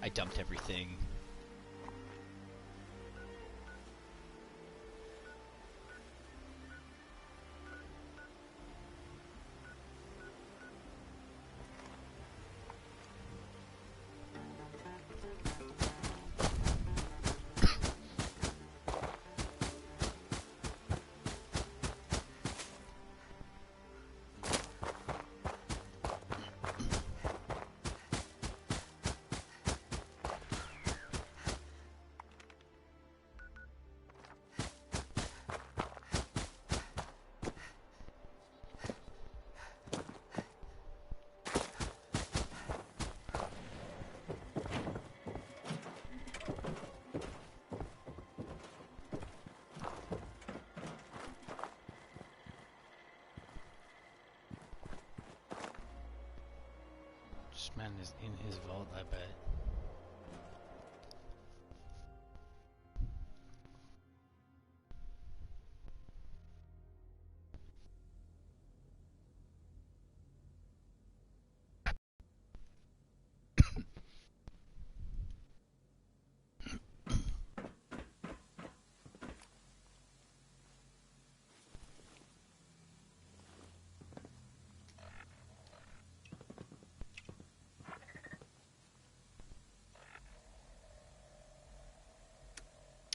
I dumped everything. This man is in his vault, I bet.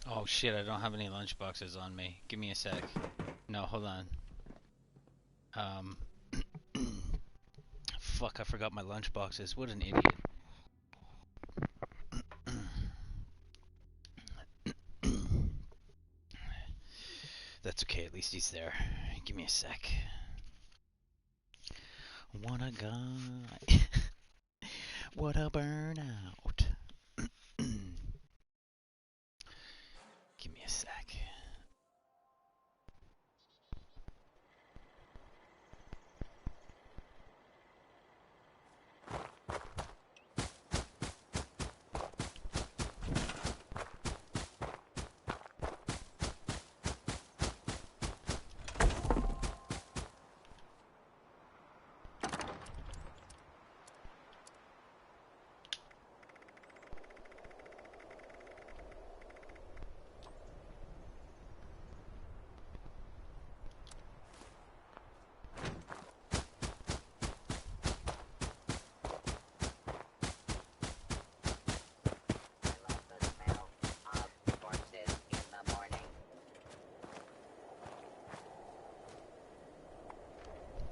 Oh shit, I don't have any lunch boxes on me. Give me a sec. No, hold on. Um, fuck, I forgot my lunch boxes. What an idiot. That's okay, at least he's there. Give me a sec. What a guy. What a burnout. Give me a sec.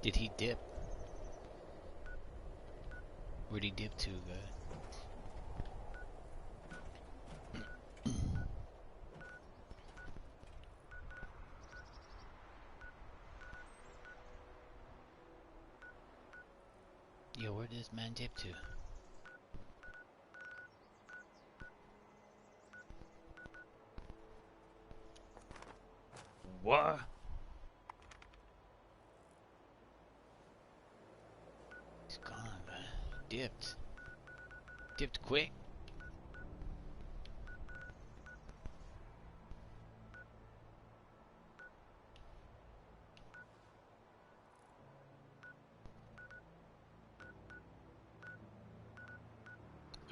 Did he dip? Where'd he dip to, guy? Yo, where'd this man dip to? What? He's gone, man. He dipped. Dipped quick.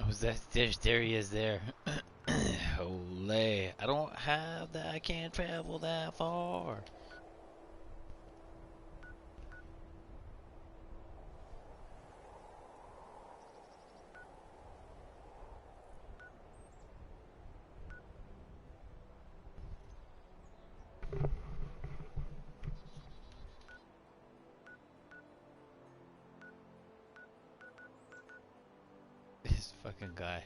Oh, there he is there. Olay. I don't have that. I can't travel that far. This fucking guy.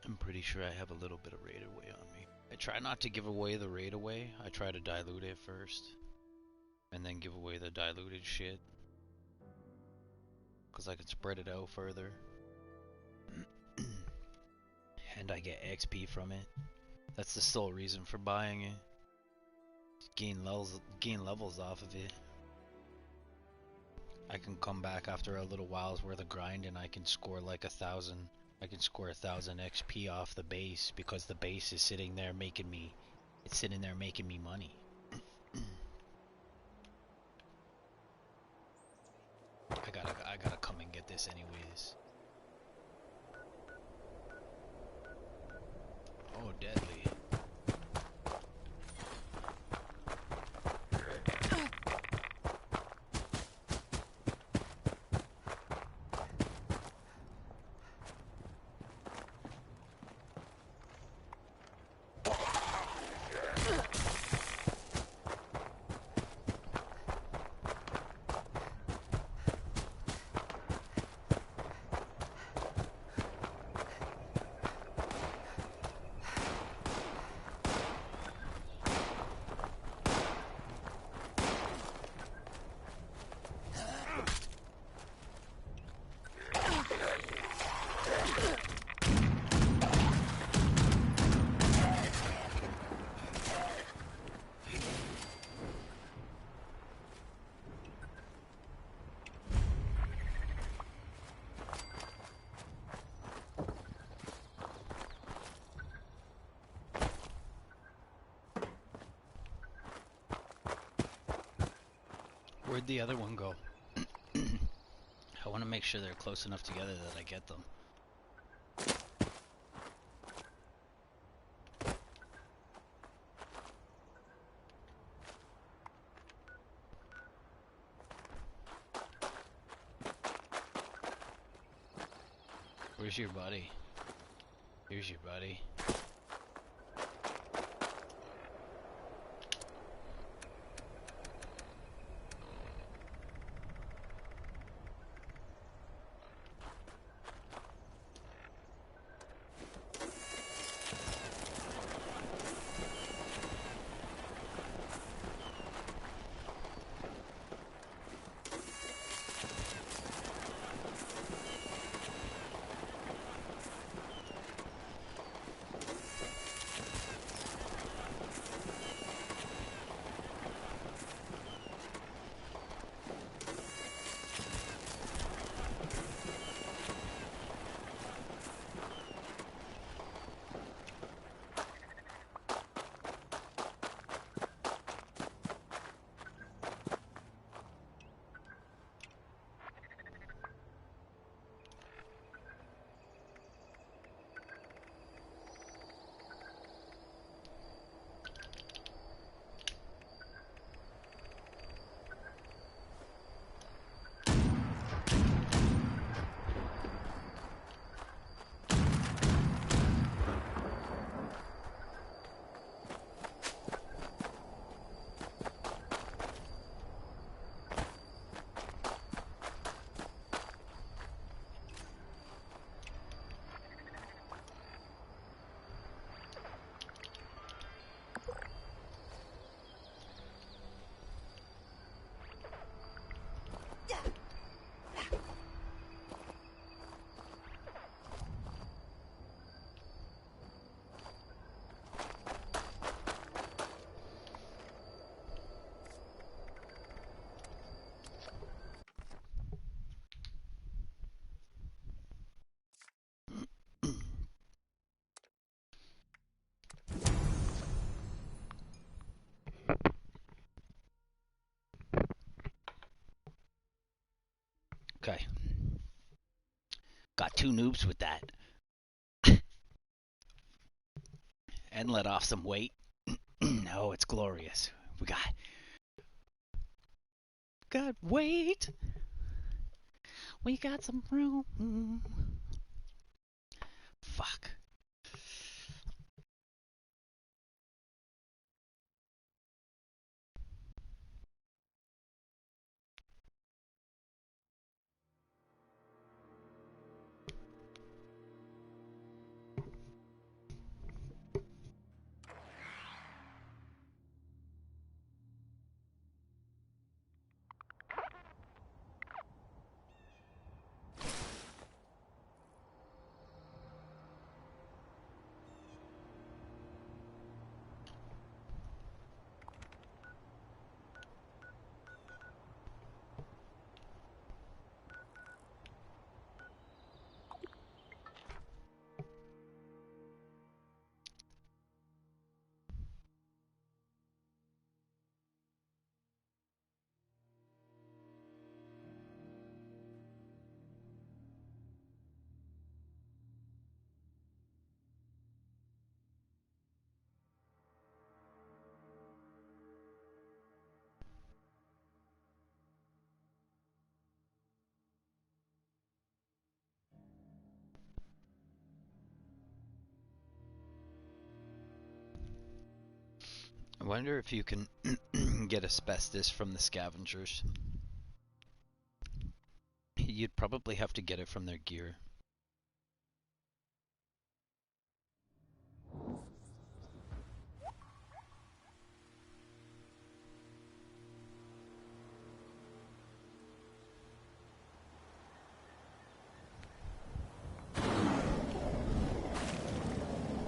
I'm pretty sure I have a little bit of raid away on me. I try not to give away the raid away. I try to dilute it first. And then give away the diluted shit. Because I can spread it out further. And I get XP from it. That's the sole reason for buying it. Gain levels off of it. I can come back after a little while's worth of grind and I can score like 1,000 I can score 1,000 XP off the base because the base is sitting there making me, it's sitting there making me money. I gotta come and get this anyways. Oh, deadly. Where'd the other one go? I want to make sure they're close enough together that I get them. Where's your buddy? Here's your buddy. Okay. Got 2 noobs with that. And let off some weight. Oh, it's glorious. We got weight. We got some room. Fuck. I wonder if you can get asbestos from the scavengers. You'd probably have to get it from their gear.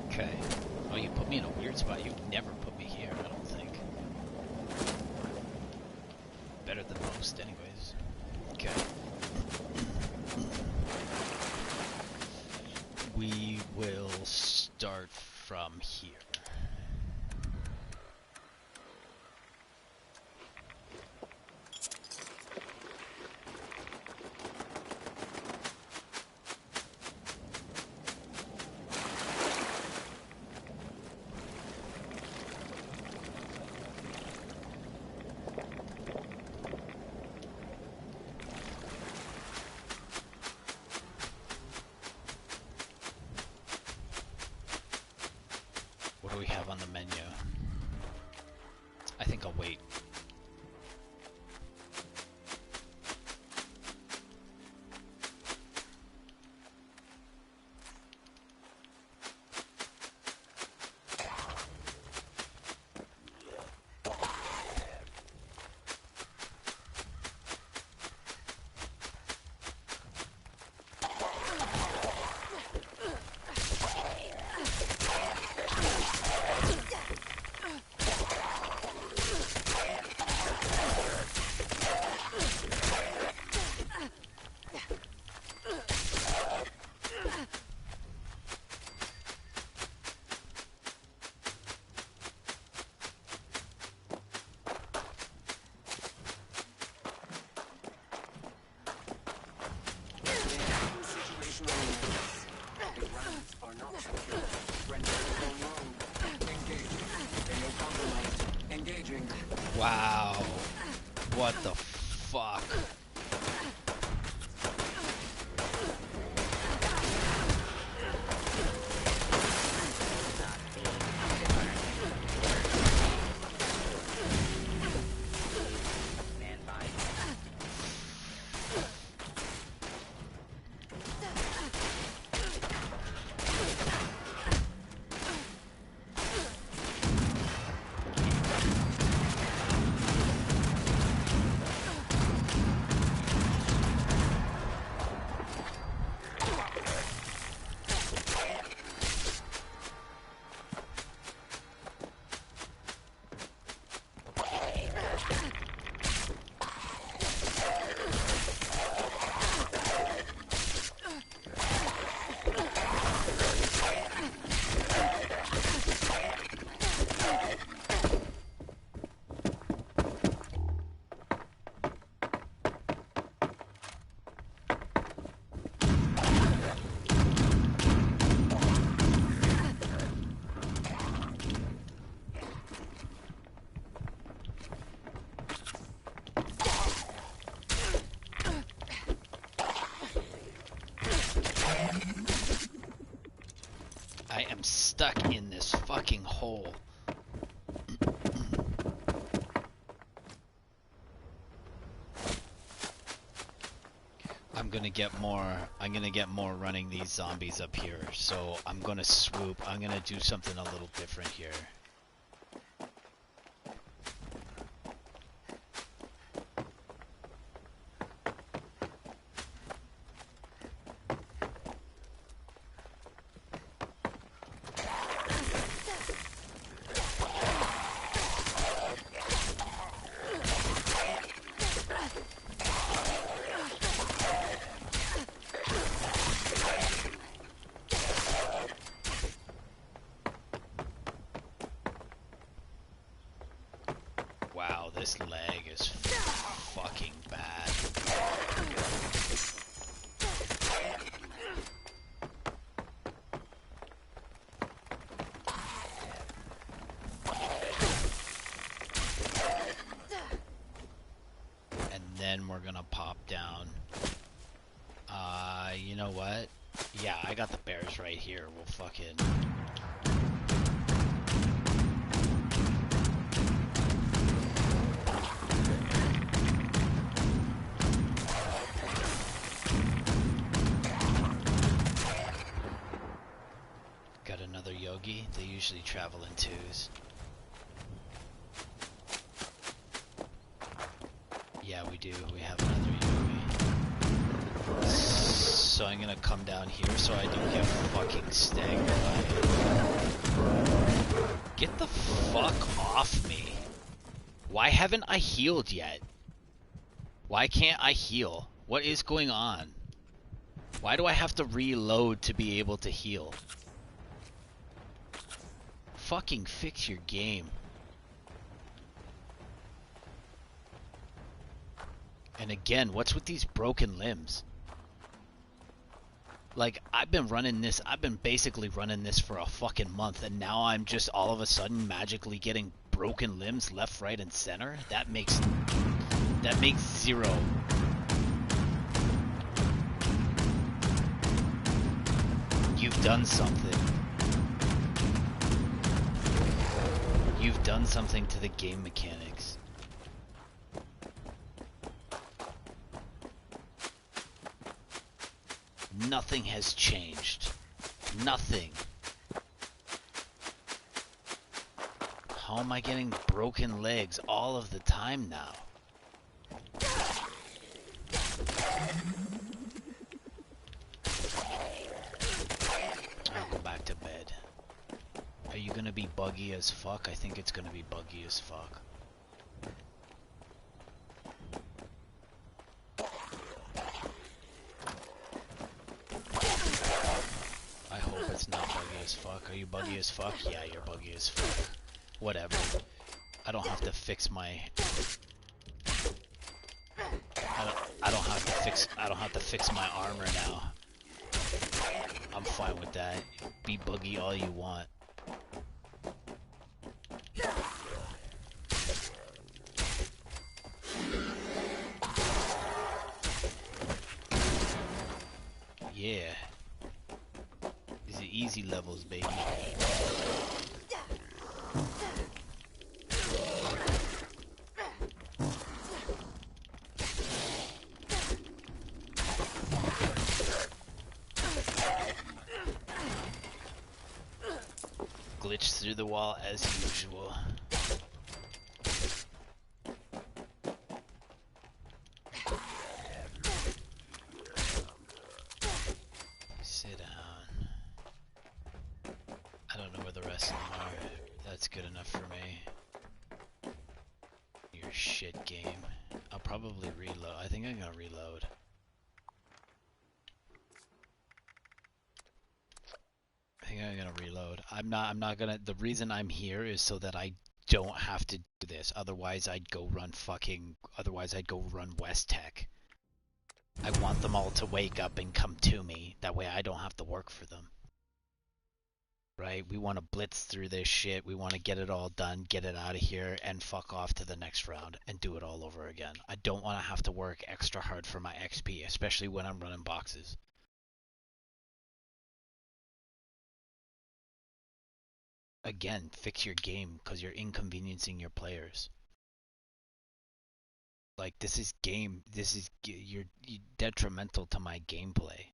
Okay. Oh, you put me in a weird spot. You've never put me here, I don't think. Better than most, anyways. Okay. We will start from here. What do we have on the menu? I think I'll wait. Wow. What the fuck? I am stuck in this fucking hole. I'm gonna get more running these zombies up here, so I'm gonna swoop. I'm gonna do something a little different here. Wow, this lag is fucking bad. And then we're gonna pop down. You know what? Yeah, I got the bears right here. We'll fucking... They usually travel in twos. Yeah, we do. We have another UAV. So I'm gonna come down here so I don't get fucking staggered by it. Get the fuck off me. Why haven't I healed yet? Why can't I heal? What is going on? Why do I have to reload to be able to heal? Fucking fix your game. And again, what's with these broken limbs? Like, I've been basically running this for a fucking month, and now I'm just all of a sudden magically getting broken limbs left, right, and center? That makes zero. You've done something. You've done something to the game mechanics. Nothing has changed. Nothing. How am I getting broken legs all of the time now? I'll go back to bed. Are you gonna be buggy as fuck? I think it's gonna be buggy as fuck. I hope it's not buggy as fuck. Are you buggy as fuck? Yeah, you're buggy as fuck. Whatever. I don't have to fix my... I don't have to fix my armor now. I'm fine with that. Be buggy all you want. Yeah. These are easy levels, baby. Glitch through the wall as usual. Sit down. I don't know where the rest of them are. That's good enough for me. Your shit game. I'll probably reload. I think I'm gonna reload. I think I'm gonna reload. I'm not gonna, the reason I'm here is so that I don't have to do this. Otherwise I'd go run West Tech. I want them all to wake up and come to me. That way I don't have to work for them. Right? We want to blitz through this shit. We want to get it all done, get it out of here, and fuck off to the next round and do it all over again. I don't want to have to work extra hard for my XP, especially when I'm running boxes. Again, fix your game because you're inconveniencing your players. Like, you're detrimental to my gameplay.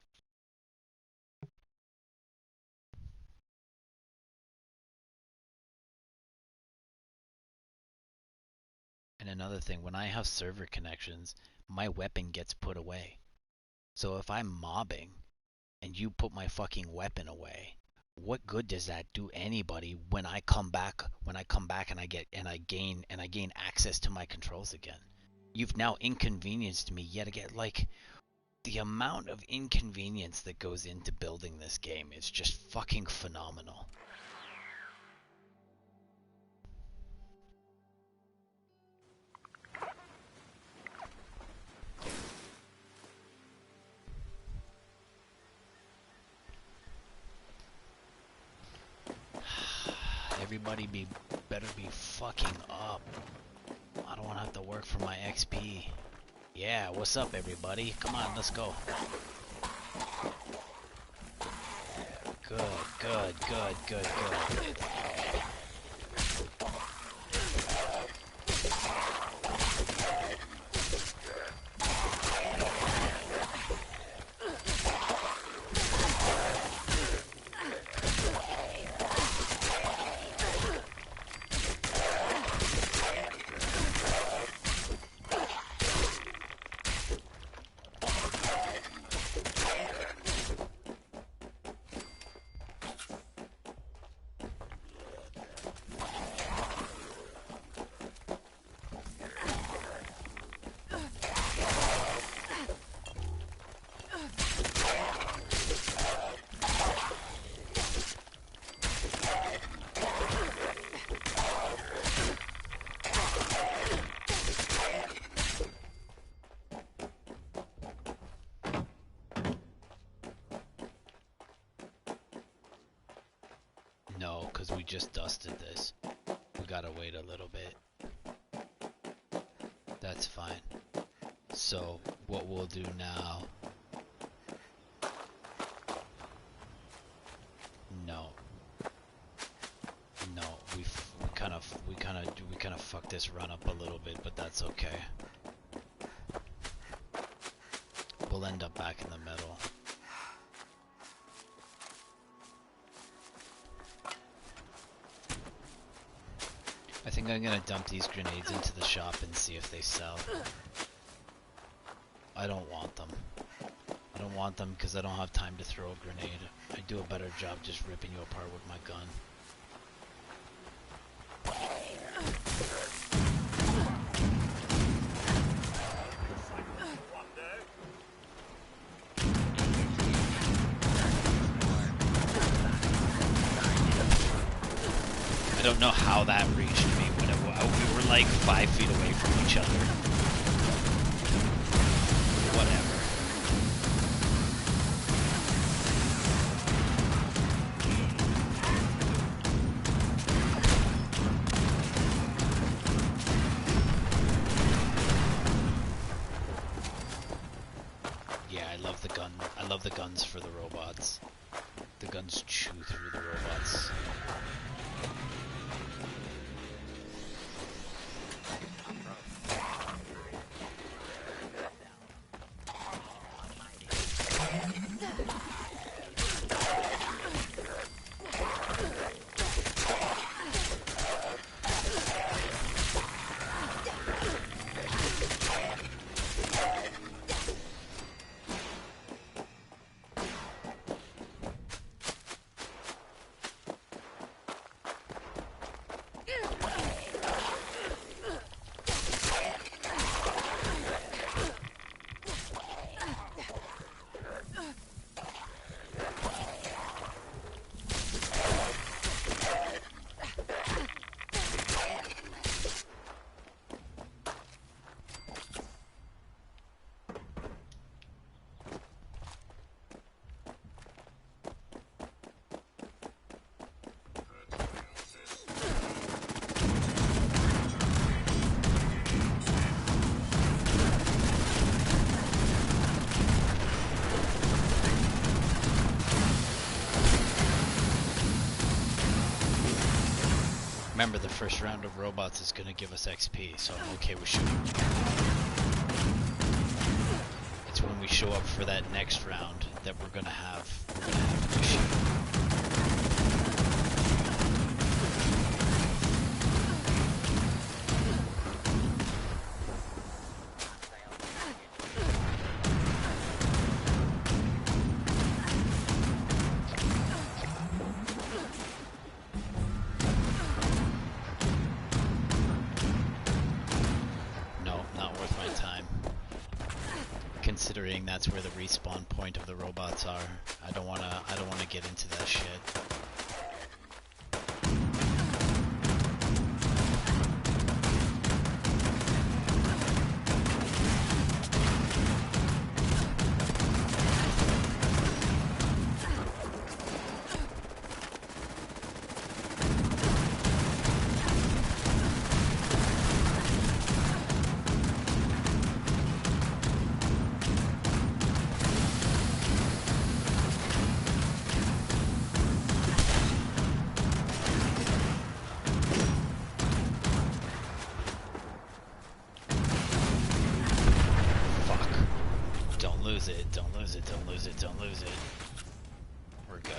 And another thing, when I have server connections, my weapon gets put away. So if I'm mobbing and you put my fucking weapon away, what good does that do anybody when I come back and I gain access to my controls again? You've now inconvenienced me yet again. Like, the amount of inconvenience that goes into building this game is just fucking phenomenal. Everybody better be fucking up. I don't want to have to work for my XP. Yeah, what's up, everybody? Come on, let's go. Good. though, because we just dusted this. We gotta wait a little bit. That's fine. So, what we'll do now... No. No, we kind of fucked this run up a little bit, but that's okay. We'll end up back in the middle. I think I'm gonna dump these grenades into the shop and see if they sell. I don't want them. I don't want them because I don't have time to throw a grenade. I do a better job just ripping you apart with my gun. I don't know how that reached me when we were like 5 feet away from each other. Whatever. Yeah, I love the gun. I love the guns for the robots. The guns chew through the robots. Remember, the first round of robots is going to give us XP, so I'm okay with shooting. It's when we show up for that next round that we're going to have an issue. Considering that's where the respawn point of the robots are, I don't wanna get into that shit. Don't lose it. We're good.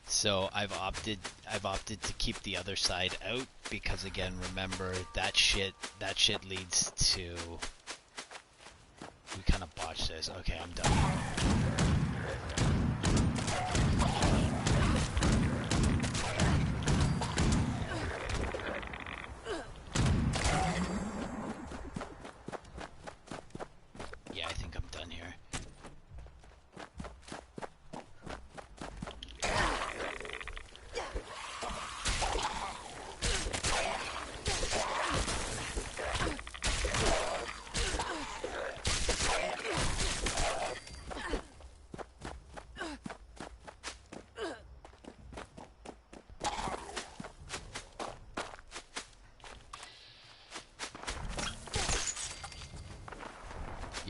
So I've opted to keep the other side out because, again, remember that shit leads to... We kind of botched this. Okay, I'm done.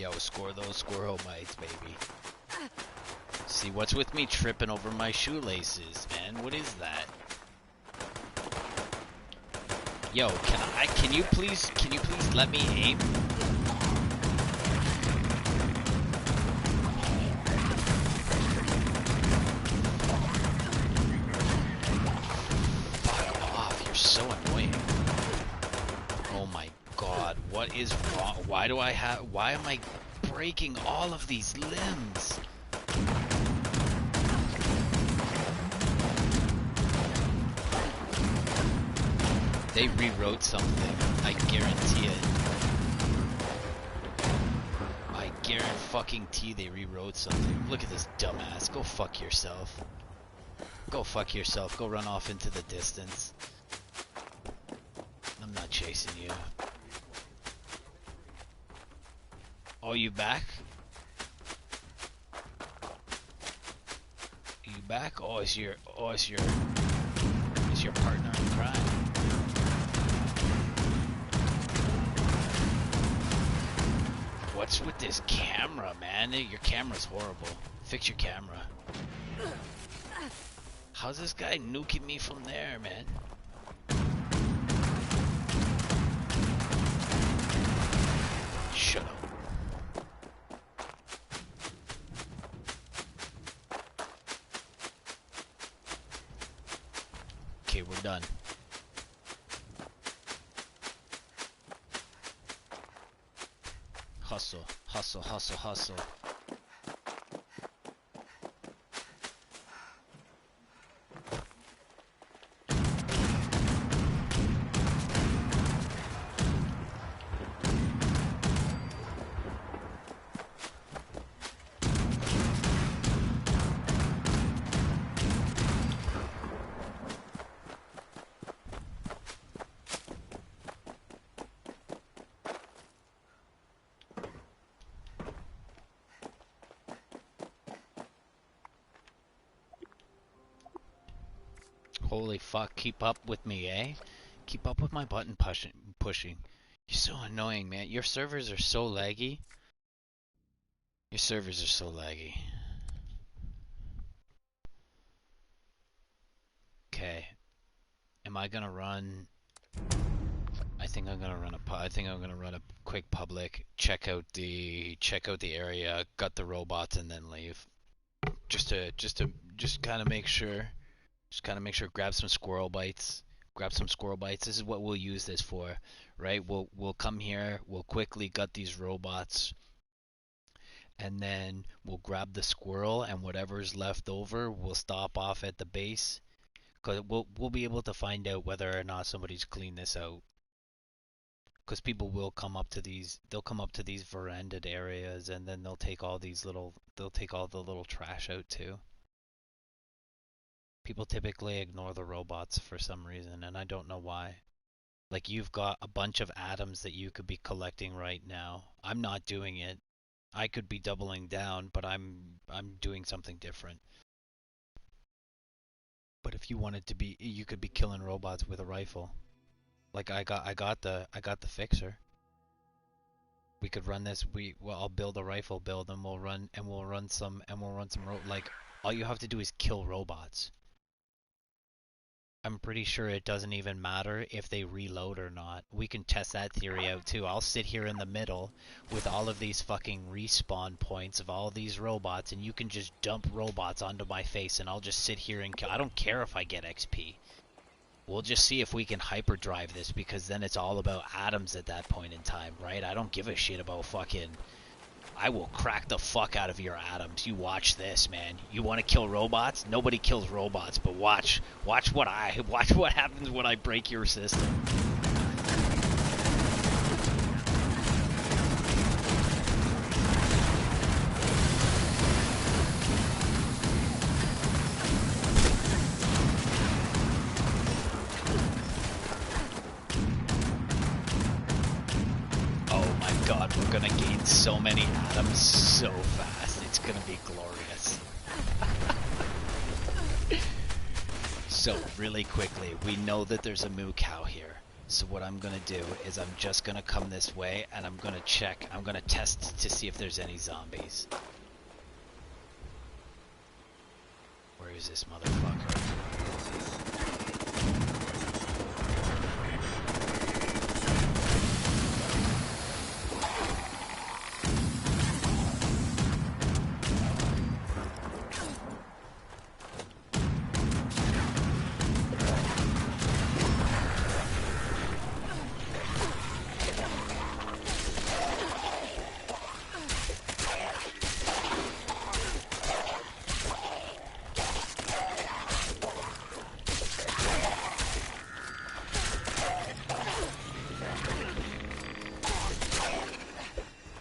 Yo, score those squirrel bites, baby. See, what's with me tripping over my shoelaces, man? What is that? Yo, can you please let me aim? Fuck off, you're so annoying. Oh my god, what is wrong? Why am I breaking all of these limbs? They rewrote something. I guarantee it. I guarantee they rewrote something. Look at this dumbass. Go fuck yourself. Go fuck yourself. Go run off into the distance. I'm not chasing you. Oh, you back? You back? Oh, it's your partner in crime. What's with this camera, man? Your camera's horrible. Fix your camera. How's this guy nuking me from there, man? Shut up. Okay, we're done. Hustle, hustle, hustle, hustle. Holy fuck, keep up with me, eh? Keep up with my button pushing. You're so annoying, man. Your servers are so laggy. Your servers are so laggy. Okay. Am I gonna run... I think I'm gonna run a quick public, check out the area, gut the robots, and then leave. Just kind of make sure. Just kind of make sure, grab some squirrel bites. Grab some squirrel bites. This is what we'll use this for, right? We'll come here, we'll quickly gut these robots, and then we'll grab the squirrel, and whatever's left over, we'll stop off at the base. Cause we'll be able to find out whether or not somebody's cleaned this out. Cause people will come up to these, they'll come up to these verandaed areas, and then they'll take all the little trash out too. People typically ignore the robots for some reason, and I don't know why. Like, you've got a bunch of atoms that you could be collecting right now. I'm not doing it. I could be doubling down, but I'm doing something different. But if you wanted to be, you could be killing robots with a rifle. Like, I got the fixer. We could run this. I'll build a rifle build, and we'll run some like, all you have to do is kill robots. I'm pretty sure it doesn't even matter if they reload or not. We can test that theory out too. I'll sit here in the middle with all of these fucking respawn points of all these robots, and you can just dump robots onto my face, and I'll just sit here and kill. I don't care if I get XP. We'll just see if we can hyperdrive this, because then it's all about atoms at that point in time, right? I don't give a shit about fucking... I will crack the fuck out of your atoms. You watch this, man. You want to kill robots? Nobody kills robots, but watch what happens when I break your system. God, we're gonna gain so many atoms so fast. It's gonna be glorious. So, really quickly, we know that there's a moo cow here. So what I'm gonna do is I'm just gonna come this way and I'm gonna check. I'm gonna test to see if there's any zombies. Where is this motherfucker?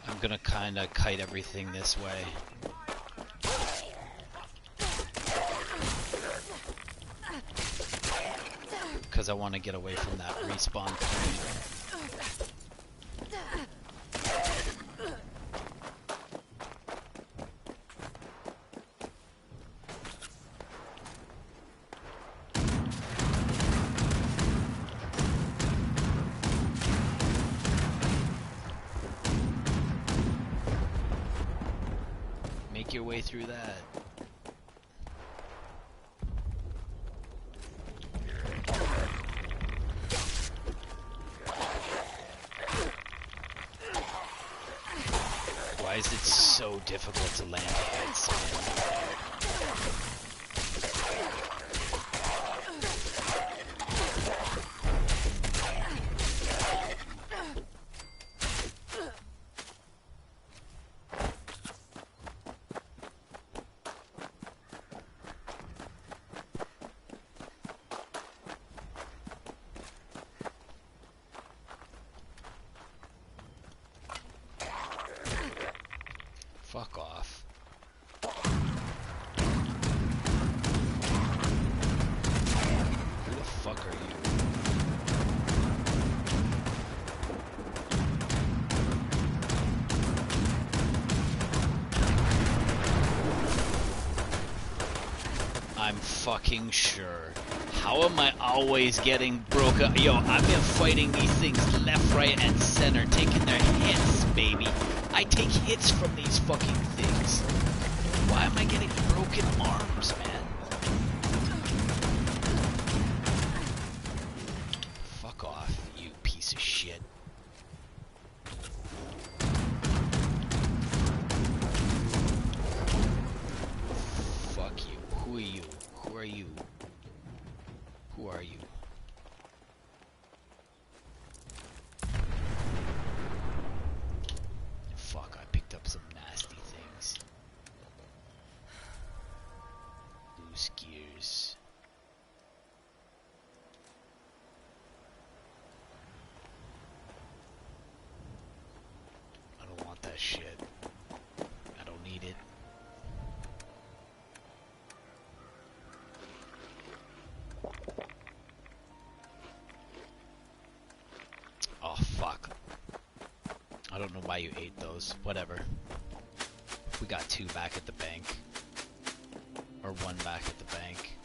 I'm gonna kinda kite everything this way. Because I want to get away from that respawn point. Make your way through that. Why is it so difficult to land hits? Fuck off. Who the fuck are you? I'm fucking sure. How am I always getting broken? Yo, I've been fighting these things left, right, and center, taking their hits, baby. I take hits from these fucking things. Why am I getting broken arms, man? Fuck off, you piece of shit. Fuck you. Who are you? Who are you? Who are you? Fuck, I picked up some nasty things. Loose gears. I don't want that shit. I don't need it. Oh, fuck. I don't know why you ate those. Whatever. We got 2 back at the bank. Or 1 back at the bank.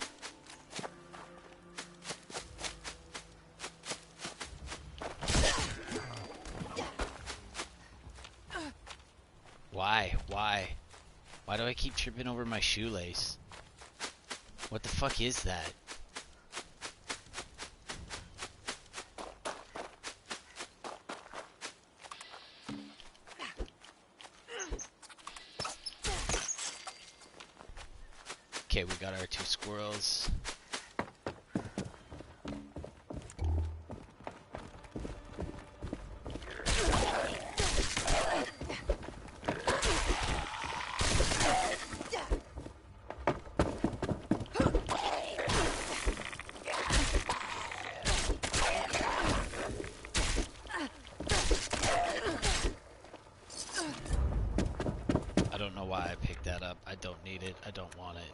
Why? Why? Why do I keep tripping over my shoelace? What the fuck is that? Okay, we got our 2 squirrels. I don't know why I picked that up. I don't need it. I don't want it.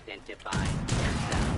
Identify yourself.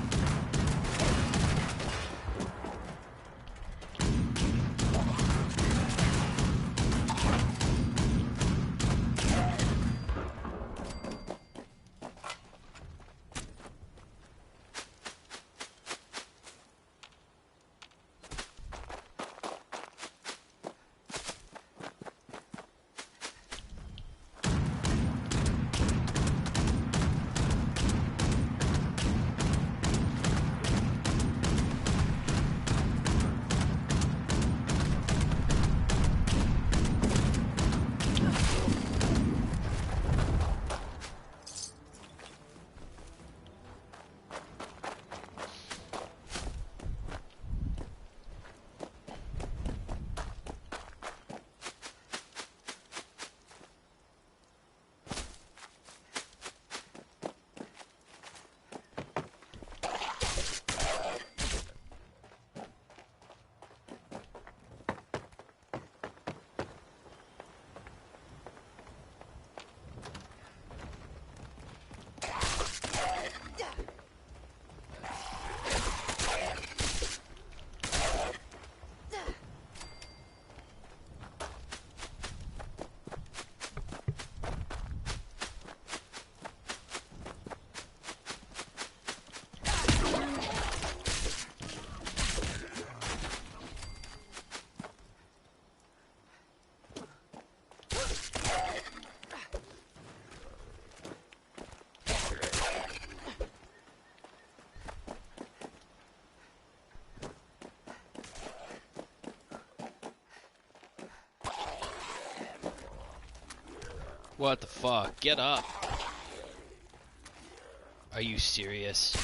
What the fuck? Get up! Are you serious?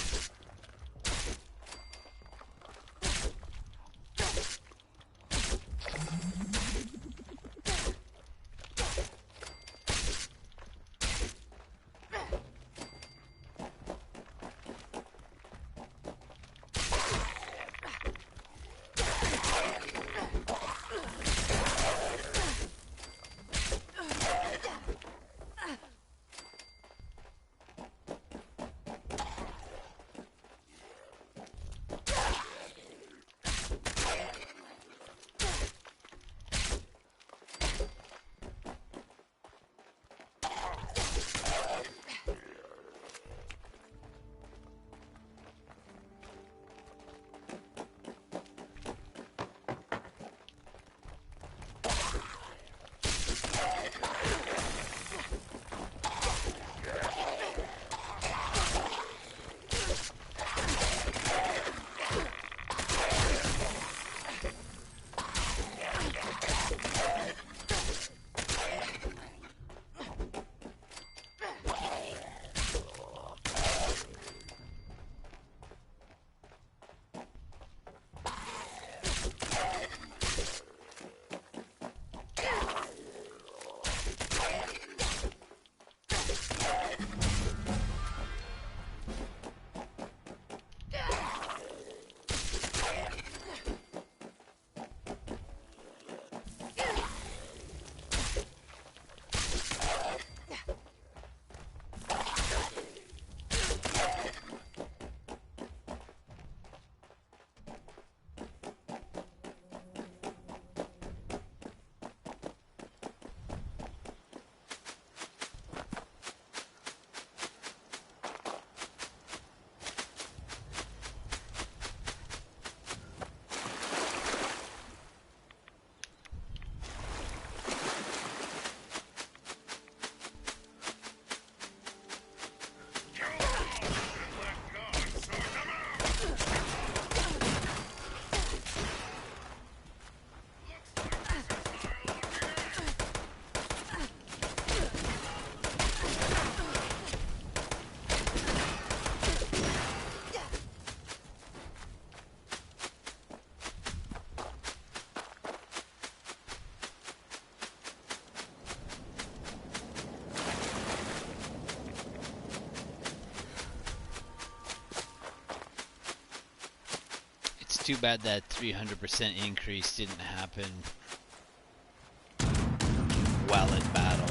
Too bad that 300% increase didn't happen while in battle.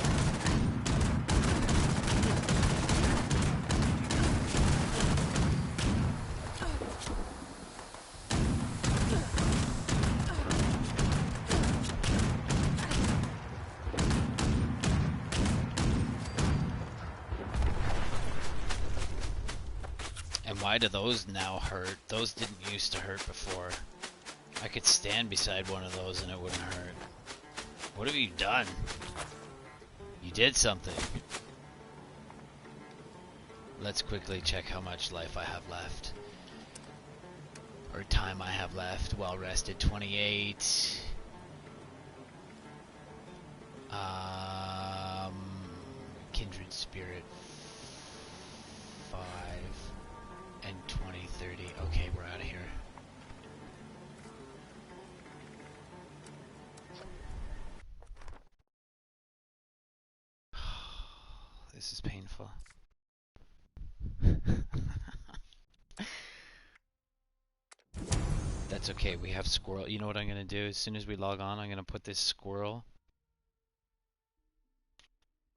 And why do those now hurt? Those didn't used to hurt before. I could stand beside one of those and it wouldn't hurt. What have you done? You did something. Let's quickly check how much life I have left. Or time I have left. Well rested, 28. Kindred Spirit, 5. And 20, 30. Okay, we're out of here. This is painful. That's okay, we have squirrel. You know what I'm gonna do? As soon as we log on, I'm gonna put this squirrel.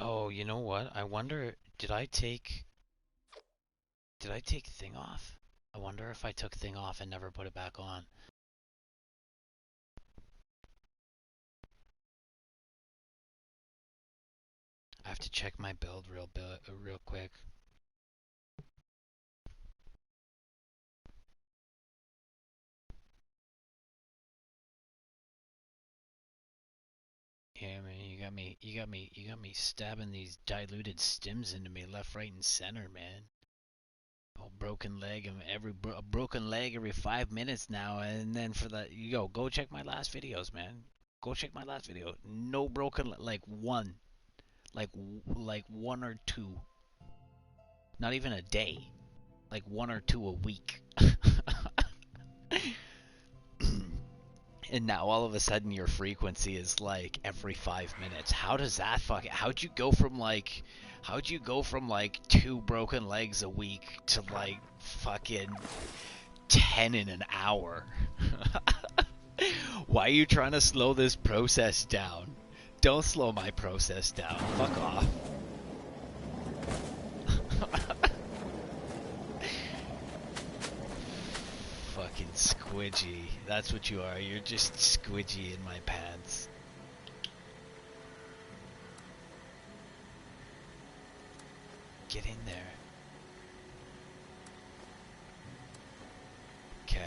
Oh, you know what? I wonder, did I take thing off? I wonder if I took thing off and never put it back on. I have to check my build real quick. Yeah, man, you got me stabbing these diluted stims into me left, right, and center, man. Oh, broken leg and a broken leg every 5 minutes now, and then for that, go check my last videos, man. Go check my last video. No broken, like one, like one or two. Not even a day, like one or two a week. And now all of a sudden your frequency is like every 5 minutes. How does that how'd you go from like 2 broken legs a week to like fucking 10 in an hour? Why are you trying to slow this process down? Don't slow my process down. Fuck off. Fucking squidgy. That's what you are. You're just squidgy in my pants. Get in there. Okay.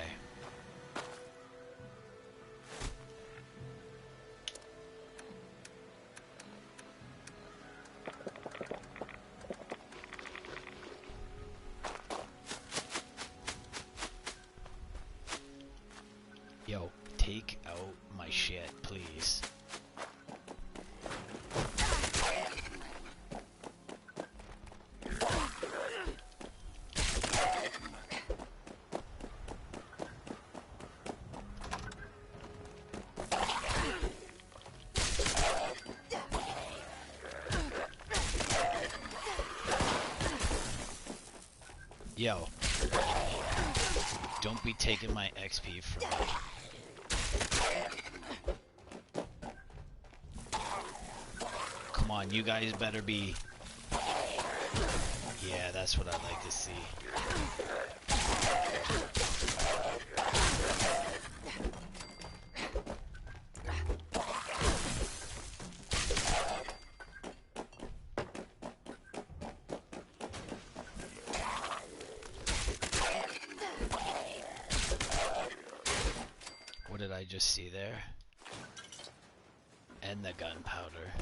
Yo, take out my shit, please. Yo, don't be taking my XP from me. Come on, you guys better be... Yeah, that's what I'd like to see. What did I just see there? And the gunpowder.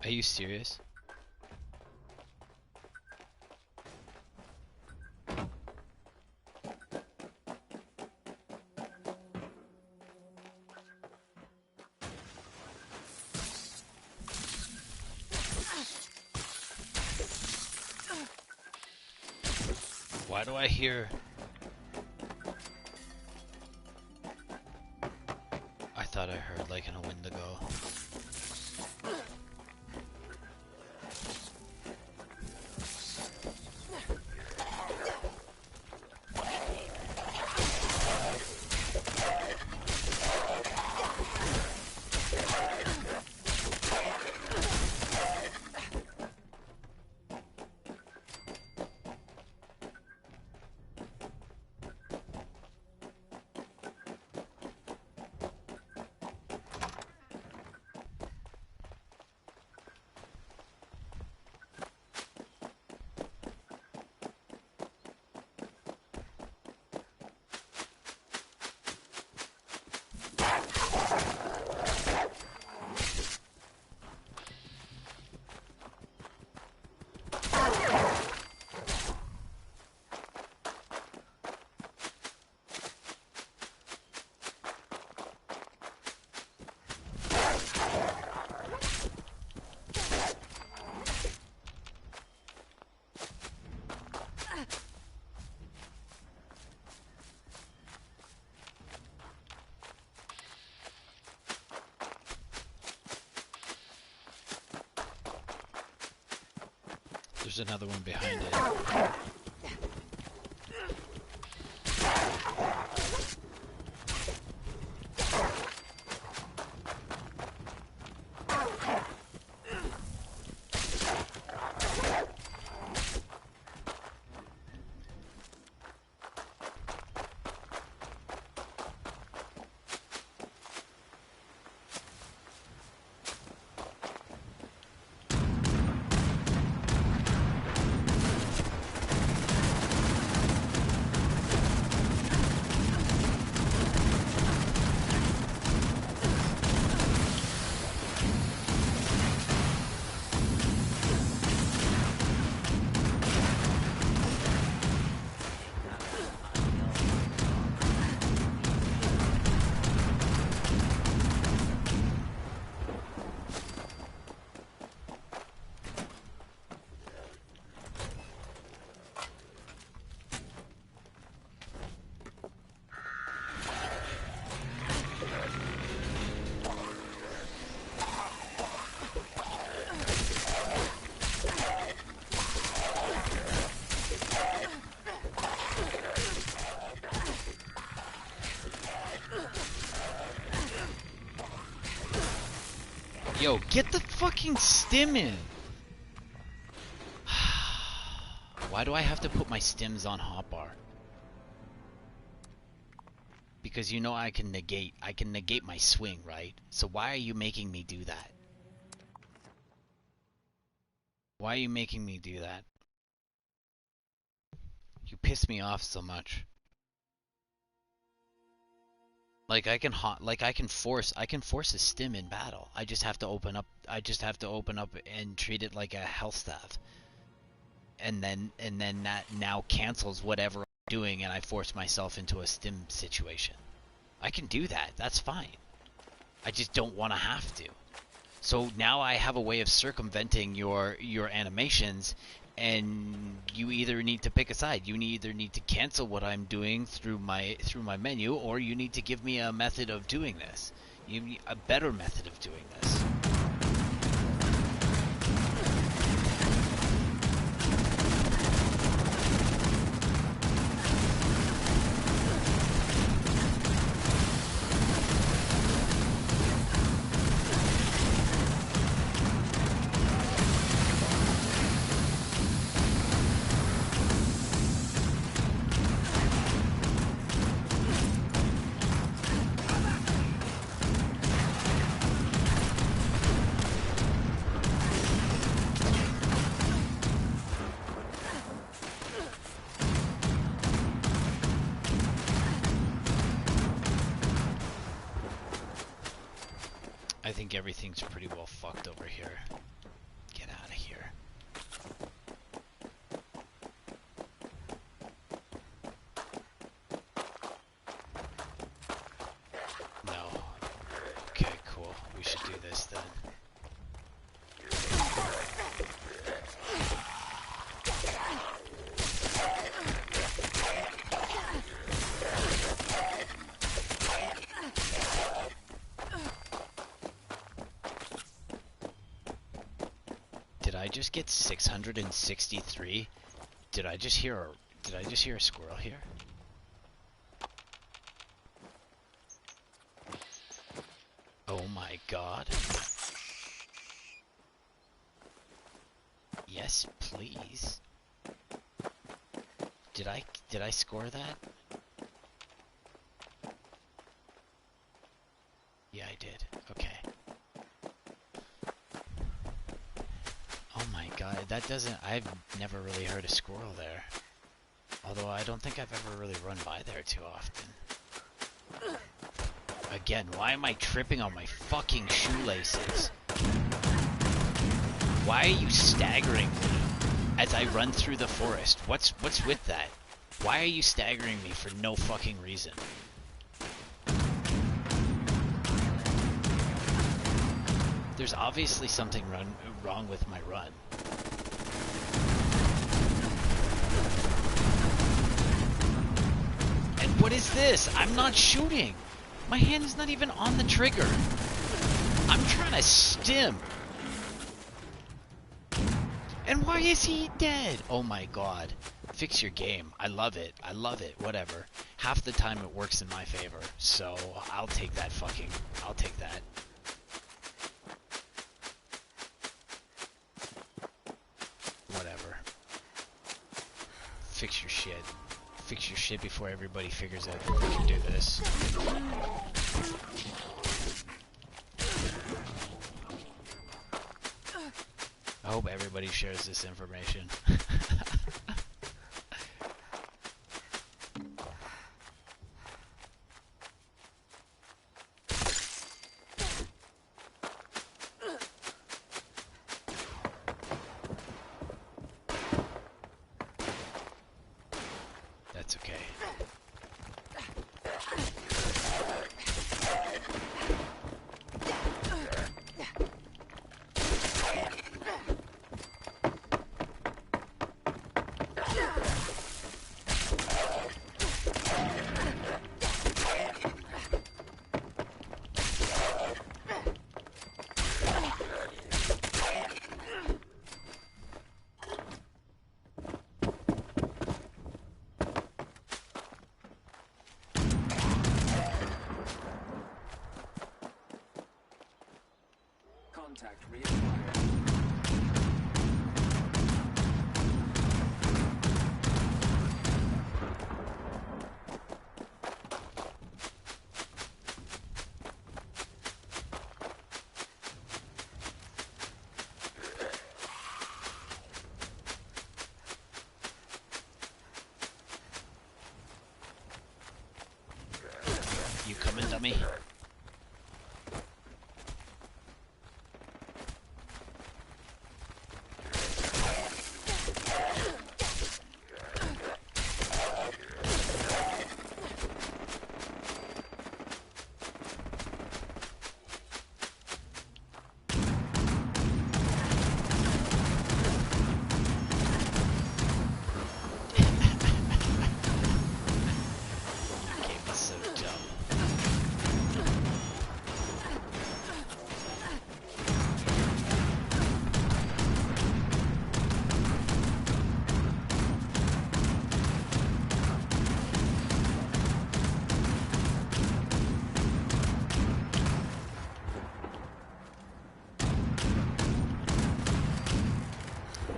Are you serious? Why do I hear... thought I heard like in a Wendigo. There's another one behind it. Yo, get the fucking stim in! Why do I have to put my stims on hotbar? Because you know I can negate my swing, right? So why are you making me do that? Why are you making me do that? You piss me off so much. Like I can force a stim in battle. I just have to open up and treat it like a health staff. And then that now cancels whatever I'm doing and I force myself into a stim situation. I can do that. That's fine. I just don't want to have to. So now I have a way of circumventing your animations, and you either need to pick a side. You either need to cancel what I'm doing through my menu, or you need to give me a method of doing this. You need a better method of doing this. I think everything's pretty well fucked over here. Get out of here. No. Okay, cool. We should do this then. just get 663? Did I just hear a squirrel here? Oh my god. Yes, please. Did I score that? Yeah, I did. Okay. Oh my god, that doesn't... I've never really heard a squirrel there. Although I don't think I've ever really run by there too often. Again, why am I tripping on my fucking shoelaces? Why are you staggering me as I run through the forest? What's with that? Why are you staggering me for no fucking reason? There's obviously something wrong with my run. And what is this? I'm not shooting. My hand is not even on the trigger. I'm trying to stim. And why is he dead? Oh my god. Fix your game. I love it. I love it. Whatever. Half the time it works in my favor. So I'll take that fucking... I'll take that. Whatever. Fix your shit. Fix your shit before everybody figures out that they can do this. I hope everybody shares this information. That's okay. Contact reacquired. You coming, dummy?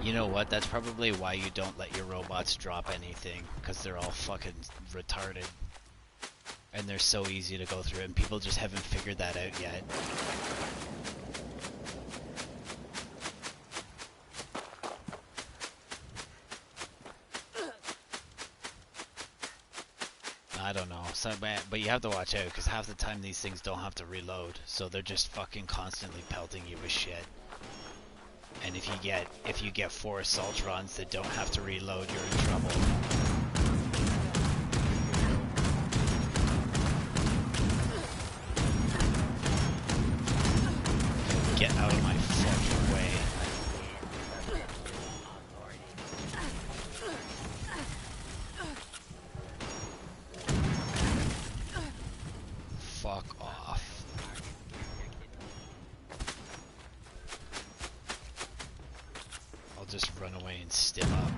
You know what? That's probably why you don't let your robots drop anything, because they're all fucking retarded. And they're so easy to go through, and people just haven't figured that out yet. I don't know, so, but you have to watch out, because half the time these things don't have to reload, so they're just fucking constantly pelting you with shit. And if you get 4 assault runs that don't have to reload, you're in trouble. Get out of my fucking way. Fuck off. run away and stim up.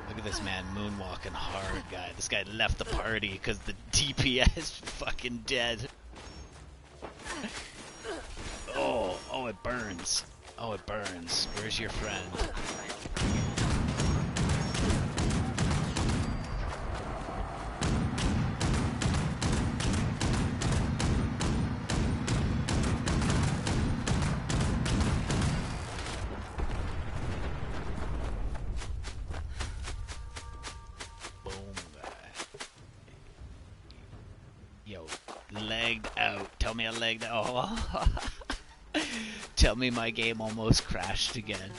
Look at this man moonwalking hard, guy. This guy left the party because the DPS fucking dead. Oh, it burns. Oh, it burns. Where's your friend? Boom, guy. Yo, legged out. Tell me I legged out. Oh. Tell me my game almost crashed again.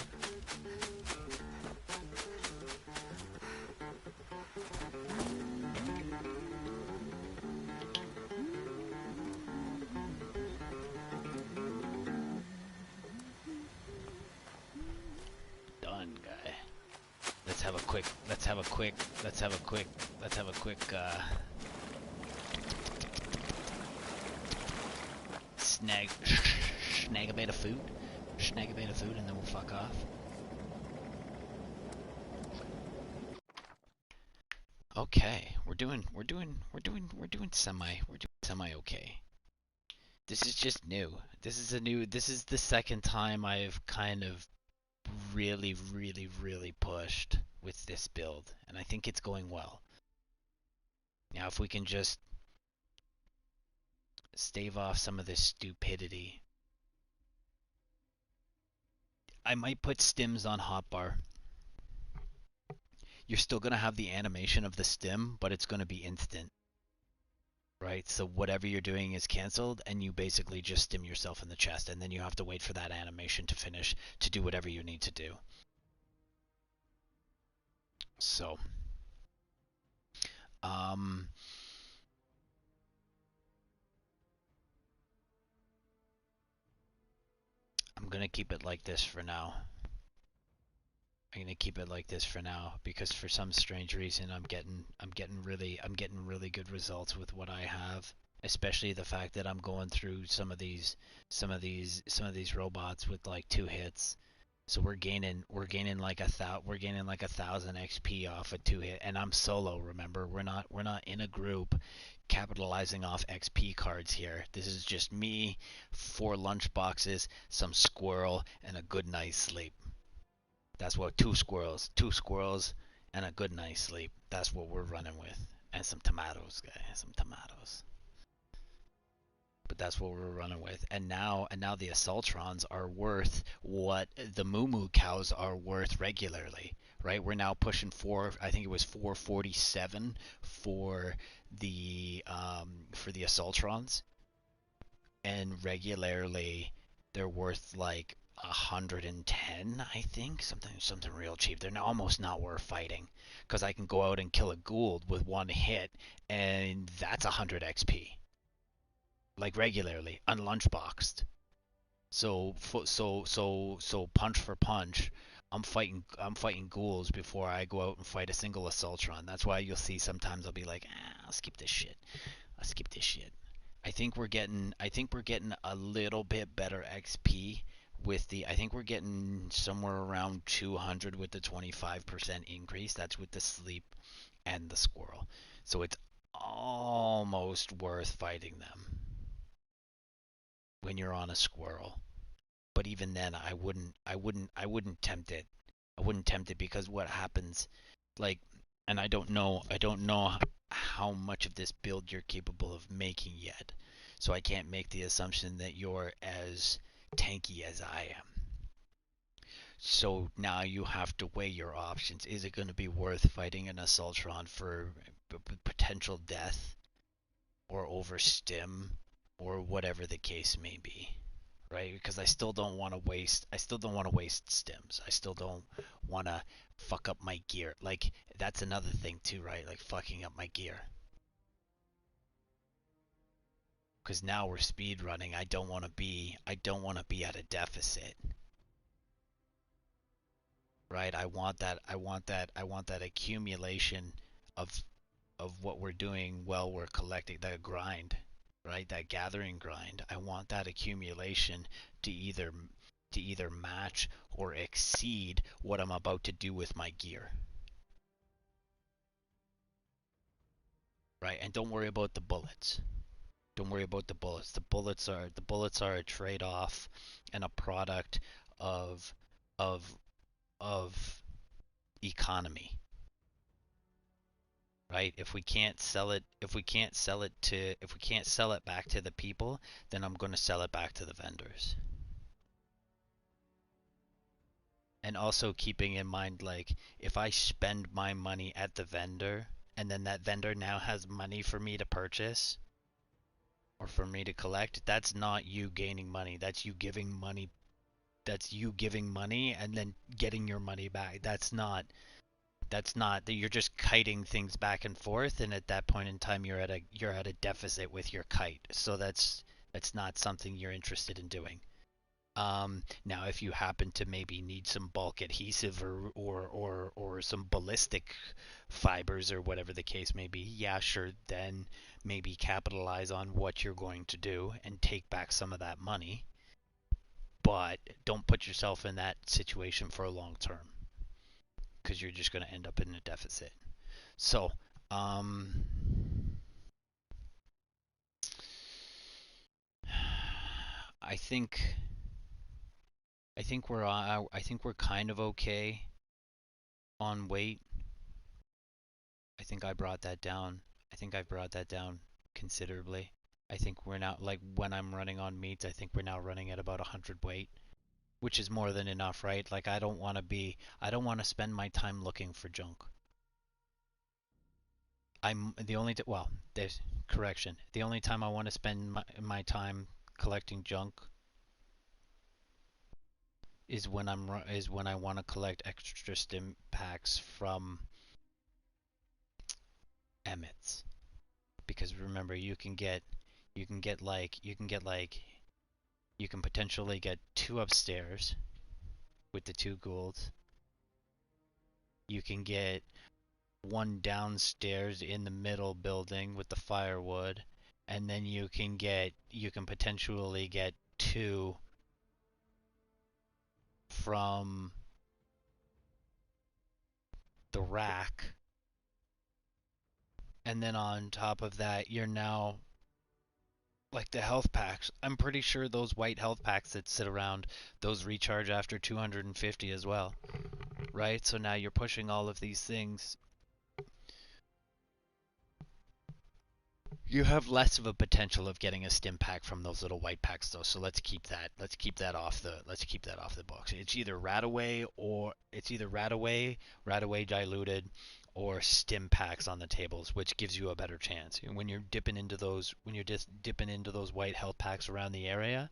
Done, guy. Let's have a quick snag a bit of food. Snag a bit of food and then we'll fuck off. Okay, we're doing semi okay. This is just new. This is the second time I've kind of really pushed with this build, and I think it's going well. Now if we can just stave off some of this stupidity. I might put stims on hotbar. You're still going to have the animation of the stim, but it's going to be instant. Right? So whatever you're doing is canceled, and you basically just stim yourself in the chest, and then you have to wait for that animation to finish to do whatever you need to do. So, I'm going to keep it like this for now. I'm gonna keep it like this for now because for some strange reason I'm getting really good results with what I have, especially the fact that I'm going through some of these robots with like 2 hits. So we're gaining like we're gaining like 1,000 XP off a 2 hit, and I'm solo. Remember, we're not in a group capitalizing off XP cards here. This is just me, 4 lunch boxes, some squirrel, and a good night's sleep. That's what 2 squirrels, and a good night's sleep. That's what we're running with, and some tomatoes, guys, some tomatoes. But that's what we're running with, and now the Assaultrons are worth what the Moo cows are worth regularly, right? We're now pushing I think it was 447 for the Assaultrons, and regularly they're worth like 110, I think, something real cheap. They're almost not worth fighting because I can go out and kill a Gould with 1 hit, and that's 100 XP, like regularly, unlunchboxed. So punch for punch, I'm fighting ghouls before I go out and fight a single Assaultron. That's why you'll see sometimes I'll be like, I'll skip this shit. I'll skip this shit. I think we're getting a little bit better XP with the I think we're getting somewhere around 200 with the 25% increase. That's with the sleep and the squirrel. So it's almost worth fighting them when you're on a squirrel. But even then I wouldn't tempt it. I wouldn't tempt it because what happens, like, and I don't know how much of this build you're capable of making yet. So I can't make the assumption that you're as tanky as I am. So now you have to weigh your options. Is it going to be worth fighting an Assaultron for potential death or over stim or whatever the case may be? Right? Because I still don't want to waste stims. I still don't want to fuck up my gear. Like that's another thing too, right? Like fucking up my gear. Because now we're speed running. I don't want to be at a deficit. Right? I want that accumulation of of what we're doing while we're collecting that grind, right? That gathering grind. I want that accumulation to either match or exceed what I'm about to do with my gear. Right? And don't worry about the bullets. Don't worry about the bullets. The bullets are a trade-off and a product of of of economy, right? If we can't sell it back to the people, then I'm going to sell it back to the vendors. And also keeping in mind, like, if I spend my money at the vendor and then that vendor now has money for me to purchase or for me to collect, that's not you gaining money. That's you giving money and then getting your money back. That's not that you're just kiting things back and forth, and at that point in time you're at a deficit with your kite. So that's not something you're interested in doing. Now, if you happen to maybe need some bulk adhesive or some ballistic fibers or whatever the case may be, yeah, sure, then maybe capitalize on what you're going to do and take back some of that money. But don't put yourself in that situation for a long term because you're just going to end up in a deficit. So, um, I think I think we're kind of okay on weight. I think I brought that down. I think I brought that down considerably. I think we're now, like, when I'm running on meats, I think we're now running at about 100 weight, which is more than enough, right? Like, I don't want to spend my time looking for junk. I'm the only well, there's correction. The only time I want to spend my time collecting junk is when I want to collect extra stim packs from Emmets. Because remember, you can potentially get two upstairs with the two goulds. You can get one downstairs in the middle building with the firewood, and then you can potentially get two from the rack. And then on top of that, you're now, like, the health packs. I'm pretty sure those white health packs that sit around, those recharge after 250 as well, right? So now you're pushing all of these things. You have less of a potential of getting a stim pack from those little white packs, though. So let's keep that off the books. It's either RadAway diluted, or stim packs on the tables, which gives you a better chance. When you're just dipping into those white health packs around the area,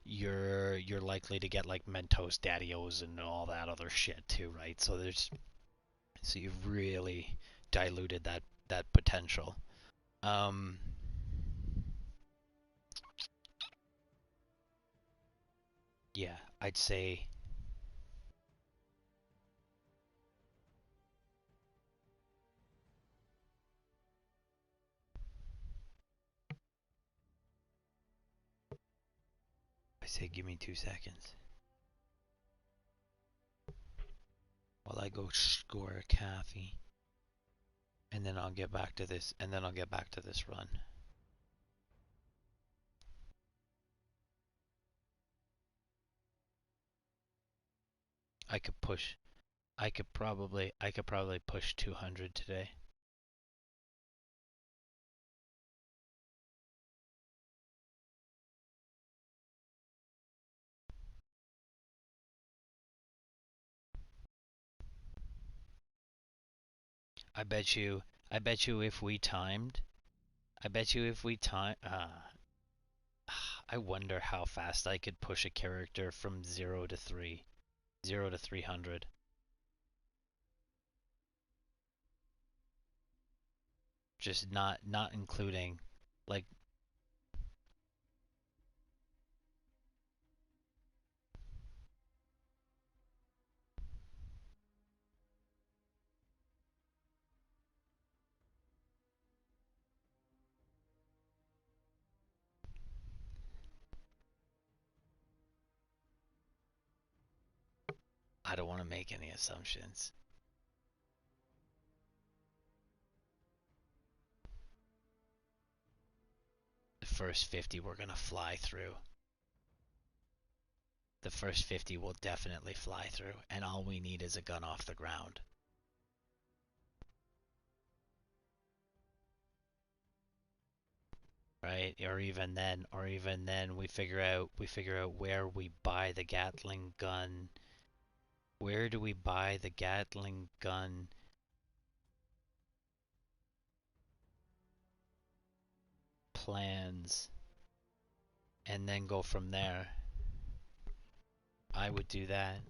you're likely to get, like, Mentos, Daddy-O's, and all that other shit too, right? So you've really diluted that potential. Um, yeah, I say give me 2 seconds while I go score a coffee, and then I'll get back to this, run. I could push. I could probably push 200 today. I bet you. I bet you if we timed. I bet you if we time. I wonder how fast I could push a character from 0 to 300. Just not including, like, I don't want to make any assumptions. The first 50 we're gonna fly through. The first 50 will definitely fly through, and all we need is a gun off the ground. Right? Or even then we figure out where we buy the Gatling gun. Where do we buy the Gatling gun plans and then go from there? I would do that.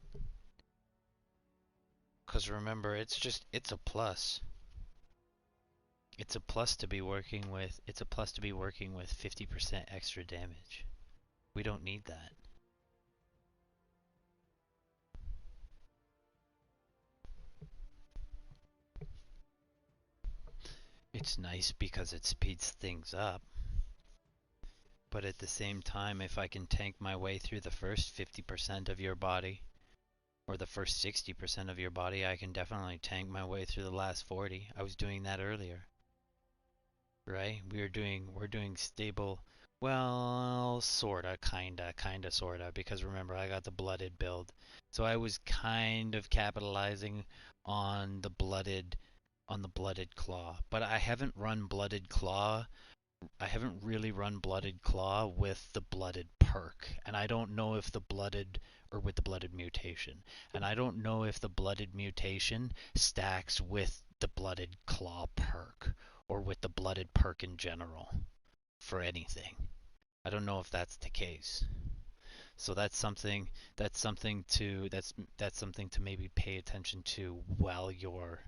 Cause remember, it's a plus. It's a plus to be working with 50% extra damage. We don't need that. It's nice because it speeds things up. But at the same time, if I can tank my way through the first 50% of your body, or the first 60% of your body, I can definitely tank my way through the last 40. I was doing that earlier, right? We're doing stable, well, kinda, sorta, because remember I got the blooded build. So I was kind of capitalizing on the blooded claw. But I haven't really run Blooded Claw with the Blooded perk, and I don't know if the Blooded or with the Blooded mutation, and I don't know if the Blooded mutation stacks with the Blooded Claw perk or with the Blooded perk in general for anything. I don't know if that's the case. So that's something to maybe pay attention to while you're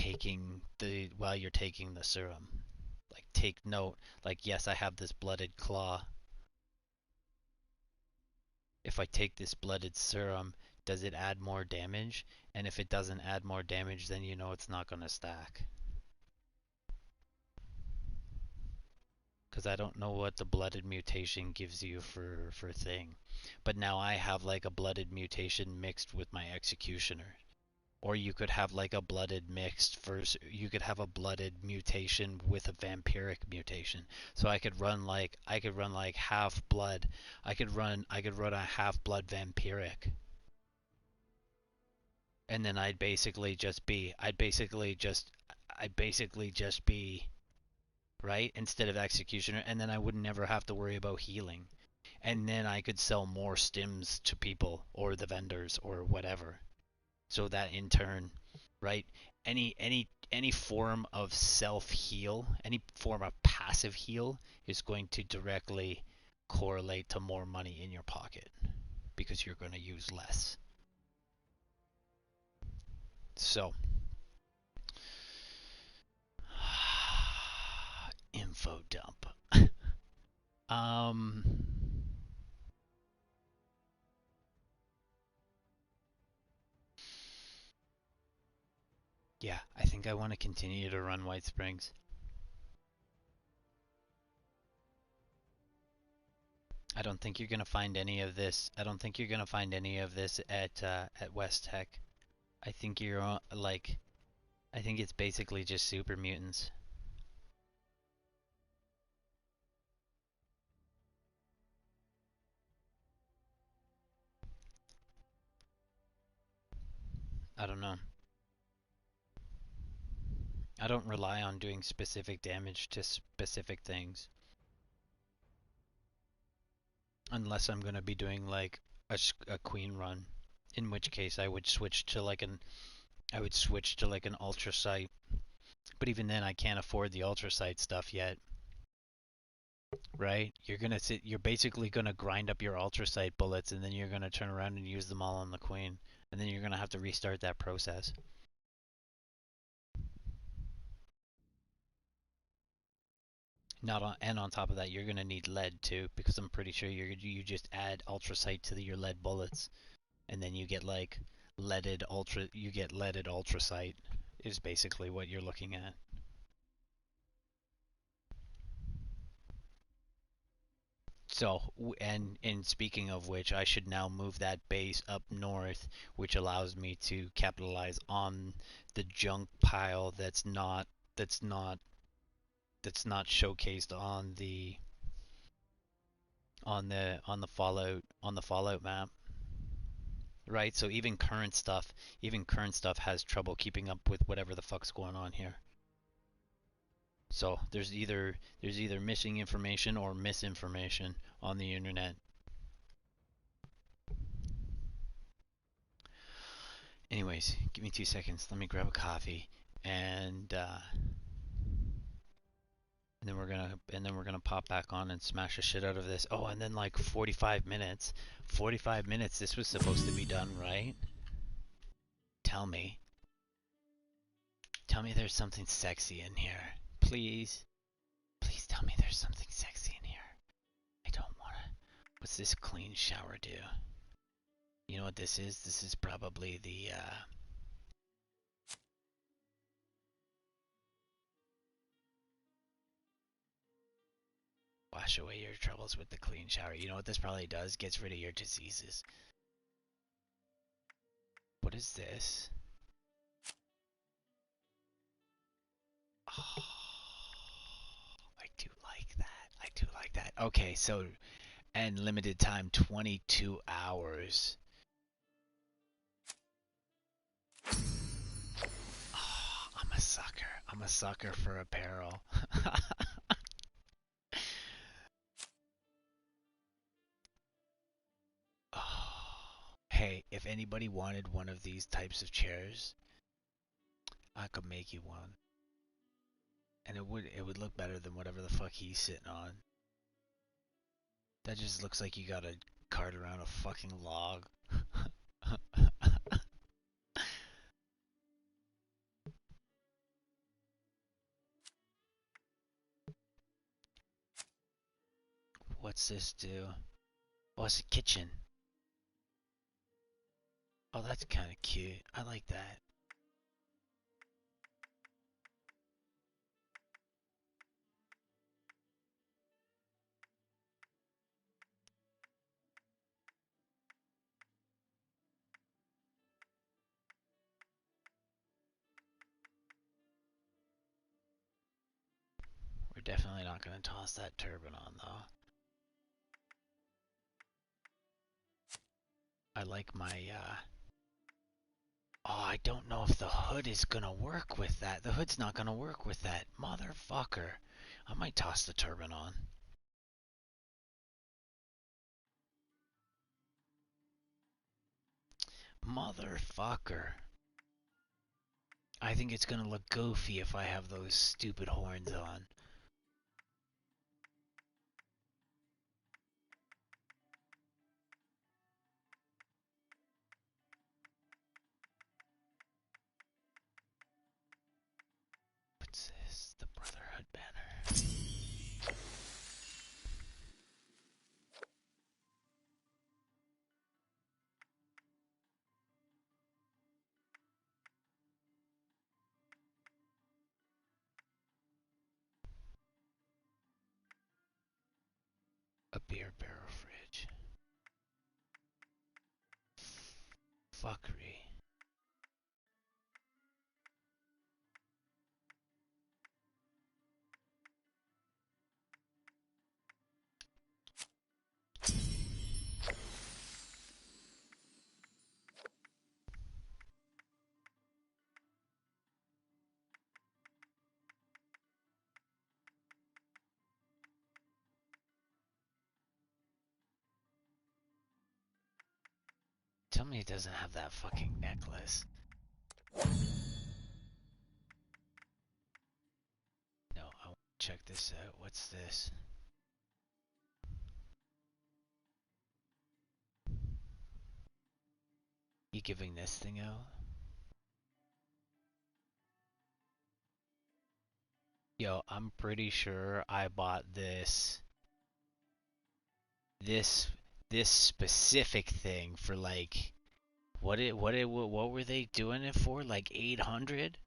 taking the serum. Like take note, like yes, I have this blooded claw. If I take this blooded serum, does it add more damage? And if it doesn't add more damage, then you know it's not going to stack. Because I don't know what the blooded mutation gives you for thing. But now I have like a blooded mutation mixed with my executioner. Or you could have like a blooded mixed versus you could have a blooded mutation with a vampiric mutation. So I could run like half blood. I could run a half blood vampiric. And then I'd basically just be right instead of executioner, and then I would never have to worry about healing. And then I could sell more stims to people or the vendors or whatever. So that in turn, right, any form of self heal, any form of passive heal is going to directly correlate to more money in your pocket because you're going to use less. So, info dump. um yeah, I think I want to continue to run White Springs. I don't think you're gonna find any of this. I don't think you're gonna find any of this at West Tech. I think you're like, I think it's basically just super mutants. I don't know. I don't rely on doing specific damage to specific things unless I'm gonna be doing like a queen run, in which case I would switch to like an ultra sight. But even then, I can't afford the ultra sight stuff yet. Right? You're basically gonna grind up your ultra sight bullets, and then you're gonna turn around and use them all on the queen, and then you're gonna have to restart that process. Not on, and on top of that, you're gonna need lead too, because I'm pretty sure you just add ultra sight to your lead bullets, and then you get like leaded ultra sight is basically what you're looking at. So, and speaking of which, I should now move that base up north, which allows me to capitalize on the junk pile that's not that's not showcased on the Fallout map, right? So even current stuff has trouble keeping up with whatever the fuck's going on here. So there's either missing information or misinformation on the internet. Anyways, give me 2 seconds. Let me grab a coffee, and and then we're gonna pop back on and smash the shit out of this. Oh, and then like 45 minutes. 45 minutes. This was supposed to be done, right? Tell me. Tell me there's something sexy in here. Please. Please tell me there's something sexy in here. I don't wanna. What's this clean shower do? You know what this is? This is probably the wash away your troubles with the clean shower. You know what this probably does? Gets rid of your diseases. What is this? Oh, I do like that. I do like that. Okay, so and limited time 22 hours. Oh, I'm a sucker. I'm a sucker for apparel. Oh. Hey, if anybody wanted one of these types of chairs, I could make you one. And it would look better than whatever the fuck he's sitting on. That just looks like you got a cart around a fucking log. What's this do? Oh, it's a kitchen. Oh, that's kind of cute. I like that. We're definitely not going to toss that turban on, though. I like my, Oh, I don't know if the hood is going to work with that. The hood's not going to work with that. Motherfucker. I might toss the turban on. Motherfucker. I think it's going to look goofy if I have those stupid horns on. What's this? The Brotherhood banner. A beer barrel fridge. Fuckery. Tell me it doesn't have that fucking necklace. No, I want to check this out. What's this? You giving this thing out? Yo, I'm pretty sure I bought this this specific thing for like what were they doing it for? Like 800?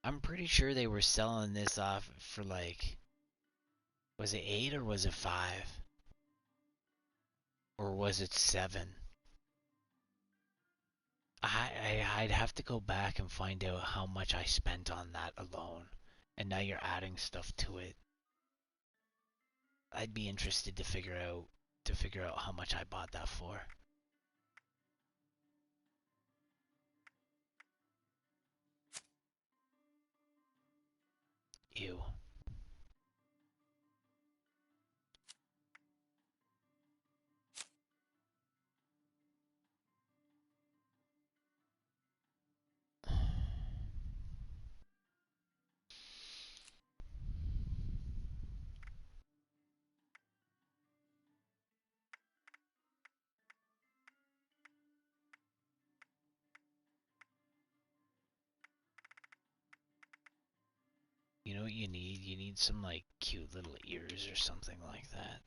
I'm pretty sure they were selling this off for like, was it 8 or was it 5? Or was it 7? I'd have to go back and find out how much I spent on that alone. And now you're adding stuff to it. I'd be interested to figure out how much I bought that for. Ew. You know what you need? You need some like cute little ears or something like that.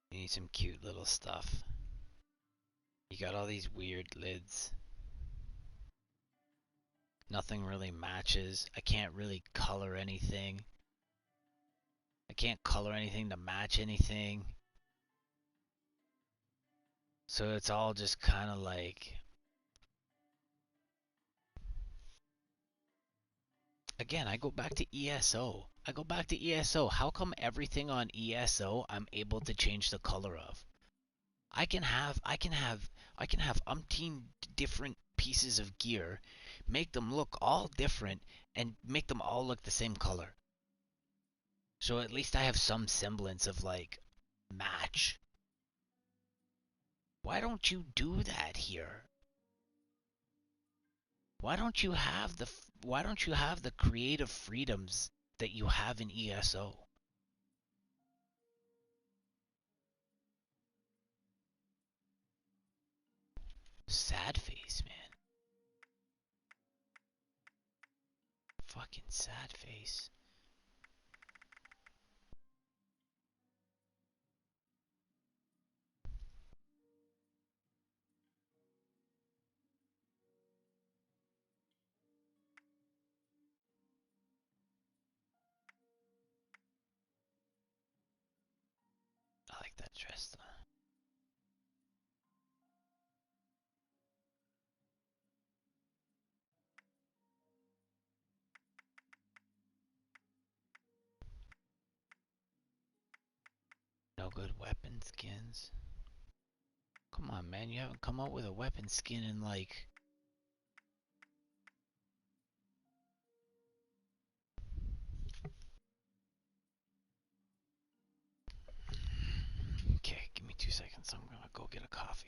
You need some cute little stuff. You got all these weird lids. Nothing really matches. I can't really color anything. I can't color anything to match anything. So it's all just kind of like... Again, I go back to ESO. How come everything on ESO I'm able to change the color of? I can have umpteen different pieces of gear, make them look all different, and make them all look the same color. So at least I have some semblance of like match. Why don't you do that here? Why don't you have the creative freedoms that you have in ESO? Sad face, man. Fucking sad face. I like that dress though. No good weapon skins. Come on, man. You haven't come out with a weapon skin in like... Okay, give me 2 seconds. I'm gonna go get a coffee.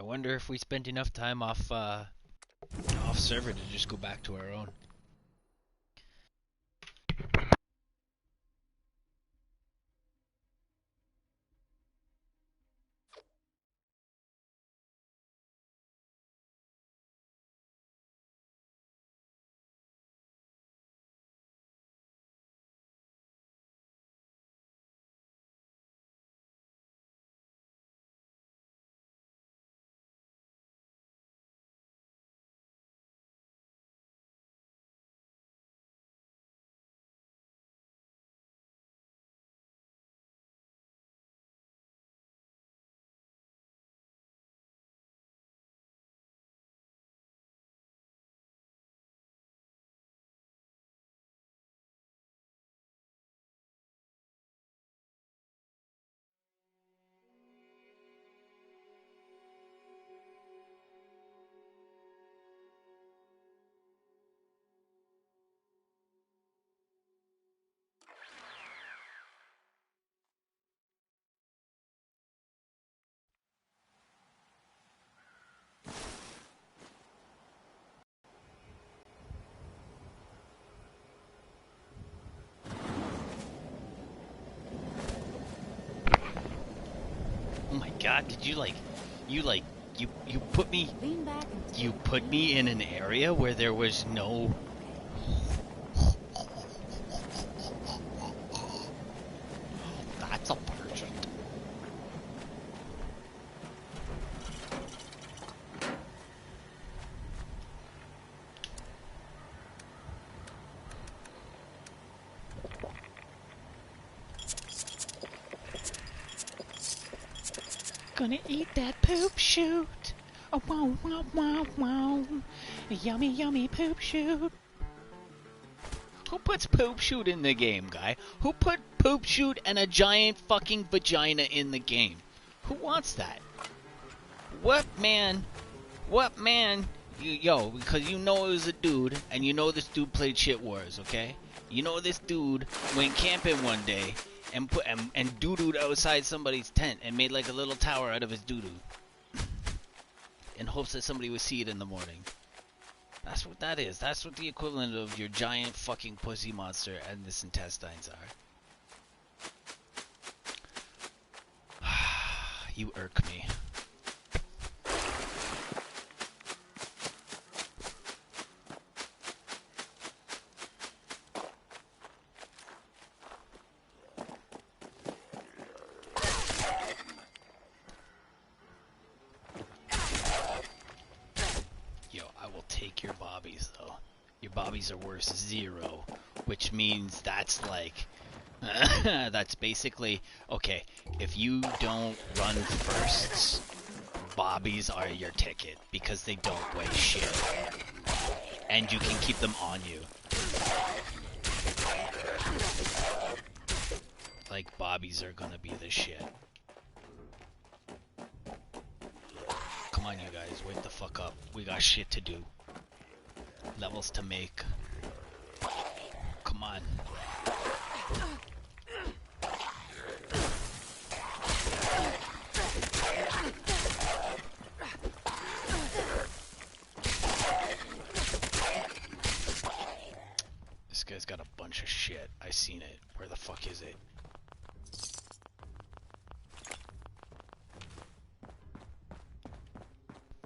I wonder if we spent enough time off server to just go back to our own. Oh my god, did you you put me Lean back and you put me in an area where there was no that's a virgin. Gonna eat that poop shoot. Oh, wow, wow, wow, wow. Yummy, yummy poop shoot. Who puts poop shoot in the game, guy? Who put poop shoot and a giant fucking vagina in the game? Who wants that? What man? What man? Yo, because you know it was a dude, and you know this dude played shit wars, okay? You know this dude went camping one day and doo-dooed outside somebody's tent and made like a little tower out of his doo-doo in hopes that somebody would see it in the morning. That's what that is. That's what the equivalent of your giant fucking pussy monster and this intestines are. You irk me. Your bobbies though. Your bobbies are worth 0, which means that's like that's basically okay. If you don't run firsts, bobbies are your ticket because they don't weigh shit, and you can keep them on you. Like bobbies are gonna be the shit. Come on, you guys, wake the fuck up. We got shit to do. Levels to make. Come on. This guy's got a bunch of shit. I seen it. Where the fuck is it?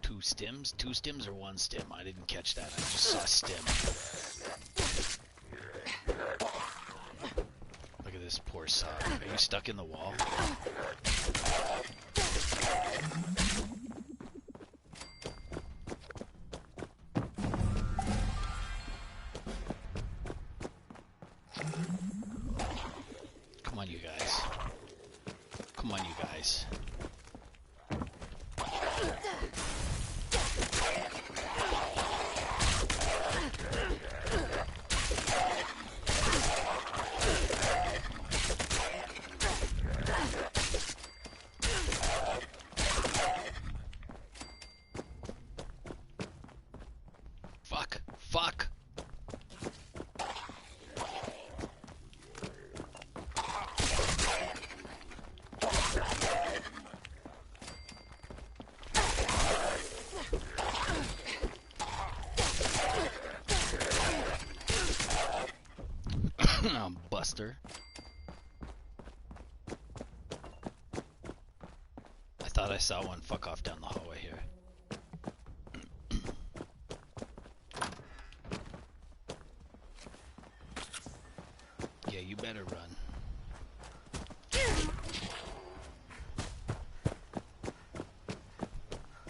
Two stims? 2 stims or 1 stim? I didn't catch that. I just saw stim. Look at this poor sock. Are you stuck in the wall? Come on, you guys. Come on, you guys. Fuck. Fuck. cluster. I thought I saw one fuck off down the hallway here. Yeah, you better run.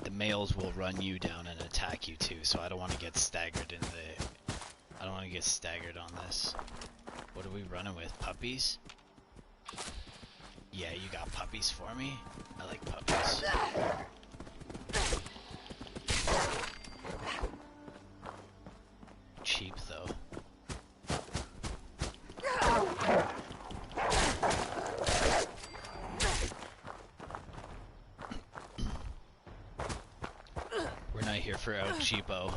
The males will run you down and attack you too, so I don't want to get staggered in the... I don't want to get staggered on this. What are we running with? Puppies? Yeah, you got puppies for me? I like puppies. Cheap though. We're not here for out cheapo.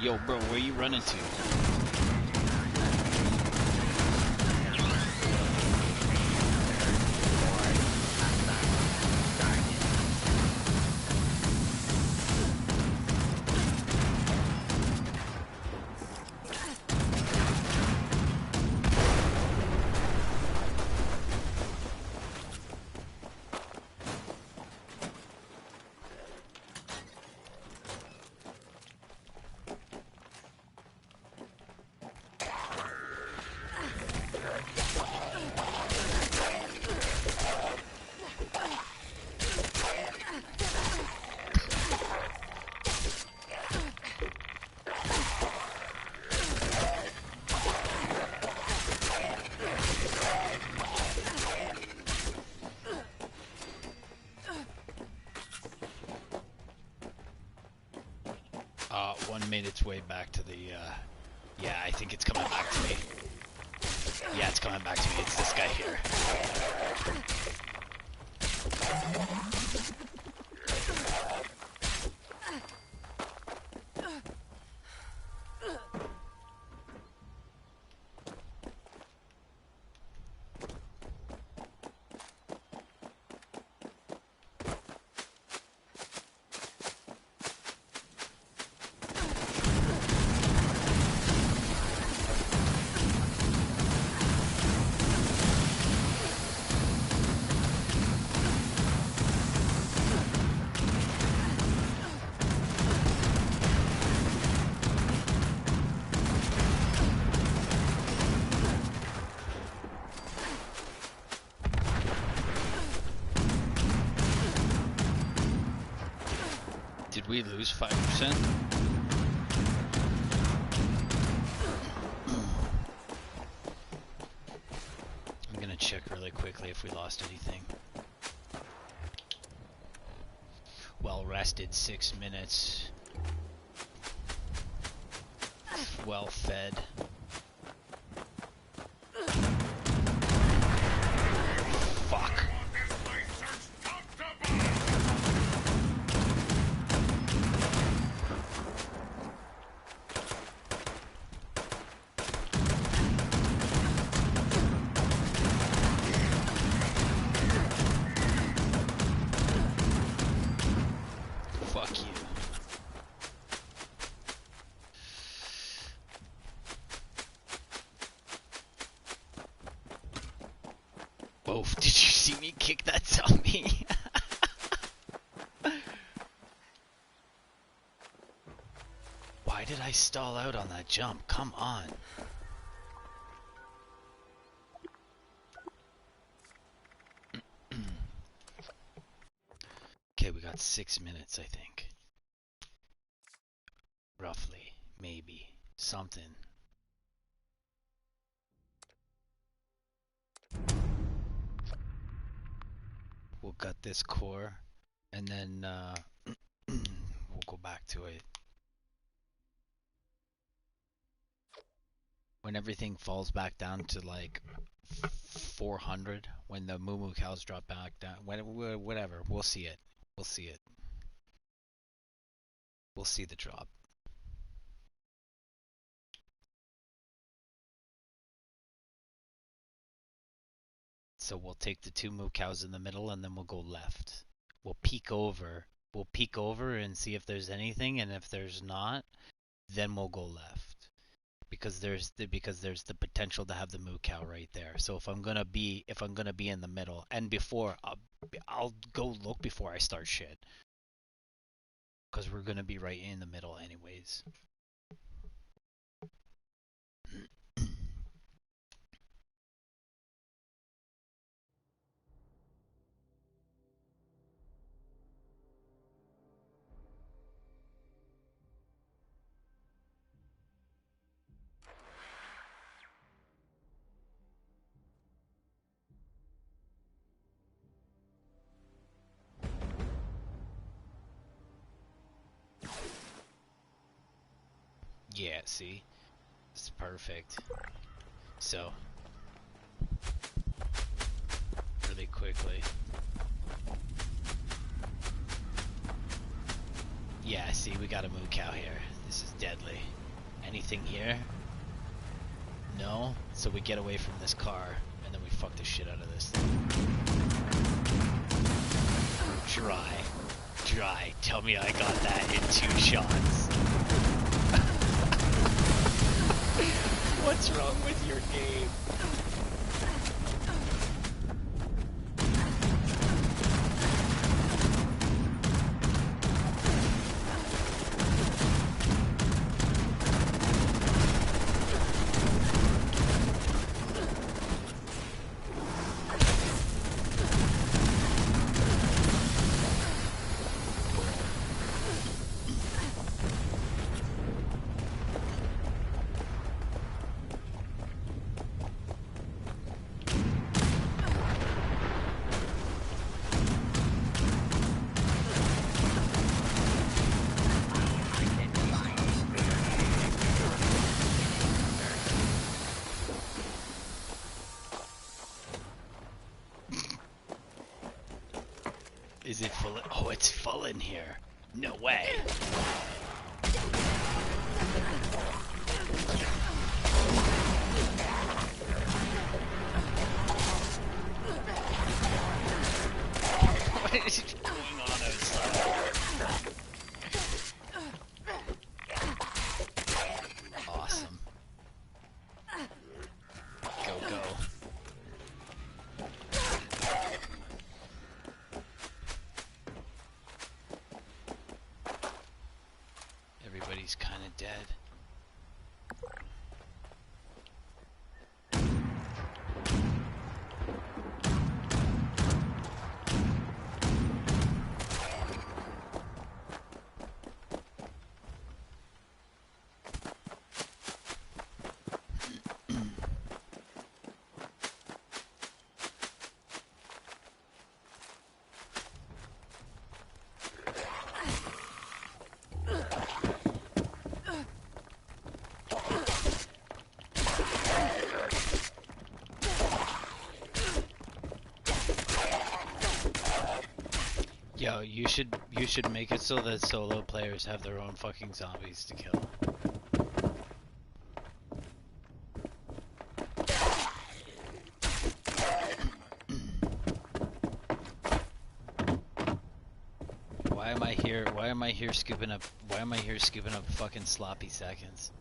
Yo, bro, where you running to? One made its way back to the, yeah, I think it's coming back to me. Yeah, it's coming back to me. It's this guy here. Did we lose 5%? I'm gonna check really quickly if we lost anything. Well rested, 6 minutes. Well fed. Fuck. Fuck you. Whoa, did you see me kick that zombie? Why did I stall out on that jump? Come on. Okay, we got 6 minutes, I think. Roughly. Maybe. Something. We'll gut this core, and then we'll go back to it. when everything falls back down to like 400, when the moo cows drop back down, whatever, we'll see it. We'll see it. We'll see the drop. So we'll take the two moo cows in the middle and then we'll go left. We'll peek over. We'll peek over and see if there's anything, and if there's not, then we'll go left. Because there's the potential to have the moo cow right there. So if I'm gonna be in the middle, and before I'll go look before I start shit, because we're gonna be right in the middle anyways. Yeah, see, it's perfect. So really quickly. Yeah, see, we got a moo cow here. This is deadly. Anything here? No? So we get away from this car, and then we fuck the shit out of this thing. Dry. Dry. Tell me I got that in 2 shots. What's wrong with your game? Is it full? Oh, it's full in here. No way. What is going on outside? Awesome. Go, go. Everybody's kind of dead. Yo, you should make it so that solo players have their own fucking zombies to kill. Why am I here scooping up fucking sloppy seconds?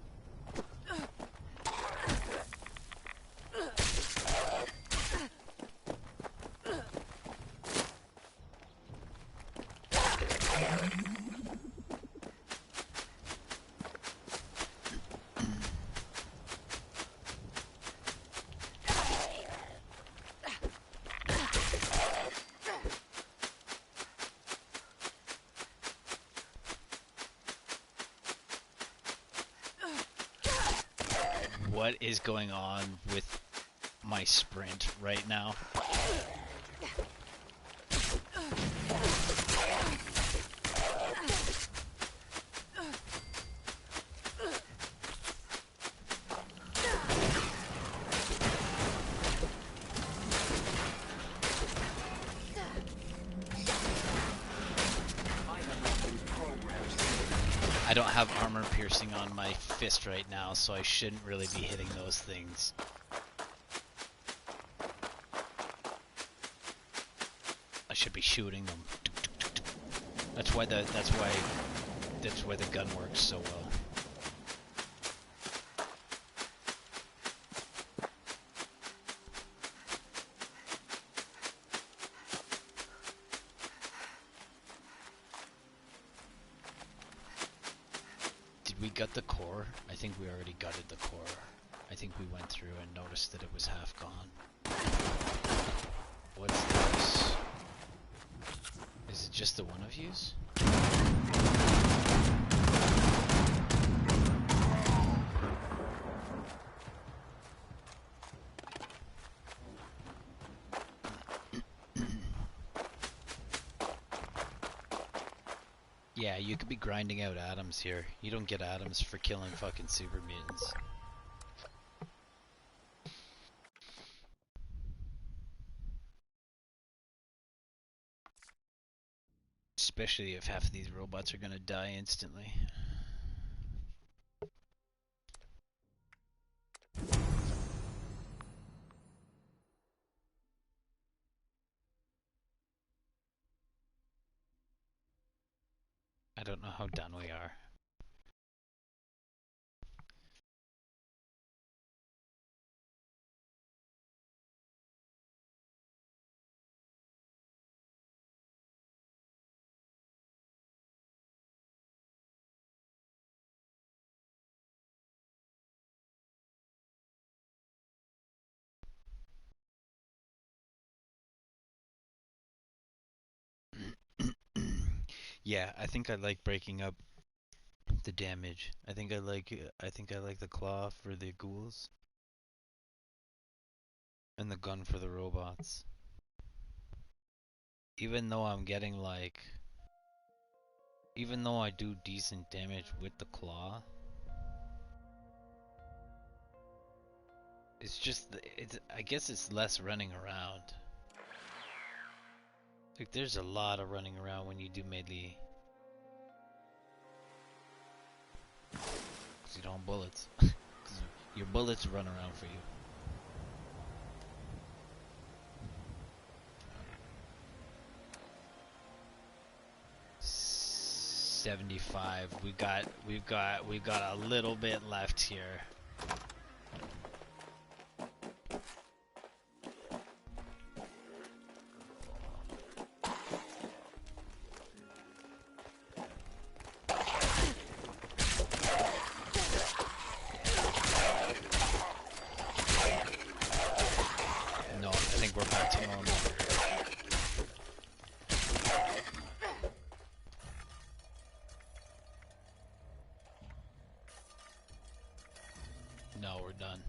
What is going on with my sprint right now? don't have armor piercing on my fist right now, so I shouldn't really be hitting those things. I should be shooting them. That's why the gun works so well. Did we gut the core? I think we already gutted the core. I think we went through and noticed that it was half gone. What's this? Is it just the one of yous? Yeah, you could be grinding out atoms here. You don't get atoms for killing fucking super mutants. Especially if half of these robots are gonna die instantly. I don't know how done we are. Yeah, I think I like breaking up the damage. I think I like the claw for the ghouls and the gun for the robots. Even though I'm getting like even though I do decent damage with the claw, it's just I guess it's less running around. Like there's a lot of running around when you do melee. 'Cause you don't have bullets. 'Cause your bullets run around for you. $75. We've got a little bit left here. No, I think we're back to normal. No, we're done.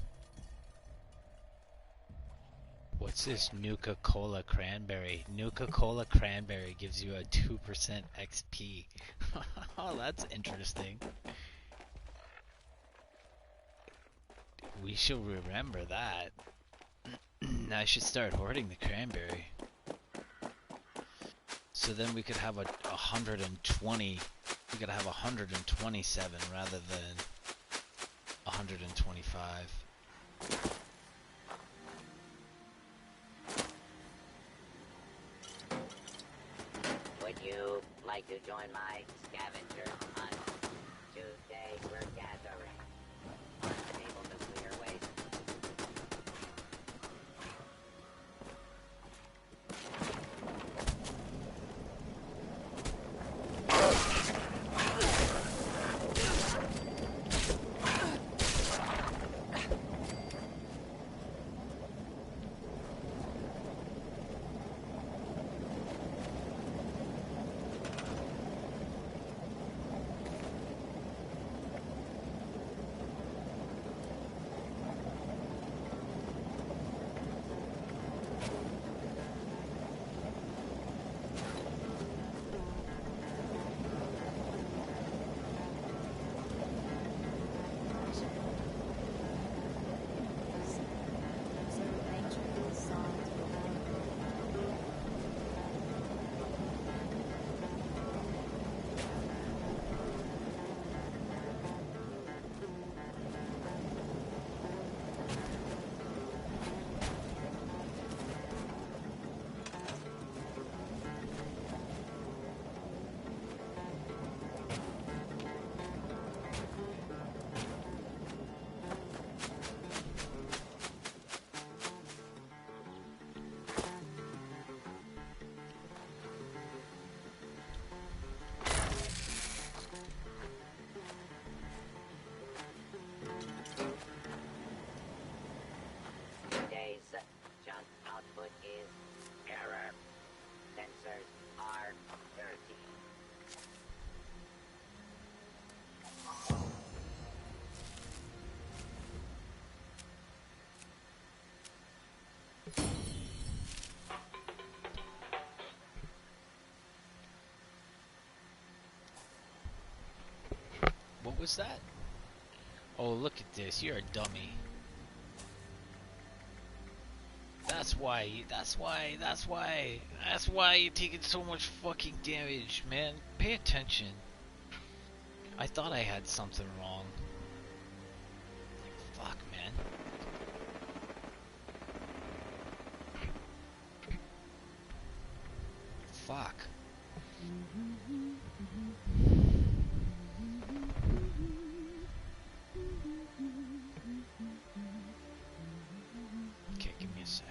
What's this Nuka-Cola Cranberry? Nuka-Cola Cranberry gives you a 2% XP. Oh, that's interesting. We should remember that. I should start hoarding the cranberry. So then we could have a 120. We could have 127 rather than 125. Would you like to join my scavenger hunt? Tuesday, we're gathering unstable nuclear waste. What's that? Oh, look at this. You're a dummy. That's why you're taking so much fucking damage, man. Pay attention. I thought I had something wrong. Like, fuck, man. Fuck. Okay, give me a sec.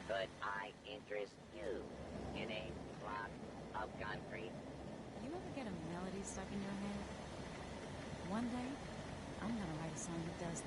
Could I interest you in a block of concrete? You ever get a melody stuck in your head? One day, I'm gonna write a song that does that.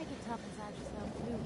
get tough inside yourself, too.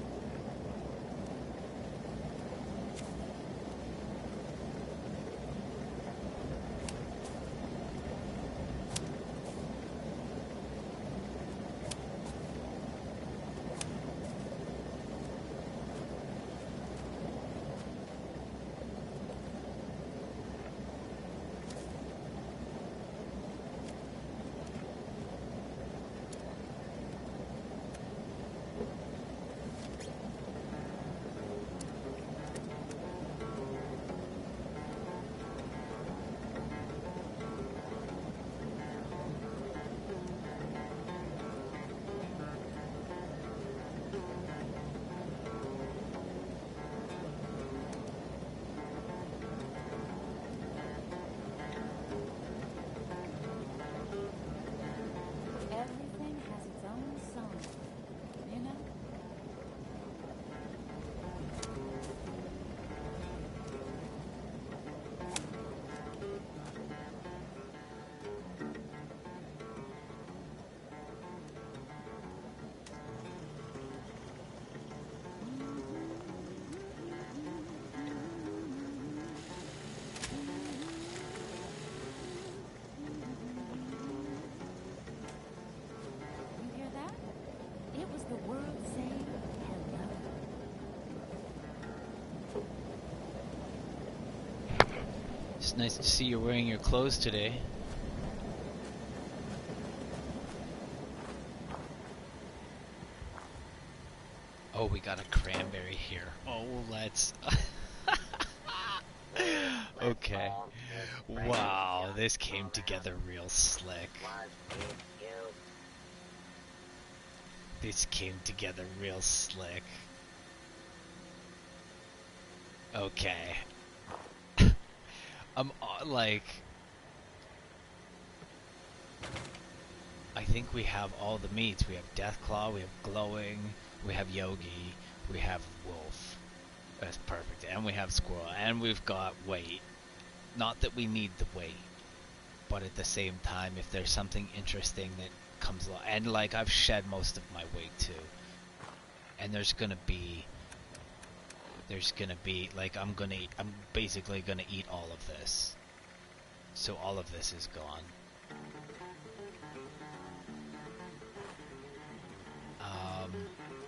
Everything has its own song, you know? You hear that? It was the world saying hello. It's nice to see you wearing your clothes today. Oh, we got a cranberry here. Oh, let's... Okay. Wow, this came together real slick. This came together real slick. Okay. Like... I think we have all the meats. We have Deathclaw, we have Glowing, we have Yogi, we have Wolf. That's perfect. And we have Squirrel, and we've got weight. Not that we need the weight, but at the same time, if there's something interesting that comes along, and like I've shed most of my weight too, and there's gonna be like I'm basically gonna eat all of this, so all of this is gone.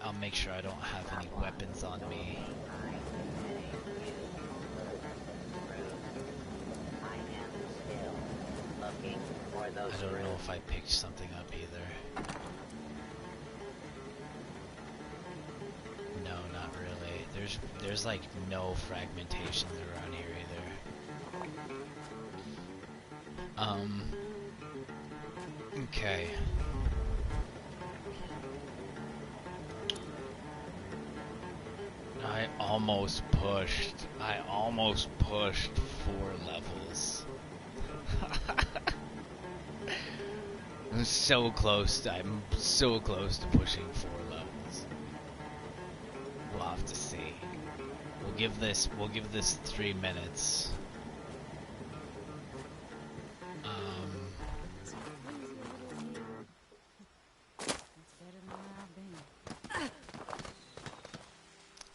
I'll make sure I don't have any weapons on me. I don't know if I picked something up either. No, not really. There's like no fragmentation around here either. Okay. I almost pushed 4 levels. I'm so close to pushing 4 levels. We'll have to see. We'll give this 3 minutes. It's better than where I've been.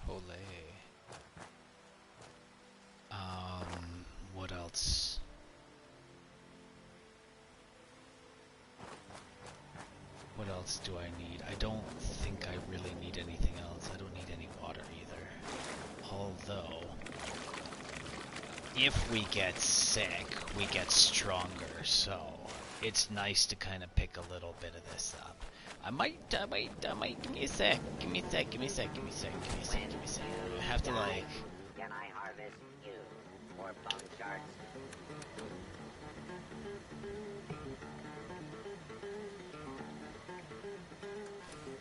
Ole. What else? What else do I need? I don't think I really need anything else. I don't need any water either. Although, if we get sick, we get stronger, so it's nice to kind of pick a little bit of this up. I might, give me a sec. I have to like... Can I harvest you for bone shards?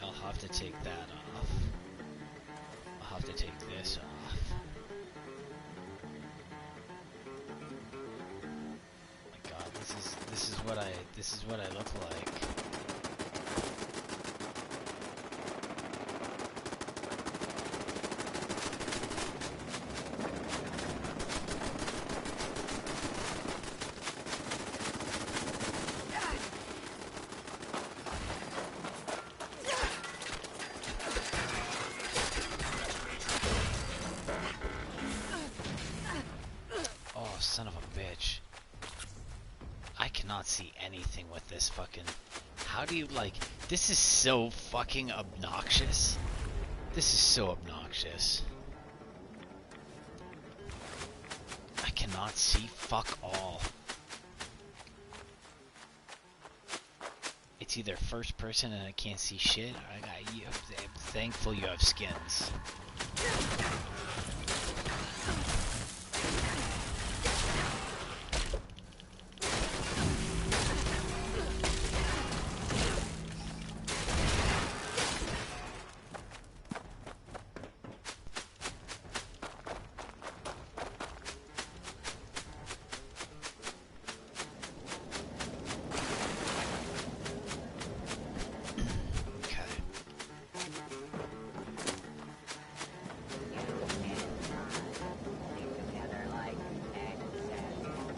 I'll have to take that off. I'll have to take this off. Oh my god, this is what I look like. bitch. I cannot see anything with this fucking... How do you, like... This is so fucking obnoxious. This is so obnoxious. I cannot see fuck all. It's either first person and I can't see shit. I'm thankful you have skins.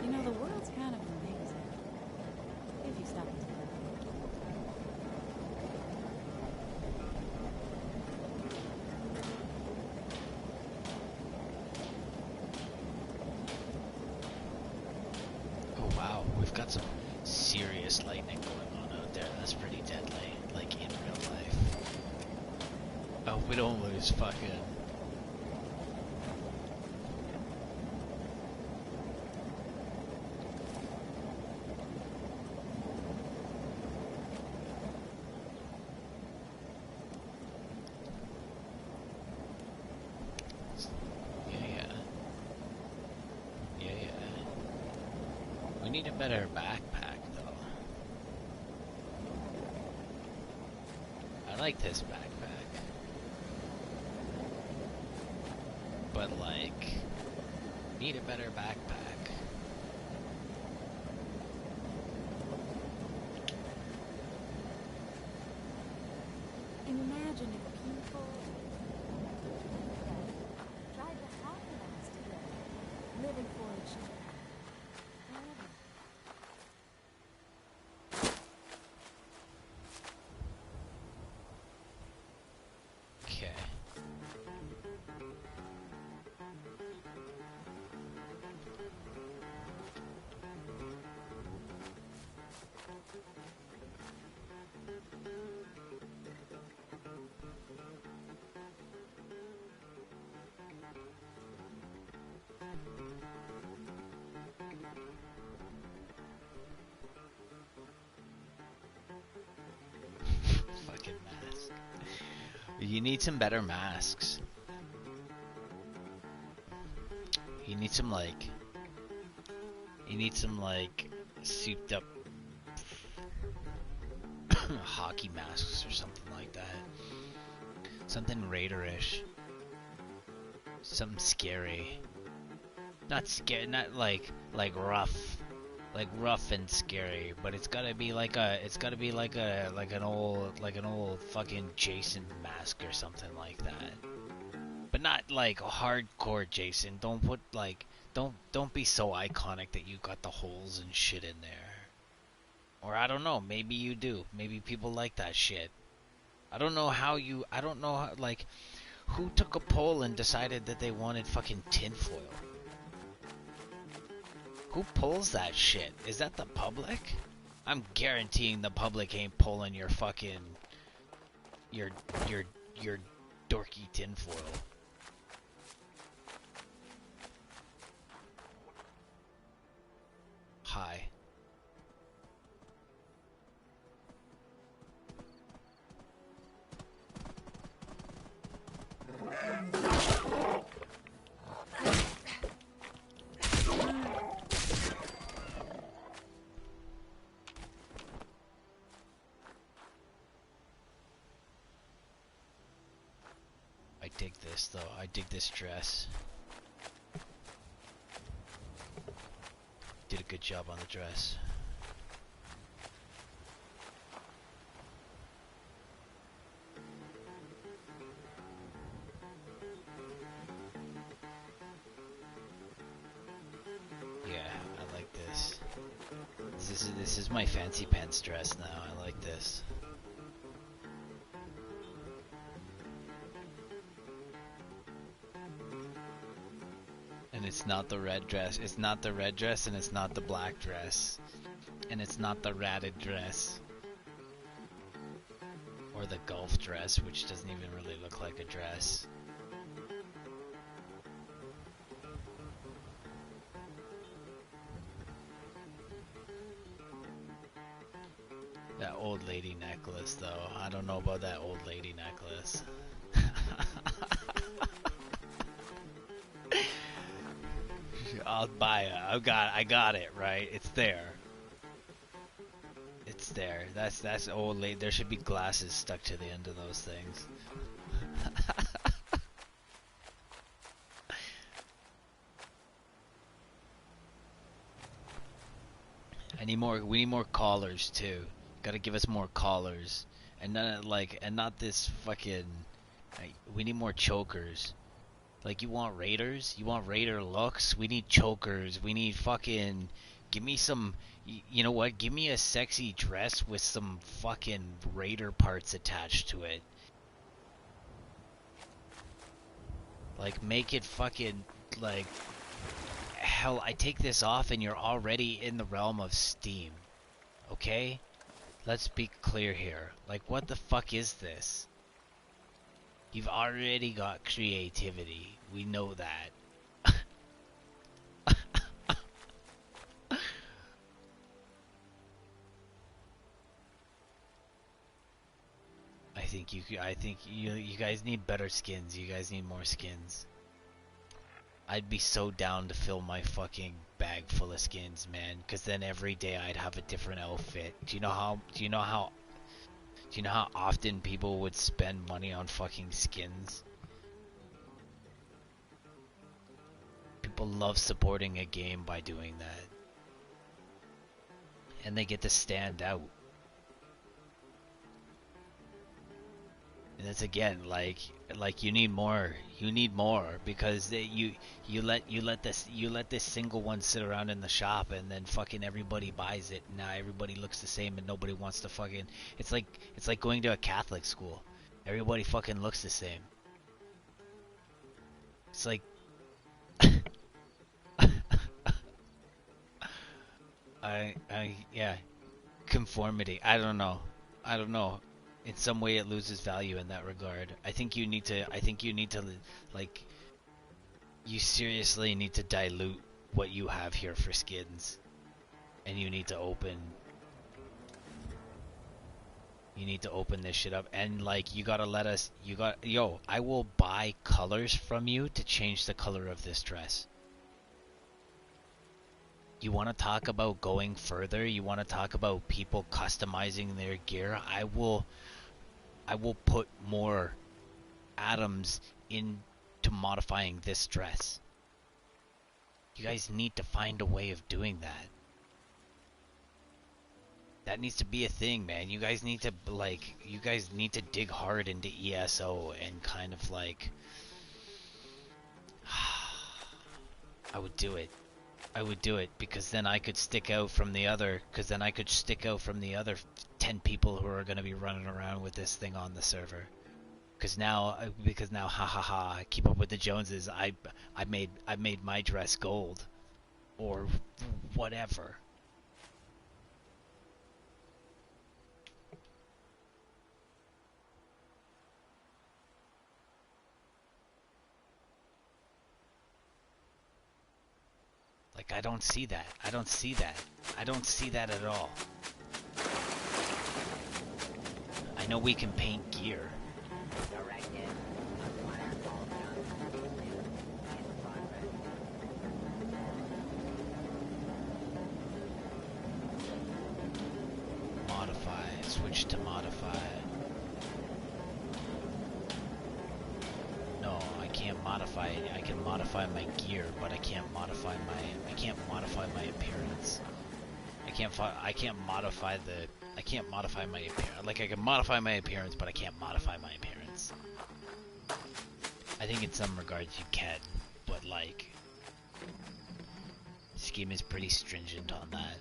You know, the world's kind of amazing. If you stop and think about it. Oh wow, we've got some serious lightning going on out there. That's pretty deadly, like in real life. Oh, we don't lose fucking... We need a better backpack, though. I like this backpack. But, like, need a better backpack. Imagine if people tried to harmonize together, living for each other. Forever. Okay. Fucking mask. You need some better masks. You need some like souped up hockey masks or something like that. Something raiderish. Something scary. Not scary, not like rough. Like rough and scary, but it's gotta be like an old fucking Jason mask or something like that. But not like hardcore Jason. Don't put like don't be so iconic that you got the holes and shit in there. Or I don't know, maybe you do. Maybe people like that shit. I don't know how, like, who took a poll and decided that they wanted fucking tinfoil? Who pulls that shit? Is that the public? I'm guaranteeing the public ain't pulling your fucking... Your dorky tinfoil. Hi. I dig this though. I dig this dress. Did a good job on the dress. Yeah, I like this. This is my fancy pants dress now. I like this. And it's not the red dress. It's not the red dress, and it's not the black dress. And it's not the ratted dress. Or the golf dress, which doesn't even really look like a dress. That old lady necklace, though. I don't know about that old lady necklace. I'll buy it. I got it, right? It's there. It's there. That's old lady. There should be glasses stuck to the end of those things. We need more collars too. Gotta give us more collars. And none and not this fucking we need more chokers. Like, you want raiders? You want raider looks? We need chokers. We need fucking... Give me some... You know what? Give me a sexy dress with some fucking raider parts attached to it. Like, make it fucking... Like... Hell, I take this off and you're already in the realm of Steam. Okay? Let's be clear here. Like, what the fuck is this? You've already got creativity. We know that. I think you guys need better skins. You guys need more skins. I'd be so down to fill my fucking bag full of skins, man, cuz then every day I'd have a different outfit. Do you know how often people would spend money on fucking skins? People love supporting a game by doing that. And they get to stand out. And it's again like you need more because you let this single one sit around in the shop, and then fucking everybody buys it. Now everybody looks the same and nobody wants to fucking... It's like going to a Catholic school. Everybody fucking looks the same. It's like yeah, conformity. I don't know. In some way it loses value in that regard. I think you need to like, you seriously need to dilute what you have here for skins. And you need to open this shit up, and like, you gotta let us, I will buy colors from you to change the color of this dress. You want to talk about going further? You want to talk about people customizing their gear? I will put more atoms into modifying this dress. You guys need to find a way of doing that. That needs to be a thing, man. You guys need to dig hard into ESO and kind of like... I would do it. Because then I could stick out from the other 10 people who are going to be running around with this thing on the server. Because now, I keep up with the Joneses. I made my dress gold, or whatever. Like, I don't see that at all. I know we can paint gear. Directive. Acquire all guns. In progress. Modify. Switch to modify. No, I can't modify it. I can modify my gear, but I can't modify my appearance. I can't modify my appearance. Like, I can modify my appearance, but I can't modify my appearance. I think in some regards you can, but like, this game is pretty stringent on that.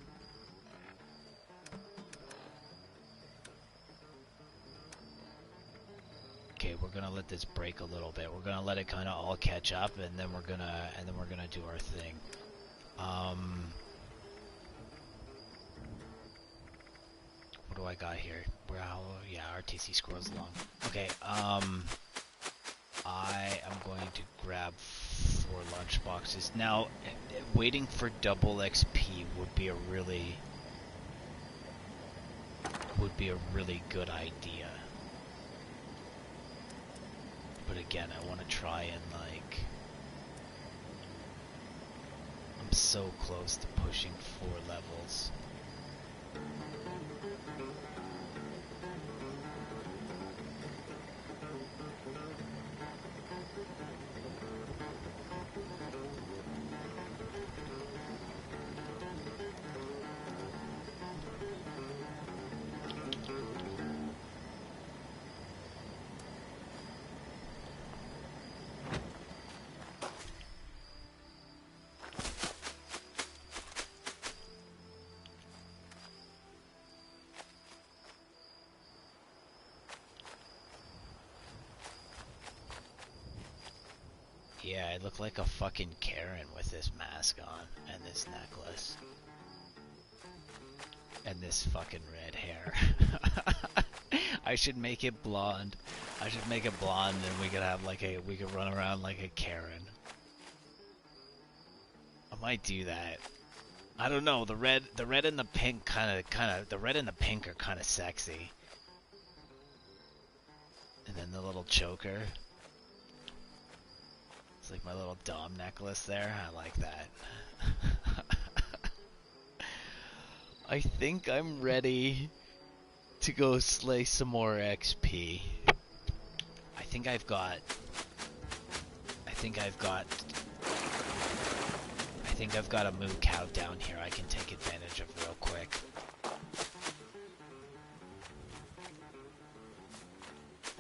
Okay, we're gonna let this break a little bit. We're gonna let it kind of all catch up, and then we're gonna do our thing. What do I got here? Well, yeah, RTC scrolls along. Okay, I am going to grab 4 lunch boxes. Now, waiting for double XP would be a really good idea. But again, I want to try and like, I'm so close to pushing 4 levels. Yeah, I look like a fucking Karen with this mask on, and this necklace. And this fucking red hair. I should make it blonde. I should make it blonde, and we could have like we could run around like a Karen. I might do that. I don't know, the red and the pink the red and the pink are kinda sexy. And then the little choker. It's like my little Dom necklace there. I like that. I think I'm ready to go slay some more XP. I think I've got a moo cow down here I can take advantage of real quick.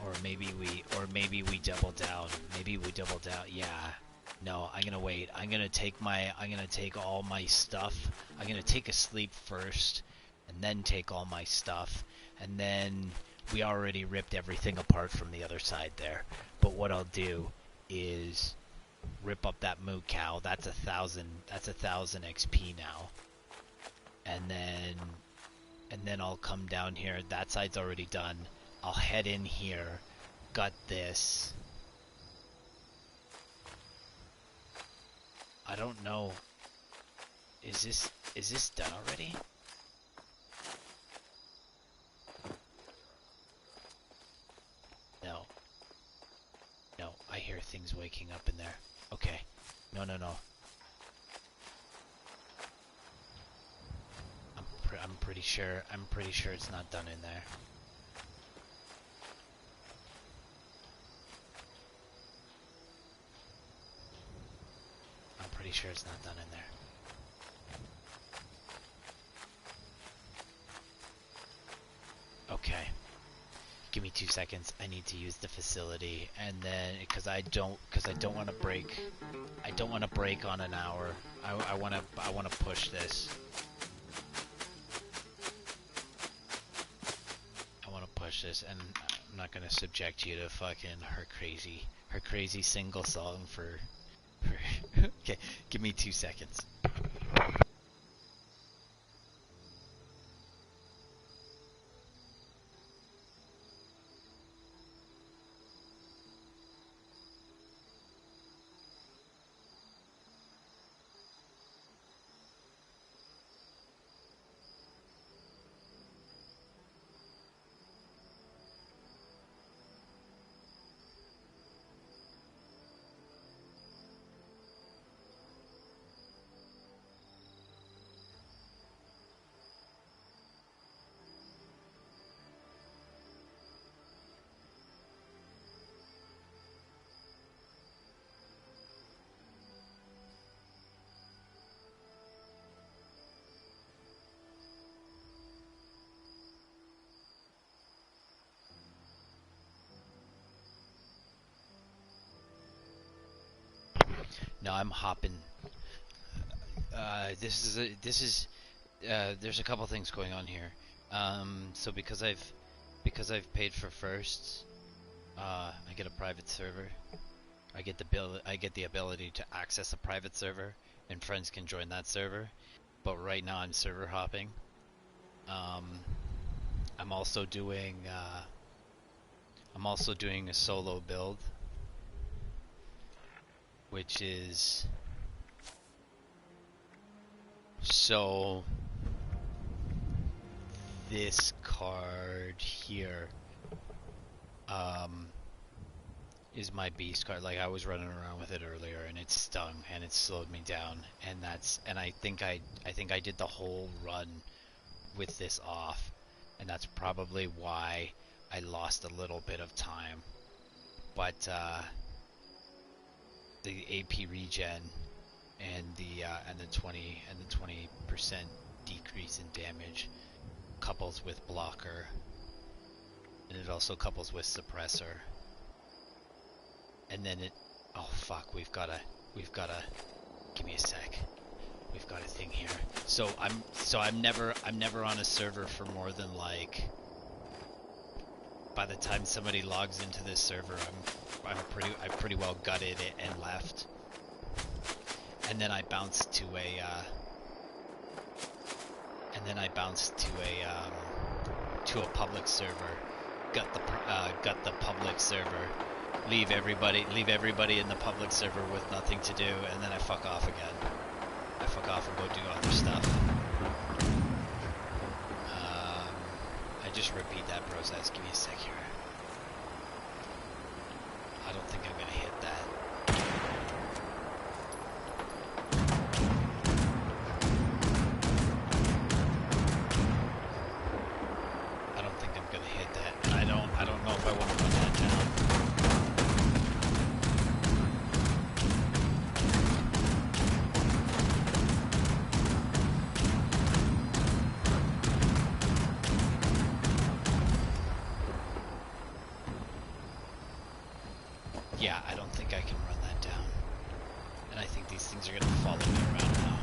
Or maybe we double down. Maybe we double down. Yeah. No, I'm gonna wait. I'm gonna take all my stuff. I'm gonna take a sleep first, and then take all my stuff, and then we already ripped everything apart from the other side there. But what I'll do is rip up that moo cow. That's 1,000 XP now. And then I'll come down here. That side's already done. I'll head in here. Got this. I don't know. Is this done already? No. No, I hear things waking up in there. Okay. No. I'm pretty sure it's not done in there. I'm pretty sure it's not done in there. Okay. Give me 2 seconds. I need to use the facility, and then because I don't want to break. I don't want to break on an hour. I want to push this. I want to push this, and I'm not gonna subject you to fucking her crazy single song for. Okay, give me 2 seconds. No, I'm hopping. There's a couple things going on here. So because I've paid for firsts, I get a private server. I get the ability to access a private server, and friends can join that server. But right now I'm server hopping. Um, I'm also doing a solo build, which is so this card here is my beast card. Like I was running around with it earlier and it stung and it slowed me down, and I think I did the whole run with this off, and that's probably why I lost a little bit of time. But the AP regen and the 20% decrease in damage couples with blocker, and it also couples with suppressor. And then it, oh fuck, we've got a, give me a sec. We've got a thing here. So I'm never on a server for more than like, by the time somebody logs into this server, I pretty well gutted it and left. And then I bounced to a public server, gut the public server, leave everybody in the public server with nothing to do, and then I fuck off again. I fuck off and go do other stuff. I just repeat that process. Give me a sec here. I don't think I'm gonna hit that. I don't think I'm gonna hit that. And I don't know if I want to run that down. Yeah, I don't think I can run that down. And I think these things are gonna follow me around now.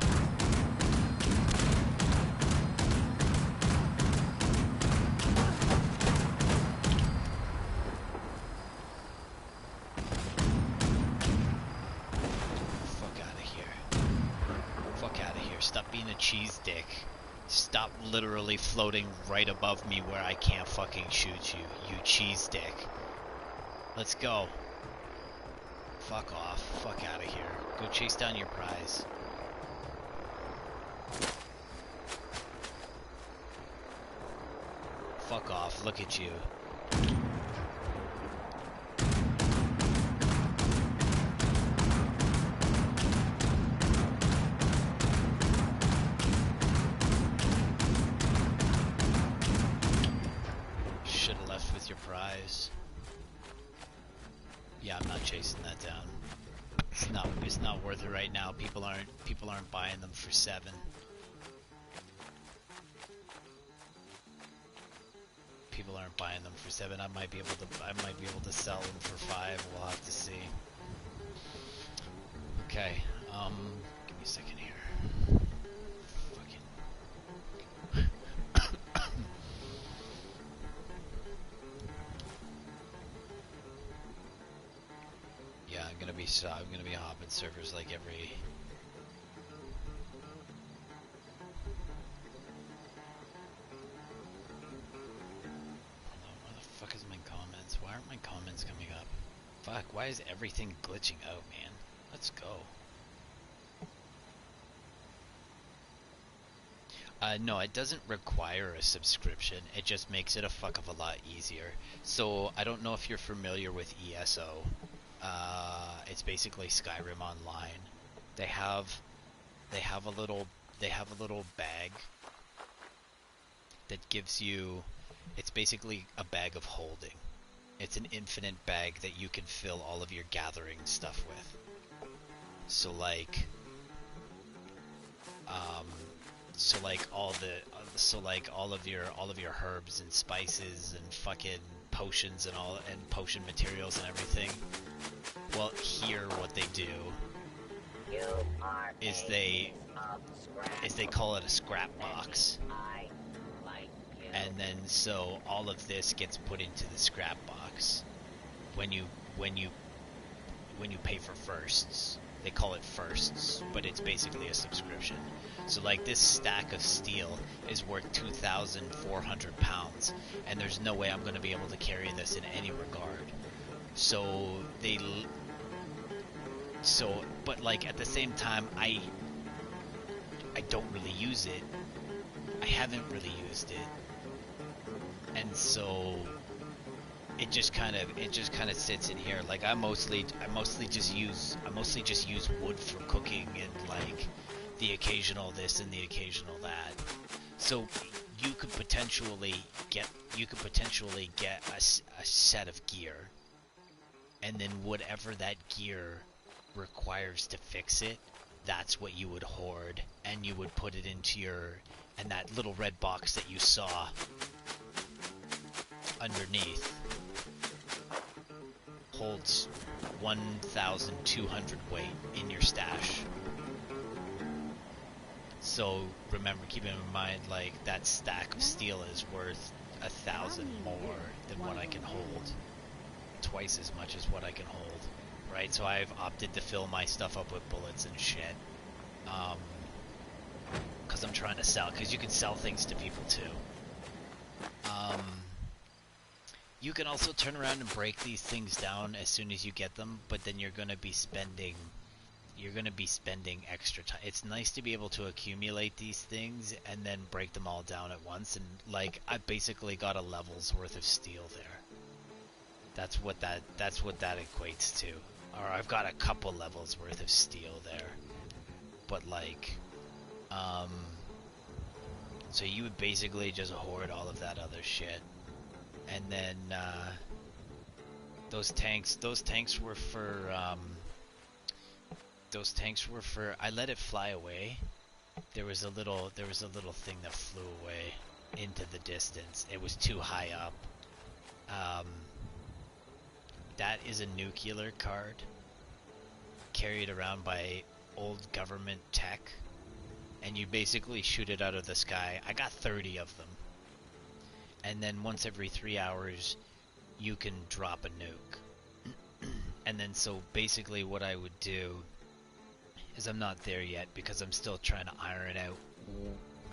Fuck out of here. Fuck out of here. Stop being a cheese dick. Stop literally floating right above me where I can't fucking shoot you, you cheese dick. Let's go. Fuck off. Fuck out of here. Go chase down your prize. Fuck off. Look at you. Should have left with your prize. Yeah, I'm not chasing that down. It's not worth it right now. People aren't buying them for 7. People aren't buying them for 7. I might be able to sell them for 5. We'll have to see. Okay. Give me a second here. Fucking yeah, I'm gonna be hopping servers like every. Where the fuck is my comments? Why aren't my comments coming up? Fuck, why is everything glitching out, man? Let's go. No, it doesn't require a subscription. It just makes it a fuck of a lot easier. So, I don't know if you're familiar with ESO. It's basically Skyrim Online. They have a little bag that gives you, it's basically a bag of holding. It's an infinite bag that you can fill all of your gathering stuff with. So like all of your herbs and spices and fucking potions and all, and potion materials and everything. Well, here what they do is they call it a scrap box. And then so all of this gets put into the scrap box. when you when you when you pay for firsts. They call it firsts, but it's basically a subscription. So like this stack of steel is worth 2,400 pounds, and there's no way I'm going to be able to carry this in any regard. So but like at the same time, I don't really use it. I haven't really used it, and so it just kind of sits in here. Like I mostly just use wood for cooking and like the occasional this and the occasional that. So you could potentially get a set of gear, and then whatever that gear requires to fix it, that's what you would hoard, and you would put it into and that little red box that you saw underneath holds 1,200 weight in your stash. So remember, keeping in mind, like that stack of steel is worth 1,000 more than what I can hold, twice as much as what I can hold, right? So I've opted to fill my stuff up with bullets and shit, because I'm trying to sell, because you can sell things to people too. You can also turn around and break these things down as soon as you get them, but then you're going to be spending extra time. It's nice to be able to accumulate these things and then break them all down at once, and like I basically got a level's worth of steel there. That's what that equates to. Or I've got a couple levels worth of steel there. But like so you would basically just hoard all of that other shit. And then those tanks were for I let it fly away. There was a little thing that flew away into the distance. It was too high up. That is a nuclear card carried around by old government tech, and you basically shoot it out of the sky. I got 30 of them. And then once every 3 hours, you can drop a nuke. And then so basically what I would do is, I'm not there yet because I'm still trying to iron out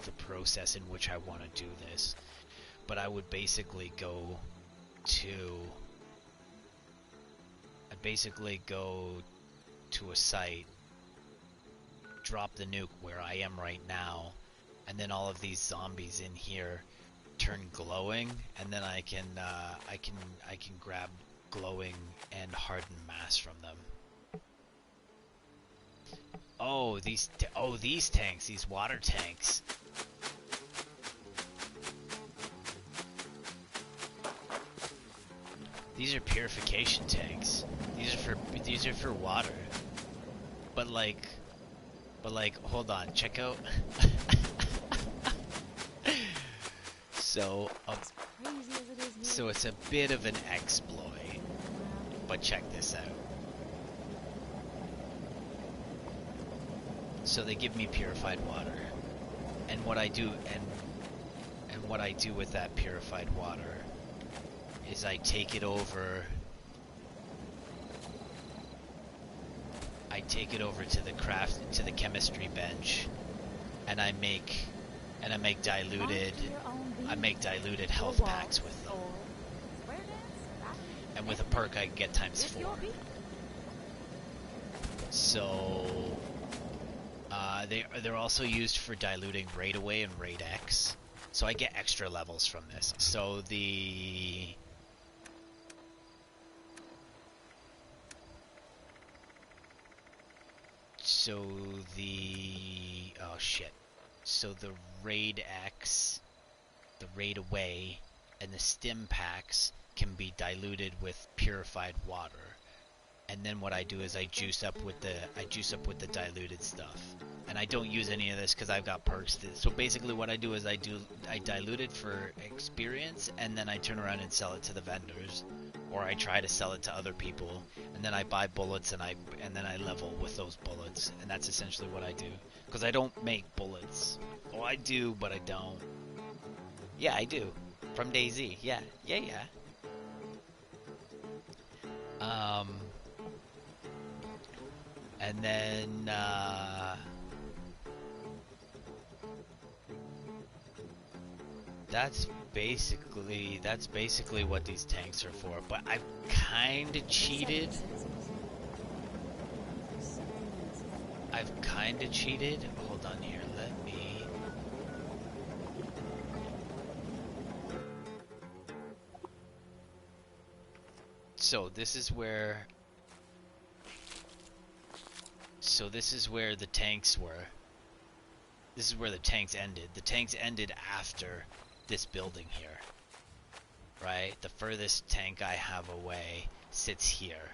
the process in which I want to do this. But I would basically go to a site, drop the nuke where I am right now, and then all of these zombies in here turn glowing, and then I can grab glowing and hardened mass from them. Oh, these tanks, these water tanks. These are purification tanks. These are for water. But like, hold on, check out. So it's a bit of an exploit, but check this out. So they give me purified water, and what I do with that purified water is I take it over to the chemistry bench, and I make diluted health packs with them. And with a perk I get ×4. So they're also used for diluting Raid Away and Raid X. So I get extra levels from this. So the Raid X, the Raid Away, and the Stim packs can be diluted with purified water. And then what I do is I juice up with the diluted stuff. And I don't use any of this because I've got perks. So basically what I do is I dilute it for experience, and then I turn around and sell it to the vendors, or I try to sell it to other people, and then I buy bullets and then I level with those bullets. And that's essentially what I do, because I don't make bullets. Oh, I do, but I don't. Yeah, I do. From DayZ. Yeah. Um, and then that's basically what these tanks are for. But I've kind of cheated. I've kind of cheated. Hold on here. Let me. So this is where. So this is where the tanks were. This is where the tanks ended. The tanks ended after this building here. Right? The furthest tank I have away sits here.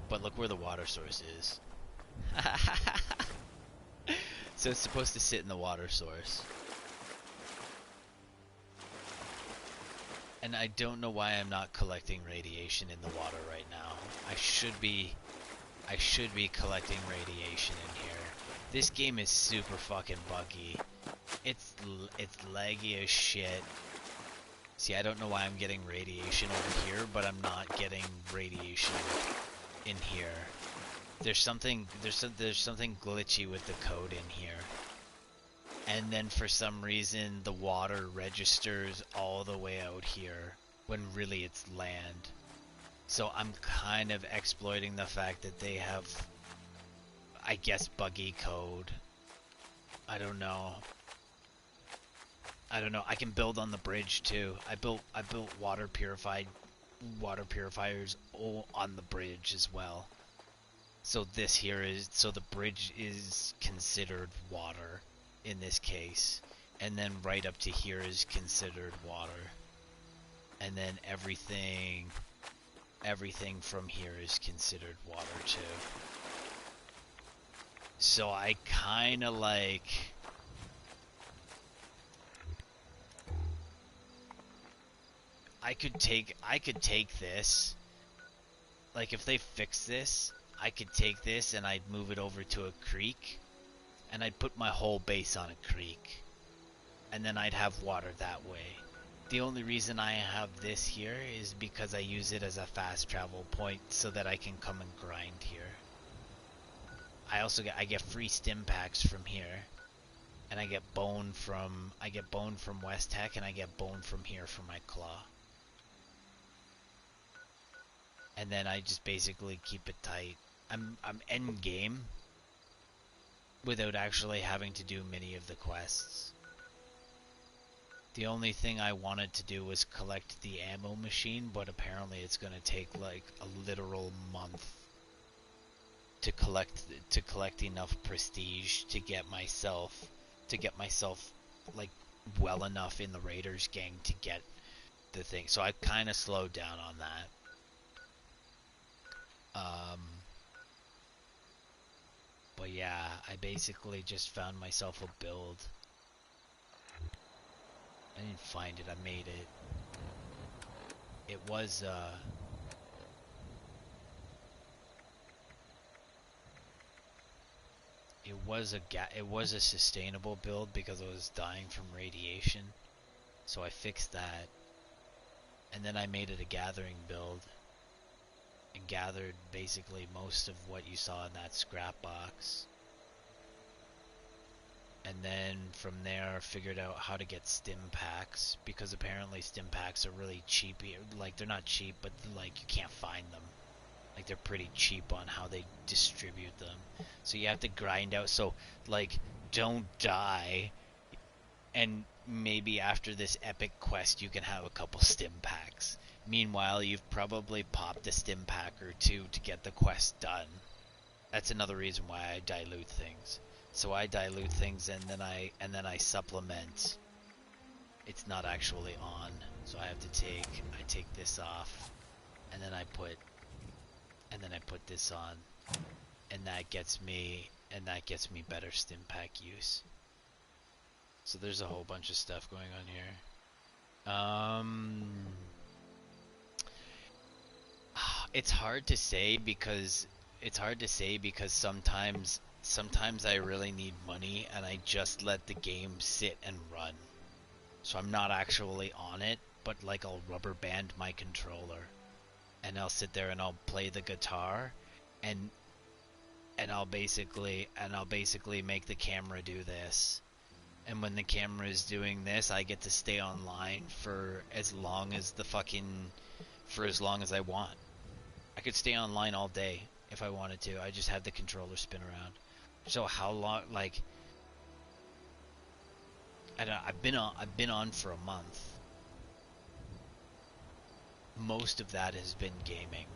But look where the water source is. So it's supposed to sit in the water source. And I don't know why I'm not collecting radiation in the water right now. I should be collecting radiation in here. This game is super fucking buggy. It's laggy as shit. See, I don't know why I'm getting radiation over here, but I'm not getting radiation in here. There's something glitchy with the code in here. And then for some reason the water registers all the way out here when really it's land. So I'm kind of exploiting the fact that they have, I guess, buggy code. I don't know. I can build on the bridge too. I built water purifiers on the bridge as well. So the bridge is considered water in this case, and then right up to here is considered water, and then everything from here is considered water too. So I kind of like. I could take this. Like, if they fix this, I could take this and I'd move it over to a creek, and I'd put my whole base on a creek, and then I'd have water that way. The only reason I have this here is because I use it as a fast travel point so that I can come and grind here. I get free stim packs from here, and I get bone from West Tech, and I get bone from here for my claw. And then I just basically keep it tight. I'm end game without actually having to do many of the quests. The only thing I wanted to do was collect the ammo machine, but apparently it's going to take like a literal month to collect enough prestige to get myself like well enough in the Raiders gang to get the thing. So I kind of slowed down on that. But yeah, I basically just found myself a build. I didn't find it, I made it. It was it was a sustainable build because I was dying from radiation. So I fixed that. And then I made it a gathering build. And gathered basically most of what you saw in that scrap box. And then from there figured out how to get stim packs, because apparently stim packs are really cheap. Like, they're not cheap, but like you can't find them. Like, they're pretty cheap on how they distribute them. So you have to grind out. So like, don't die, and maybe after this epic quest you can have a couple stim packs. Meanwhile, you've probably popped a stim pack or two to get the quest done. That's another reason why I dilute things. So I dilute things and then I supplement. It's not actually on. So I take this off, and then I put this on, and that gets me better stim pack use. So there's a whole bunch of stuff going on here. It's hard to say because sometimes I really need money and I just let the game sit and run. So I'm not actually on it, but like I'll rubber band my controller. and I'll sit there and I'll play the guitar, and I'll basically make the camera do this. And when the camera is doing this, I get to stay online for as long as I want. I could stay online all day if I wanted to. I just have the controller spin around. So how long? Like, I don't. I've been on for a month. Most of that has been gaming.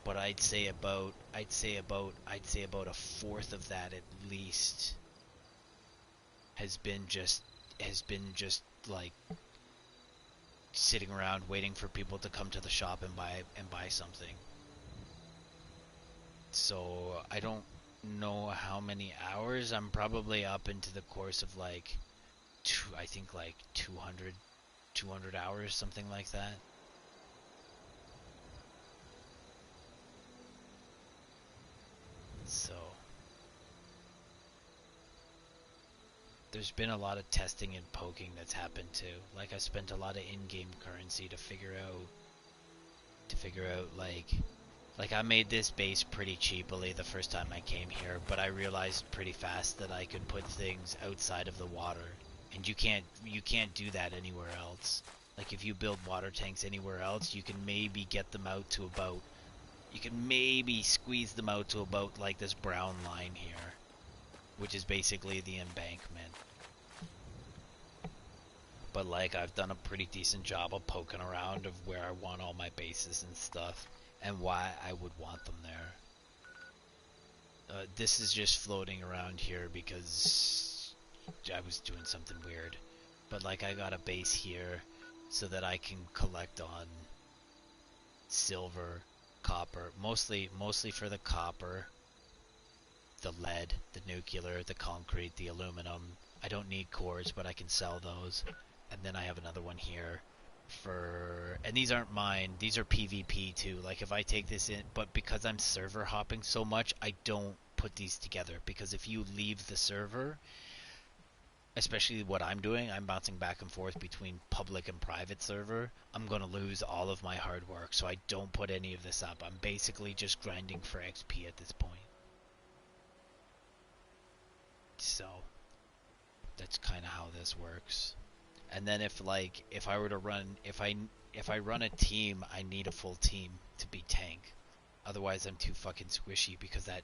But I'd say about a fourth of that at least has been just like sitting around waiting for people to come to the shop and buy something. So I don't know how many hours. I'm probably up into the course of like I think like 200 hours, something like that. So there's been a lot of testing and poking that's happened too. Like I spent a lot of in-game currency to figure out like I made this base pretty cheaply the first time I came here, but I realized pretty fast that I could put things outside of the water, and you can't do that anywhere else. Like if you build water tanks anywhere else, you can maybe get them out to about you can maybe squeeze them out to about like this brown line here, which is basically the embankment. But like I've done a pretty decent job of poking around of where I want all my bases and stuff, and why I would want them there. This is just floating around here because I was doing something weird. But like I got a base here so that I can collect on silver, copper, mostly for the copper, the lead, the nuclear, the concrete, the aluminum. I don't need cores, but I can sell those. And then I have another one here and these aren't mine, these are PvP too. Like if I take this in, but because I'm server hopping so much, I don't put these together, because if you leave the server, especially what I'm doing, I'm bouncing back and forth between public and private server, I'm gonna lose all of my hard work, so I don't put any of this up. I'm basically just grinding for XP at this point. So that's kind of how this works. And then if I were to run if I run a team, I need a full team to be tank. Otherwise I'm too fucking squishy, because that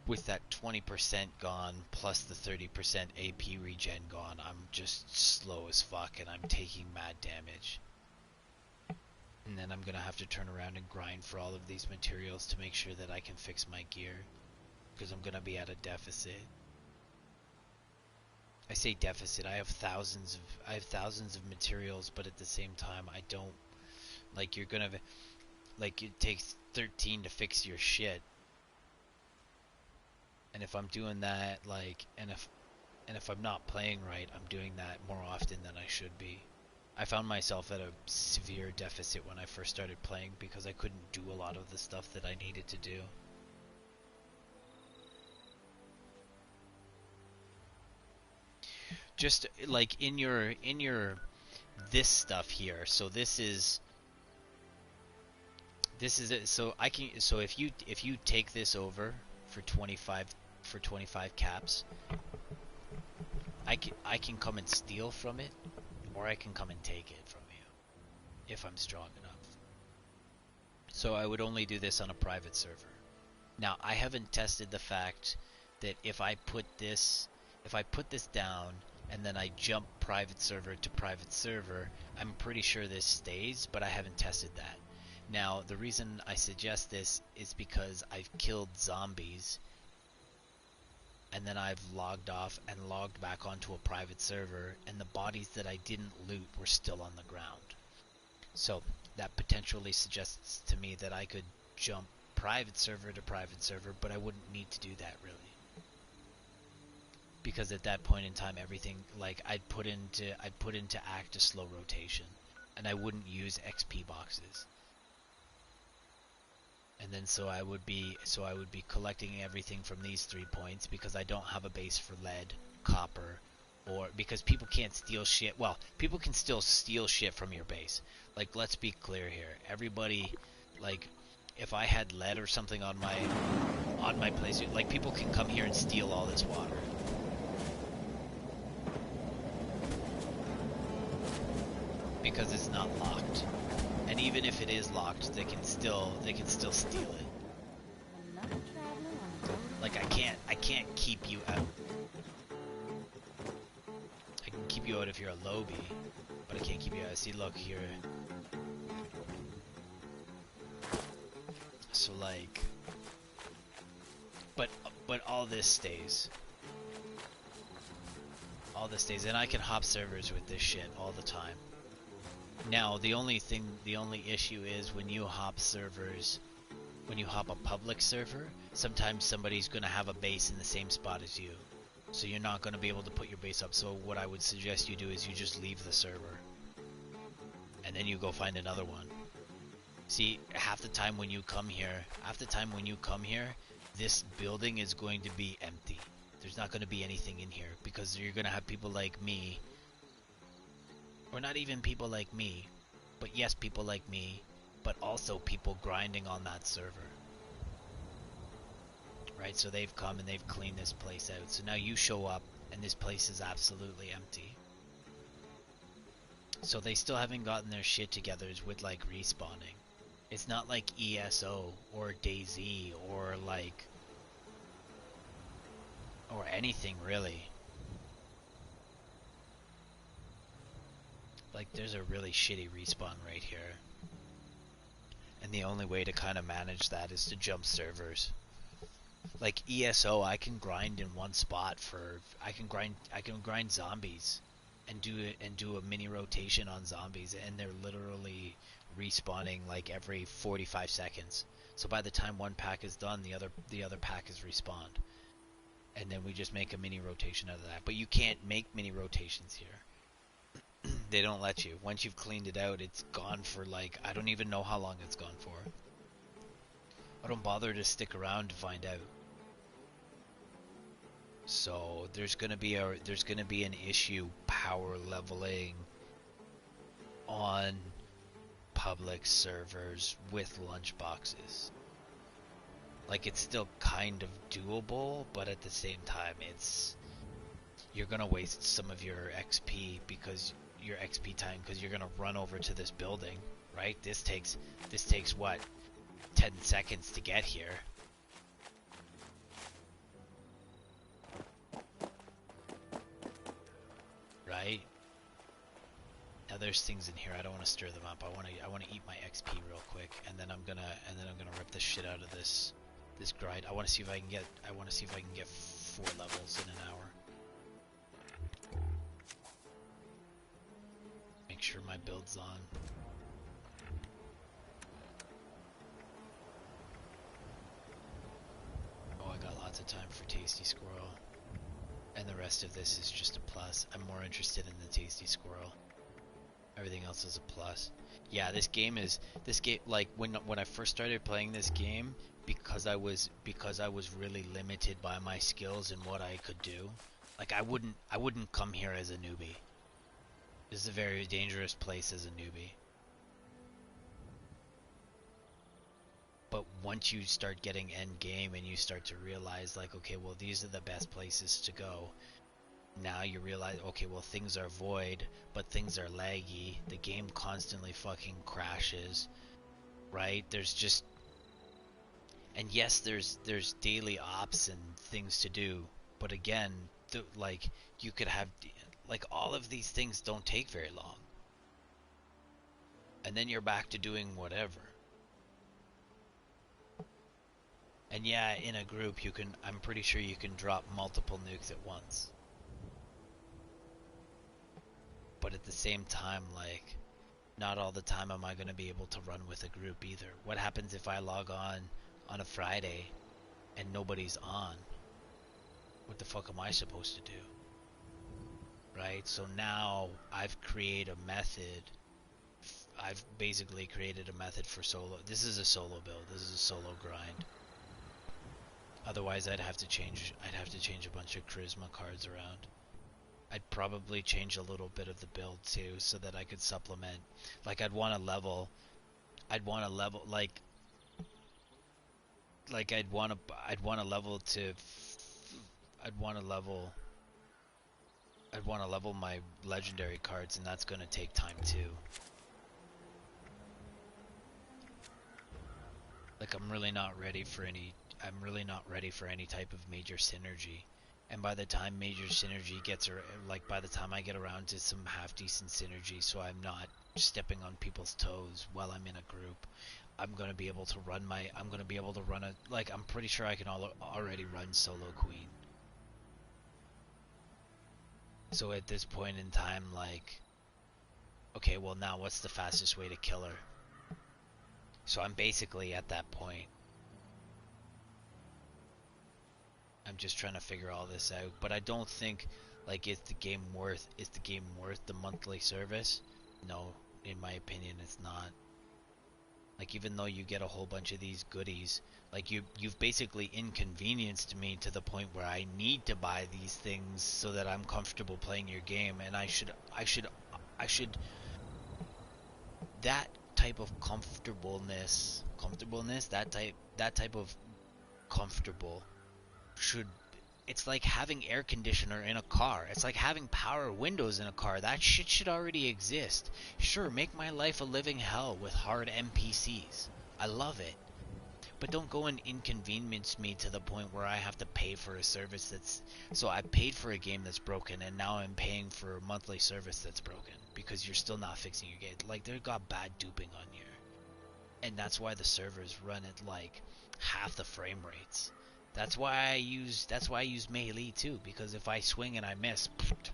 with that 20% gone plus the 30% AP regen gone, I'm just slow as fuck and I'm taking mad damage. And then I'm gonna have to turn around and grind for all of these materials to make sure that I can fix my gear, because I'm gonna be at a deficit. I say deficit. I have thousands of materials, but at the same time, I don't like it takes 13 to fix your shit. And if I'm doing that, and if I'm not playing right, I'm doing that more often than I should be. I found myself at a severe deficit when I first started playing because I couldn't do a lot of the stuff that I needed to do. Just like in your this stuff here. So this is it. So if you take this over for 25 caps, I can come and steal from it, or I can come and take it from you if I'm strong enough. So I would only do this on a private server. Now I haven't tested the fact that if I put this down and then I jump private server to private server, I'm pretty sure this stays, but I haven't tested that. Now, the reason I suggest this is because I've killed zombies, and then I've logged off and logged back onto a private server, and the bodies that I didn't loot were still on the ground. So, that potentially suggests to me that I could jump private server to private server, but I wouldn't need to do that, really. Because at that point in time, everything, like, I'd put into act a slow rotation, and I wouldn't use XP boxes. And then so I would be collecting everything from these 3 points, because I don't have a base for lead, copper, or because people can't steal shit. Well, people can still steal shit from your base. Like, let's be clear here. Everybody, like, if I had lead or something on my place, like, people can come here and steal all this water. Because it's not locked. And even if it is locked, they can still steal it. Another traveler on the road. Like, I can't keep you out. I can keep you out if you're a lobby, but I can't keep you out. See, look here. So like, but all this stays. All this stays, and I can hop servers with this shit all the time. Now, the only issue is when you hop servers, when you hop a public server, sometimes somebody's gonna have a base in the same spot as you. So you're not gonna be able to put your base up. So what I would suggest you do is you just leave the server. And then you go find another one. See, half the time when you come here, this building is going to be empty. There's not going to be anything in here because you're going to have people like me, or not even people like me, but yes, people like me, but also people grinding on that server. Right, so they've come and they've cleaned this place out. So now you show up and this place is absolutely empty. So they still haven't gotten their shit together with like respawning. It's not like ESO or DayZ or like, or anything really. Like, there's a really shitty respawn right here. And the only way to kind of manage that is to jump servers. Like ESO, I can grind in one spot for, I can grind zombies and do a mini rotation on zombies, and they're literally respawning like every 45 seconds. So by the time one pack is done, the other pack is respawned. And then we just make a mini rotation out of that. But you can't make mini rotations here. They don't let you. Once you've cleaned it out, it's gone for like, I don't even know how long it's gone for. I don't bother to stick around to find out. So there's gonna be an issue power leveling on public servers with lunchboxes. Like, it's still kind of doable, but at the same time, you're gonna waste some of your XP because your XP time because you're gonna run over to this building, right? This takes what, 10 seconds to get here. Right? Now there's things in here. I don't want to stir them up. I want to eat my XP real quick, and then I'm gonna rip the shit out of this grind. I want to see if I can get 4 levels in an hour. Make sure my build's on. Oh, I got lots of time for Tasty Squirrel. And the rest of this is just a plus. I'm more interested in the Tasty Squirrel. Everything else is a plus. Yeah, this game like when I first started playing this game, because I was really limited by my skills and what I could do. Like, I wouldn't come here as a newbie. This is a very dangerous place as a newbie. But once you start getting end game and you start to realize, like, okay, well, these are the best places to go. Now you realize, okay, well, things are void, but things are laggy. The game constantly fucking crashes, right? There's just, and yes, there's daily ops and things to do, but again, like, you could have, like, all of these things don't take very long, and then you're back to doing whatever. And yeah, in a group, I'm pretty sure you can drop multiple nukes at once. But at the same time, like, not all the time am I going to be able to run with a group either. What happens if I log on a Friday and nobody's on? What the fuck am I supposed to do? Right? So now I've created a method. I've basically created a method for solo. This is a solo build. This is a solo grind. Otherwise, I'd have to change a bunch of charisma cards around. I'd probably change a little bit of the build too, so that I could supplement. Like I'd want to level. I'd want to level like I'd want to level to. I'd want to level. I'd want to level my legendary cards, and that's gonna take time too. Like I'm really not ready for any. I'm really not ready for any type of major synergy. And by the time major synergy gets, like by the time I get around to some half decent synergy, so I'm not stepping on people's toes while I'm in a group, I'm gonna be able to run my. I'm gonna be able to run a. Like I'm pretty sure I can already run solo queen. So at this point in time, like, okay, well now what's the fastest way to kill her? So I'm basically at that point. I'm just trying to figure all this out, but I don't think, like, is the game worth the monthly service? No, in my opinion, it's not. Like, even though you get a whole bunch of these goodies, like you've basically inconvenienced me to the point where I need to buy these things so that I'm comfortable playing your game, and I should that type of comfortableness, that type of comfortable should. It's like having air conditioner in a car. It's like having power windows in a car. That shit should already exist. Sure, make my life a living hell with hard NPCs. I love it. But don't go and inconvenience me to the point where I have to pay for a service that's... So I paid for a game that's broken, and now I'm paying for a monthly service that's broken because you're still not fixing your game. Like, they've got bad duping on here. And that's why the servers run at like half the frame rates. That's why I use melee too, because if I swing and I miss,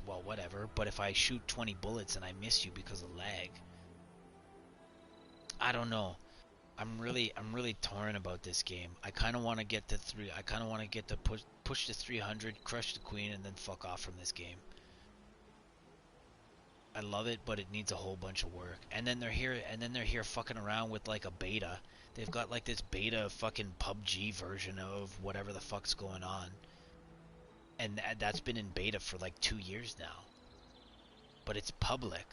well, whatever. But if I shoot 20 bullets and I miss you because of lag, I don't know. I'm really torn about this game. I kind of want to get to three. I kind of want to get to push to 300, crush the queen, and then fuck off from this game. I love it, but it needs a whole bunch of work. And then they're here fucking around with like a beta. They've got like this beta fucking PUBG version of whatever the fuck's going on. And that's been in beta for like 2 years now. But it's public.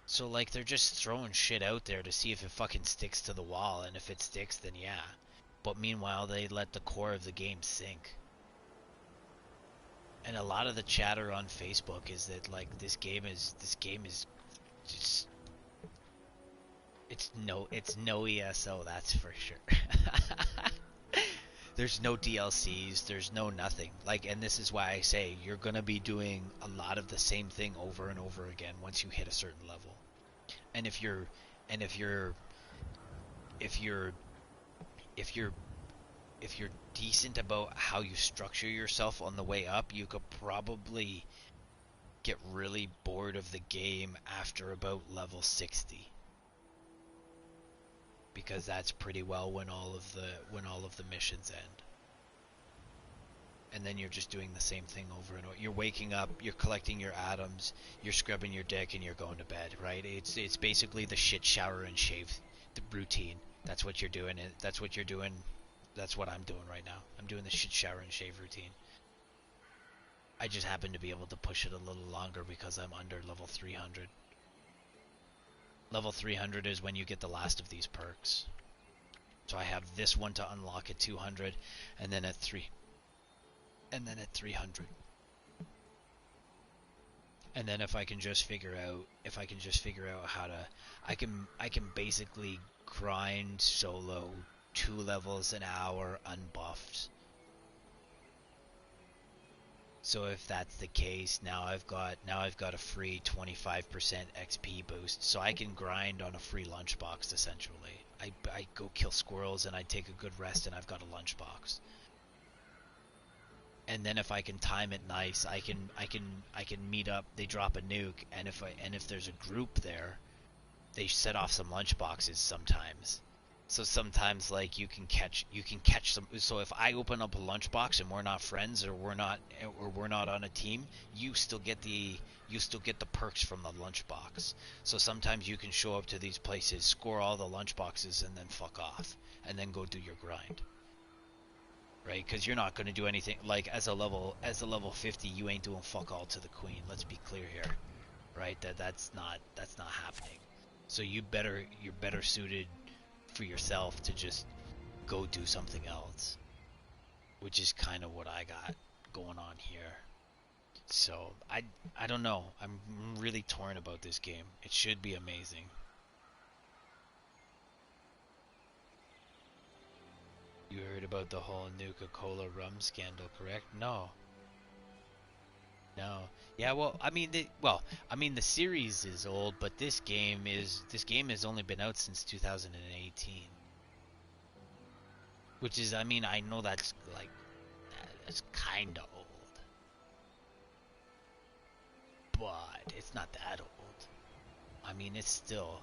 So like they're just throwing shit out there to see if it fucking sticks to the wall, and if it sticks then yeah. But meanwhile they let the core of the game sink. And a lot of the chatter on Facebook is that like this game is just it's no ESO, that's for sure. There's no DLCs, there's no nothing. Like, and this is why I say you're gonna be doing a lot of the same thing over and over again once you hit a certain level. And if you're and if you're if you're if you're if you're decent about how you structure yourself on the way up, you could probably get really bored of the game after about level 60. Because that's pretty well when all of the missions end. And then you're just doing the same thing over and over. You're waking up, you're collecting your atoms, you're scrubbing your deck, and you're going to bed, right? It's basically the shit shower and shave the routine. That's what you're doing. That's what you're doing. That's what I'm doing right now. I'm doing the shit shower and shave routine. I just happen to be able to push it a little longer because I'm under level 300. Level 300 is when you get the last of these perks. So I have this one to unlock at 200, and then at 300. And then if I can just figure out how to, I can basically grind solo 2 levels an hour unbuffed. So if that's the case, now I've got a free 25% XP boost, so I can grind on a free lunchbox essentially. I go kill squirrels and I take a good rest and I've got a lunchbox. And then if I can time it nice, I can meet up. They drop a nuke, and if there's a group there, they set off some lunchboxes sometimes. So sometimes like you can catch some. So if I open up a lunchbox and we're not friends or we're not on a team, you still get the perks from the lunchbox. So sometimes you can show up to these places, score all the lunchboxes, and then fuck off, and then go do your grind. right? Because you're not going to do anything like as a level 50, you ain't doing fuck all to the queen. Let's be clear here, right? That's not happening. So you're better suited for yourself to just go do something else, which is kind of what I got going on here. So I don't know. I'm really torn about this game. It should be amazing. You heard about the whole Nuka-Cola rum scandal, correct? No. No. Yeah, well, I mean the series is old, but this game has only been out since 2018. Which is, I mean, I know that's like it's kind of old, but it's not that old. I mean, it's still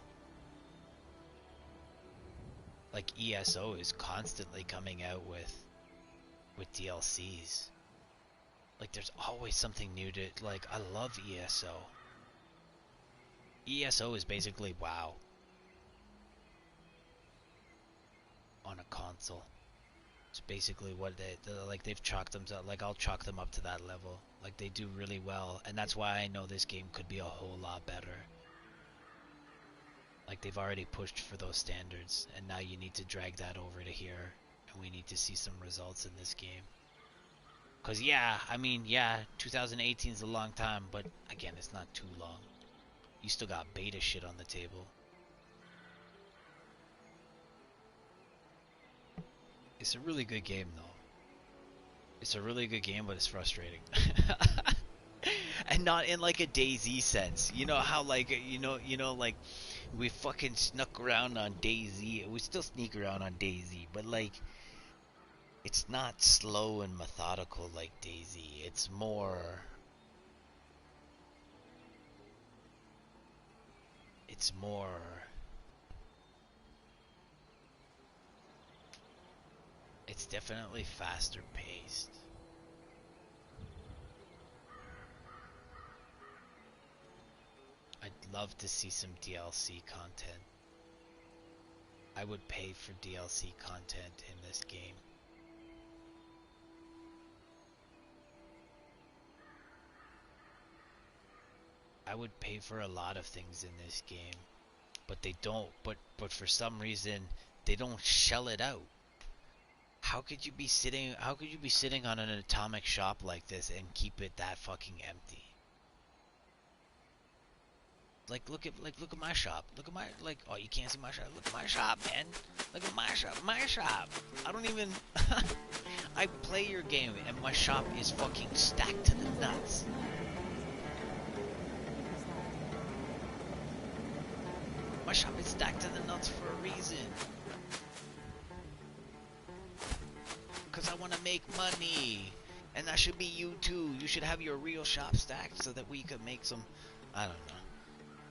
like ESO is constantly coming out with DLCs. Like there's always something new to like I love ESO. ESO is basically WoW on a console. It's basically what like they've chalked themselves like I'll chalk them up to that level. Like they do really well, and that's why I know this game could be a whole lot better. Like they've already pushed for those standards, and now you need to drag that over to here, and we need to see some results in this game. Cause yeah, I mean yeah, 2018 is a long time, but again, it's not too long. You still got beta shit on the table. It's a really good game though. It's a really good game, but it's frustrating. And not in like a DayZ sense. You know how like like we fucking snuck around on DayZ. We still sneak around on DayZ, but like it's not slow and methodical like DayZ. It's more it's definitely faster paced. I'd love to see some DLC content. I would pay for DLC content in this game. I would pay for a lot of things in this game, but they don't. But for some reason, they don't shell it out. How could you be sitting? How could you be sitting on an atomic shop like this and keep it that fucking empty? Look at my shop. Look at my oh you can't see my shop. Look at my shop, man. Look at my shop. My shop. I don't even I play your game and my shop is fucking stacked to the nuts. My shop is stacked to the nuts for a reason. Cause I wanna make money. And that should be you too. You should have your real shop stacked so that we could make some I don't know.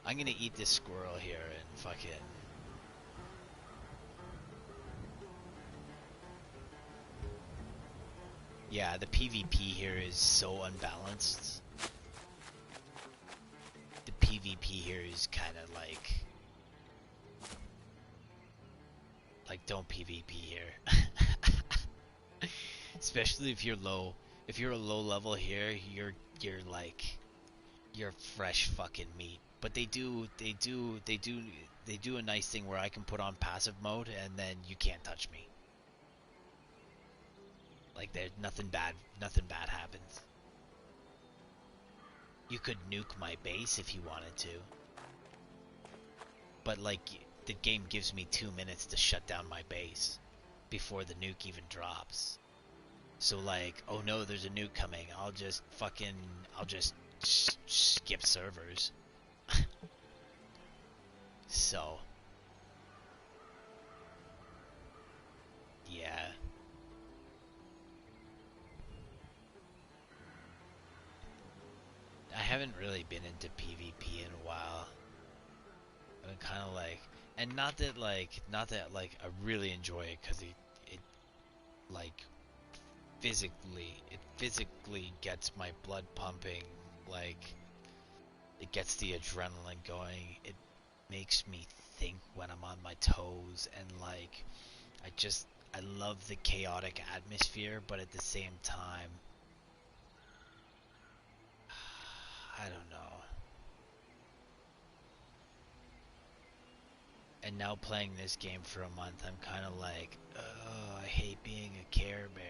I'm gonna eat this squirrel here and fucking... Yeah, the PvP here is so unbalanced. The PvP here is kind of like... Like, don't PvP here. Especially if you're low. If you're a low level here, you're like... You're fresh fucking meat. But they do a nice thing where I can put on passive mode and then you can't touch me. Like there's nothing bad happens. You could nuke my base if you wanted to. But like the game gives me 2 minutes to shut down my base before the nuke even drops. So like, oh no, there's a nuke coming. I'll just skip servers. So, yeah. I haven't really been into PvP in a while. I've been kind of like, and not that I really enjoy it because it like physically gets my blood pumping, like it gets the adrenaline going. It makes me think when I'm on my toes, and like I love the chaotic atmosphere, but at the same time, I don't know. And now playing this game for a month, I'm kind of like, oh, I hate being a Care Bear.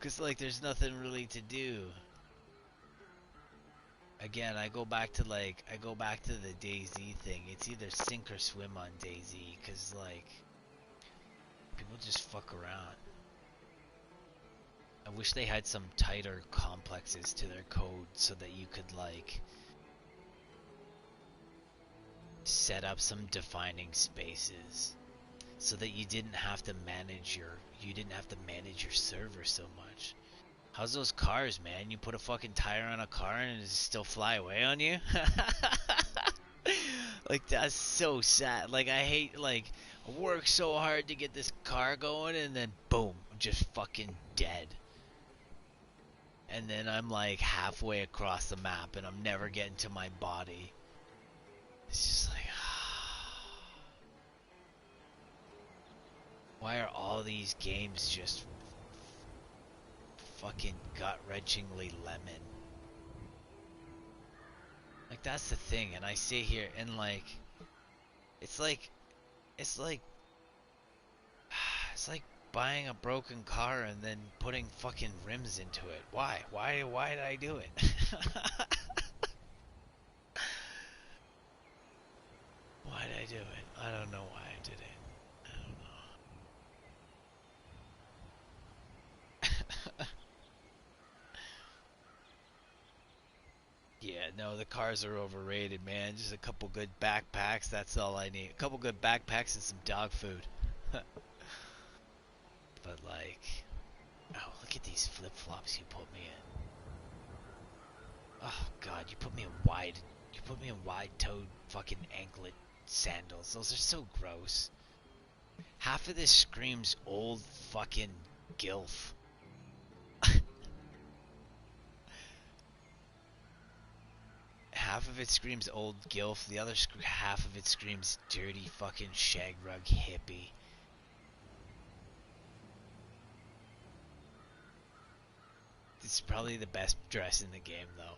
Cause like there's nothing really to do. Again, I go back to the DayZ thing. It's either sink or swim on DayZ, cause like people just fuck around. I wish they had some tighter complexes to their code so that you could like set up some defining spaces so that you didn't have to manage your server so much. How's those cars, man? You put a fucking tire on a car and it still fly away on you? Like that's so sad. Like I hate like I work so hard to get this car going and then boom, I'm just fucking dead. And then I'm like halfway across the map and I'm never getting to my body. It's just like why are all these games just fucking gut-wrenchingly lemon? Like that's the thing, and I sit here and like it's like it's like it's like buying a broken car and then putting fucking rims into it. Why? Why did I do it? Why did I do it? I don't know why I did it. I don't know. Yeah, no, the cars are overrated, man. Just a couple good backpacks, that's all I need. A couple good backpacks and some dog food. But like, oh, look at these flip-flops you put me in. Oh god, you put me in wide-toed fucking anklet sandals. Those are so gross. Half of this screams old fucking gilf. Half of it screams old gilf, the other half of it screams dirty fucking shag rug hippie. This is probably the best dress in the game though.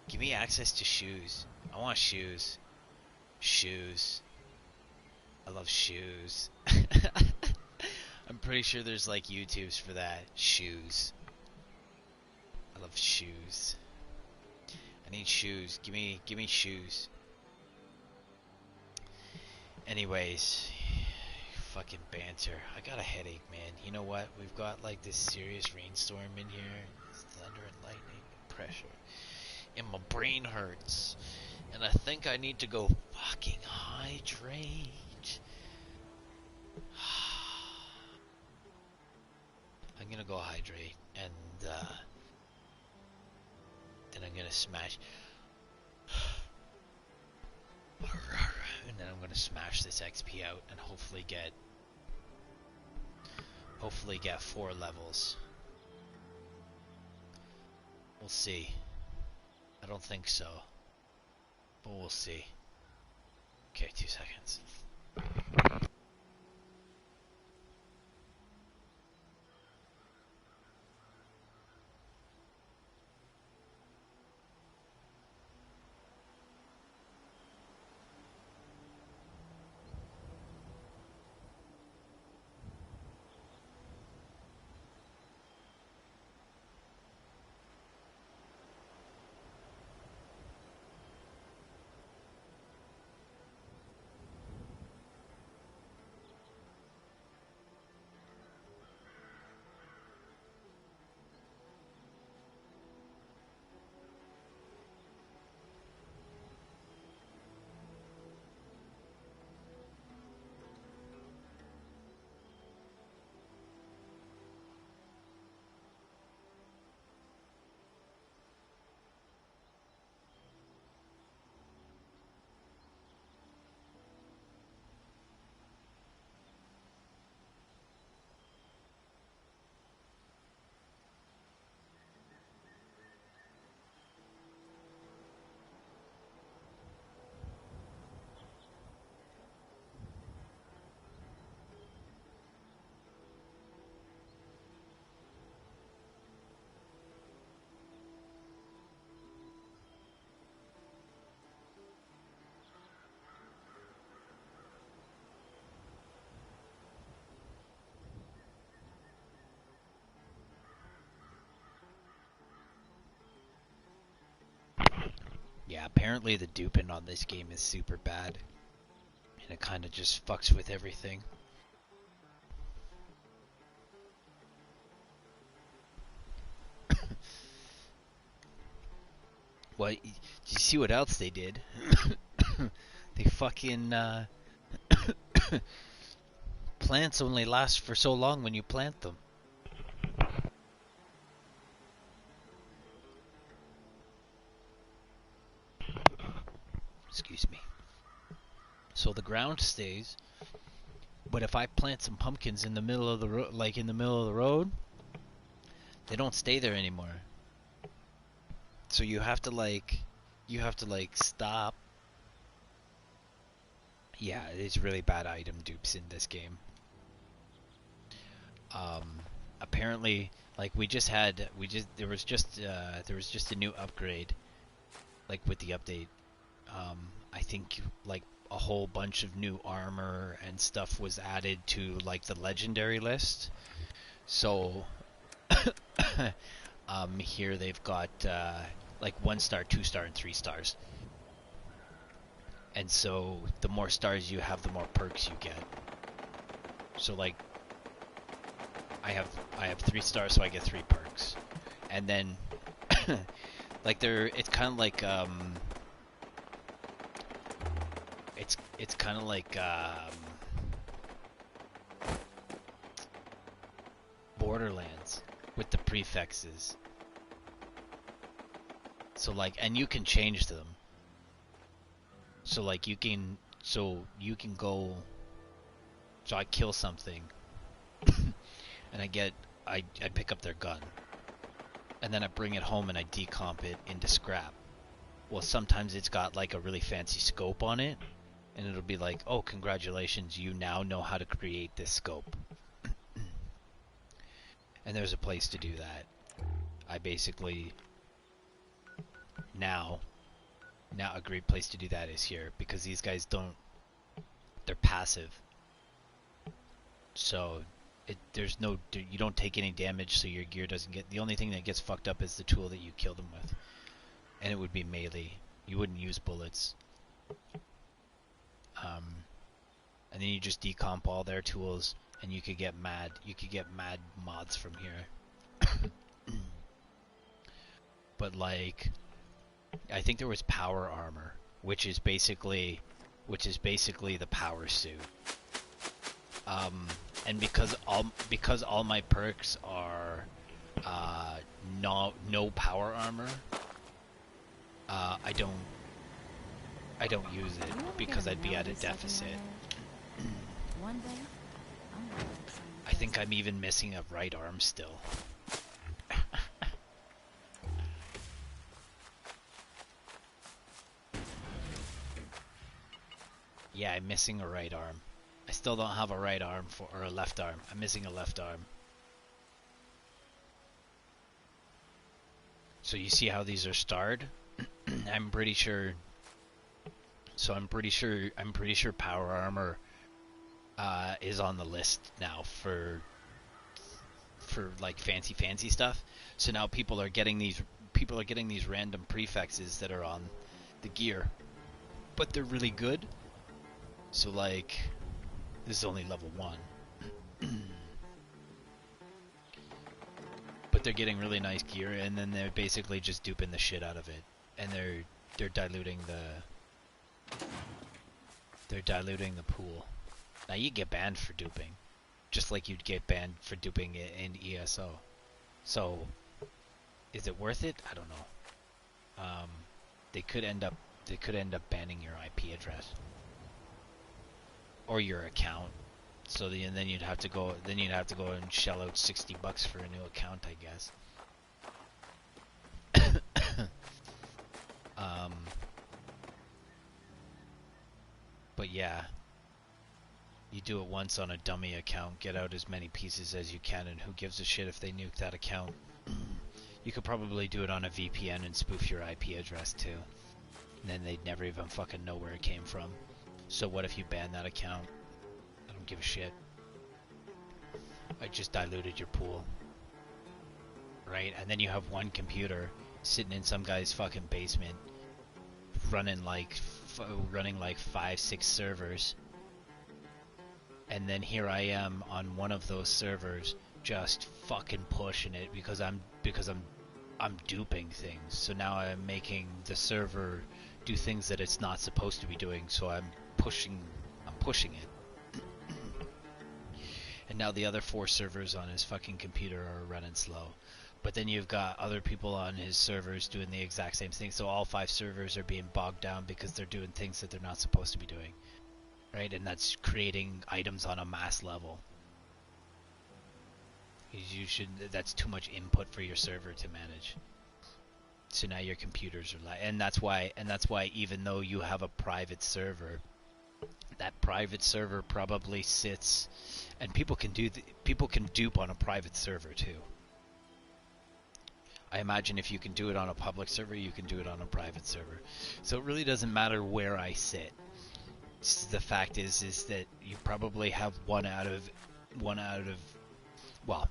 Give me access to shoes. I want shoes. Shoes. I love shoes. I'm pretty sure there's like YouTubes for that. Shoes. I love shoes. I need shoes. Give me shoes. Anyways, fucking banter. I got a headache, man. You know what? We've got like this serious rainstorm in here. It's thunder and lightning and pressure. And my brain hurts. And I think I need to go fucking hydrate. I'm gonna go hydrate and then I'm gonna smash and then I'm gonna smash this XP out and hopefully get 4 levels. We'll see. I don't think so, but we'll see. Okay, 2 seconds. Yeah, apparently the duping on this game is super bad. And it kind of just fucks with everything. Well, you see what else they did? They fucking, plants only last for so long when you plant them. Excuse me. So the ground stays, but if I plant some pumpkins in the middle of the like in the middle of the road, they don't stay there anymore. So you have to like stop. Yeah, it's really bad item dupes in this game. Um, Apparently, like there was just a new upgrade, like with the update. I think like a whole bunch of new armor and stuff was added to like the legendary list. So here they've got like 1 star, 2 star, and 3 stars. And so the more stars you have, the more perks you get. So like I have 3 stars, so I get 3 perks. And then like it's kind of like it's kind of like Borderlands with the prefixes. So like, and you can change them. So like you can go. So I kill something, and I pick up their gun, and then I bring it home and I decomp it into scrap. Well, sometimes it's got like a really fancy scope on it, and it'll be like, oh, congratulations, you now know how to create this scope. And there's a place to do that. I basically now a great place to do that is here, because these guys they're passive. So you don't take any damage, so your gear doesn't get, the only thing that gets fucked up is the tool that you kill them with. And it would be melee. You wouldn't use bullets. And then you just decomp all their tools, and you could get mad mods from here. But like, I think there was power armor, which is basically the power suit. And because all my perks are no power armor, I don't use it because I'd be at a deficit. One day, I'm gonna write a song that I think does I'm even missing a right arm still. Yeah, I'm missing a right arm. I still don't have a right arm or a left arm. I'm missing a left arm. So you see how these are starred? I'm pretty sure. So I'm pretty sure power armor is on the list now for like fancy stuff. So now people are getting these random prefixes that are on the gear, but they're really good. So like, this is only level 1. But they're getting really nice gear, and then they're basically just duping the shit out of it. And they're diluting the pool. Now you get banned for duping, just like you'd get banned for duping it in ESO. So is it worth it? I don't know. They could end up banning your IP address or your account. So then you'd have to go and shell out $60 for a new account, I guess. But yeah, you do it once on a dummy account, get out as many pieces as you can, and who gives a shit if they nuke that account? You could probably do it on a VPN and spoof your IP address too. And then they'd never even fucking know where it came from. So what if you ban that account? I don't give a shit. I just diluted your pool. Right? And then you have one computer sitting in some guy's fucking basement running like running like 5-6 servers, and then here I am on one of those servers just fucking pushing it because I'm duping things. So now I'm making the server do things that it's not supposed to be doing, so I'm pushing it. And now the other 4 servers on his fucking computer are running slow. But then you've got other people on his servers doing the exact same thing, so all 5 servers are being bogged down because they're doing things that they're not supposed to be doing. Right? And that's creating items on a mass level. That's too much input for your server to manage. So now your computers are and that's why even though you have a private server, that private server probably sits, and people can dupe on a private server too. I imagine if you can do it on a public server, you can do it on a private server. So it really doesn't matter where I sit. The fact is that you probably have one out of well,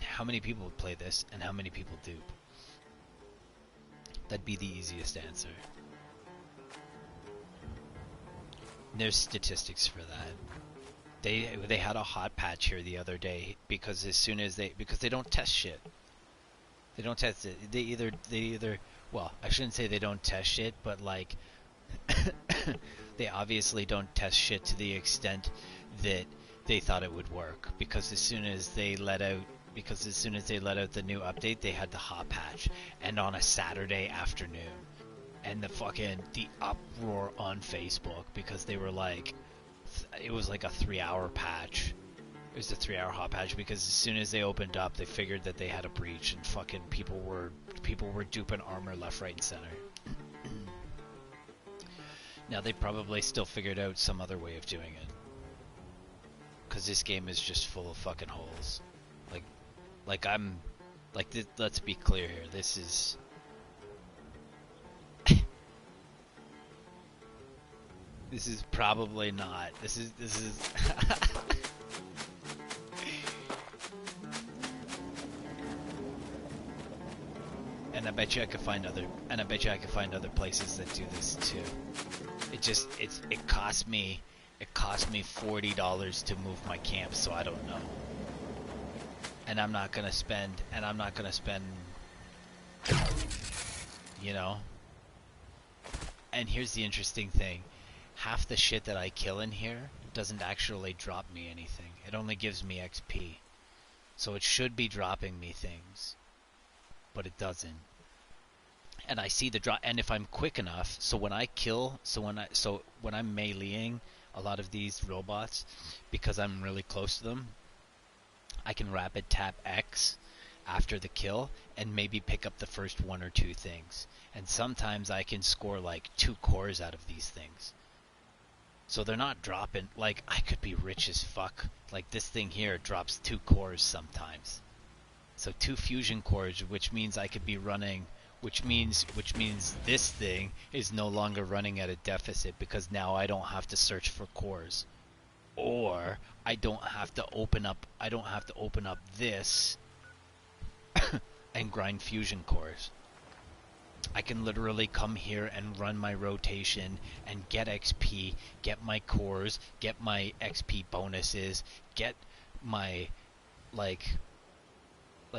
how many people play this and how many people dupe? That'd be the easiest answer. There's statistics for that. They had a hot patch here the other day because because they don't test shit. They don't test it. They either well, I shouldn't say they don't test shit, but like they obviously don't test shit to the extent that they thought it would work, because as soon as they let out the new update, they had the hot patch, and on a Saturday afternoon, and the uproar on Facebook because they were like, it was like a 3-hour patch. It was a 3-hour hot patch because as soon as they opened up, they figured that they had a breach, and fucking people were duping armor left, right, and center. Now they probably still figured out some other way of doing it, because this game is just full of fucking holes. Let's be clear here. This is this is probably not. This is and I bet you I could find other places that do this too. It cost me $40 to move my camp, so I don't know. And I'm not gonna spend, you know. And here's the interesting thing: half the shit that I kill in here doesn't actually drop me anything. It only gives me XP. So it should be dropping me things, but it doesn't. And I see the drop, and if I'm quick enough, when I'm meleeing a lot of these robots, because I'm really close to them, I can rapid tap X after the kill and maybe pick up the first 1 or 2 things. And sometimes I can score like 2 cores out of these things. So they're not dropping, like, I could be rich as fuck. Like this thing here drops 2 cores sometimes. So 2 fusion cores, which means I could be running, which means this thing is no longer running at a deficit, because now I don't have to search for cores. Or I don't have to open up this and grind fusion cores. I can literally come here and run my rotation and get XP, get my cores, get my XP bonuses, get my like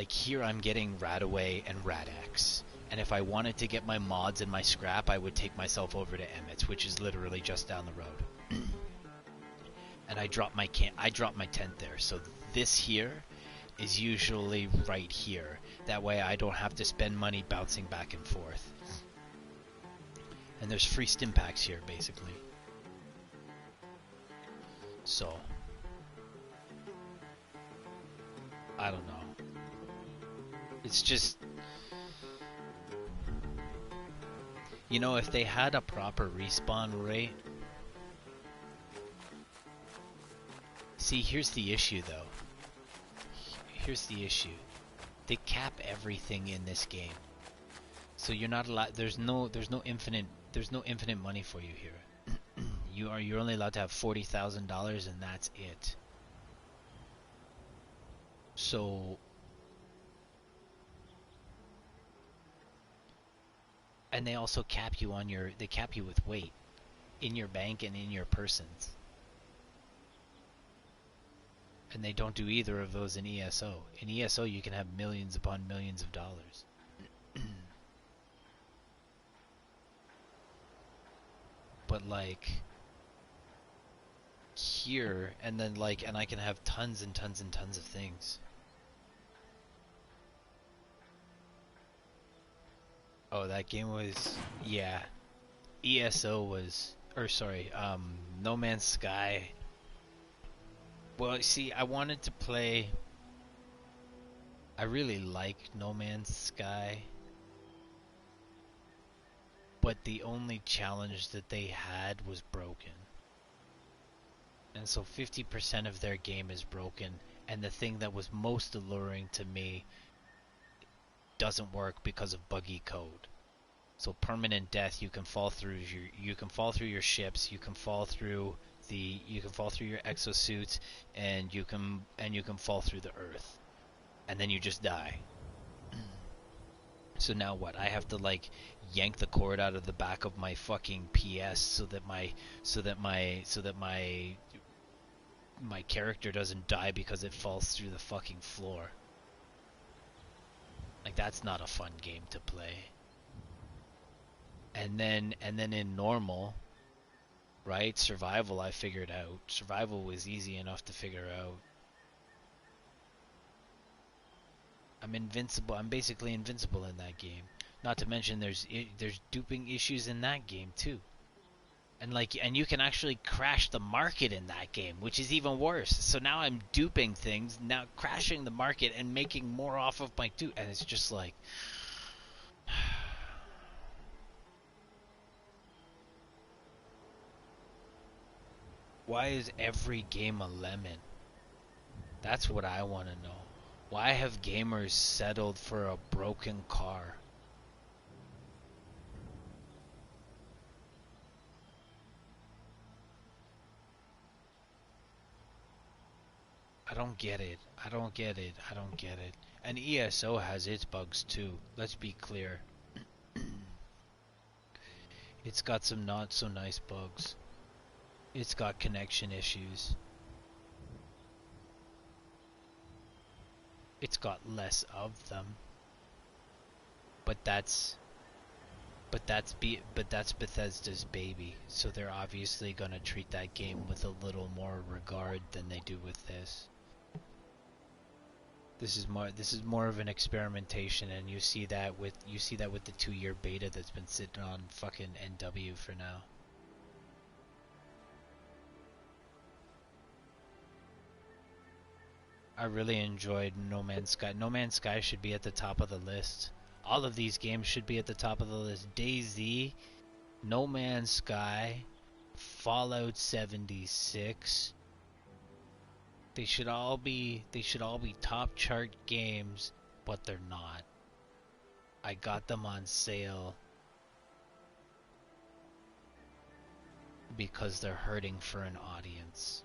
here I'm getting Radaway and Radex. And if I wanted to get my mods and my scrap, I would take myself over to Emmett's, which is literally just down the road. And I drop my tent there. So this here is usually right here. That way I don't have to spend money bouncing back and forth. And there's free stim packs here, basically. So I don't know. It's just, you know, if they had a proper respawn rate. See, here's the issue though. Here's the issue. They cap everything in this game. So you're not allowed, there's no infinite money for you here. You're only allowed to have $40,000 and that's it. So And they also cap you on your, they cap you with weight in your bank and in your persons. And they don't do either of those in ESO. In ESO, you can have millions upon millions of dollars. But like here, and then like, and I can have tons and tons and tons of things. Oh, that game was, yeah. ESO was, or sorry, No Man's Sky. Well, see, I wanted to play. I really like No Man's Sky, but the only challenge that they had was broken. And so 50% of their game is broken, and the thing that was most alluring to me doesn't work because of buggy code. So permanent death, you can fall through your ships, you can fall through your exosuits, and you can fall through the earth, and then you just die. So now what? I have to like yank the cord out of the back of my fucking PS so that my character doesn't die because it falls through the fucking floor. Like, that's not a fun game to play. And then in normal, right? Survival I figured out. Survival was easy enough to figure out. I'm invincible. I'm basically invincible in that game. Not to mention there's duping issues in that game too. And you can actually crash the market in that game, which is even worse. So now I'm duping things, now crashing the market and making more off of my dupe, and it's just like why is every game a lemon? That's what I want to know. Why have gamers settled for a broken car? I don't get it. I don't get it. I don't get it. And ESO has its bugs too. Let's be clear. It's got some not so nice bugs. It's got connection issues. It's got less of them. But that's Bethesda's baby. So they're obviously going to treat that game with a little more regard than they do with this. This is more of an experimentation, and you see that with the 2-year beta that's been sitting on fucking NW for now. I really enjoyed No Man's Sky. No Man's Sky should be at the top of the list. All of these games should be at the top of the list. DayZ, No Man's Sky, Fallout 76. They should all be top chart games, but they're not. I got them on sale because they're hurting for an audience.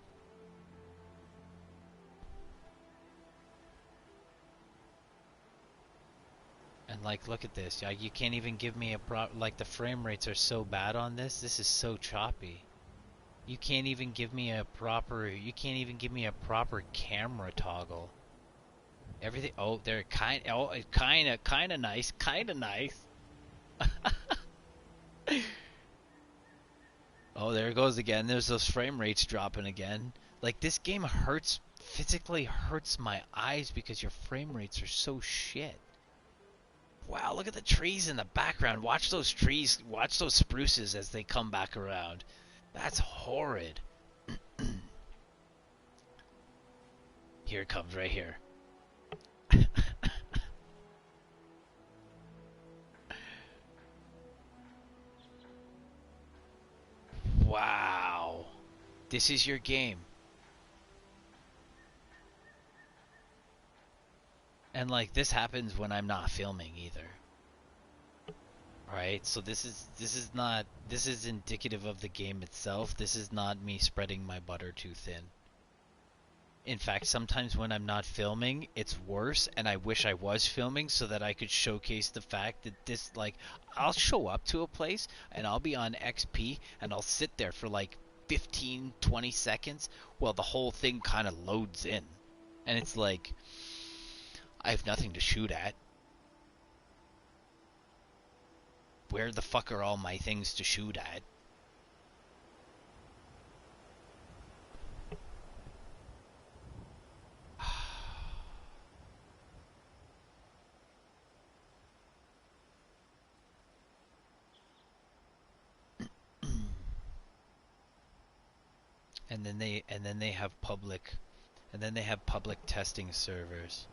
And like, look at this. You can't even give me a like, the frame rates are so bad on this. This is so choppy. You can't even give me a proper camera toggle. Everything. Oh, they're kind of nice. Oh, there it goes again. There's those frame rates dropping again. Like, this game physically hurts my eyes because your frame rates are so shit. Wow, look at the trees in the background. Watch those trees, watch those spruces as they come back around. That's horrid. Here it comes, right here. Wow. This is your game. And like, this happens when I'm not filming either. Right? So this is indicative of the game itself. This is not me spreading my butter too thin. In fact, sometimes when I'm not filming, it's worse, and I wish I was filming so that I could showcase the fact that this, like, I'll show up to a place and I'll be on XP and I'll sit there for like 15, 20 seconds while the whole thing kind of loads in. And it's like, I have nothing to shoot at. Where the fuck are all my things to shoot at? and then they have public testing servers.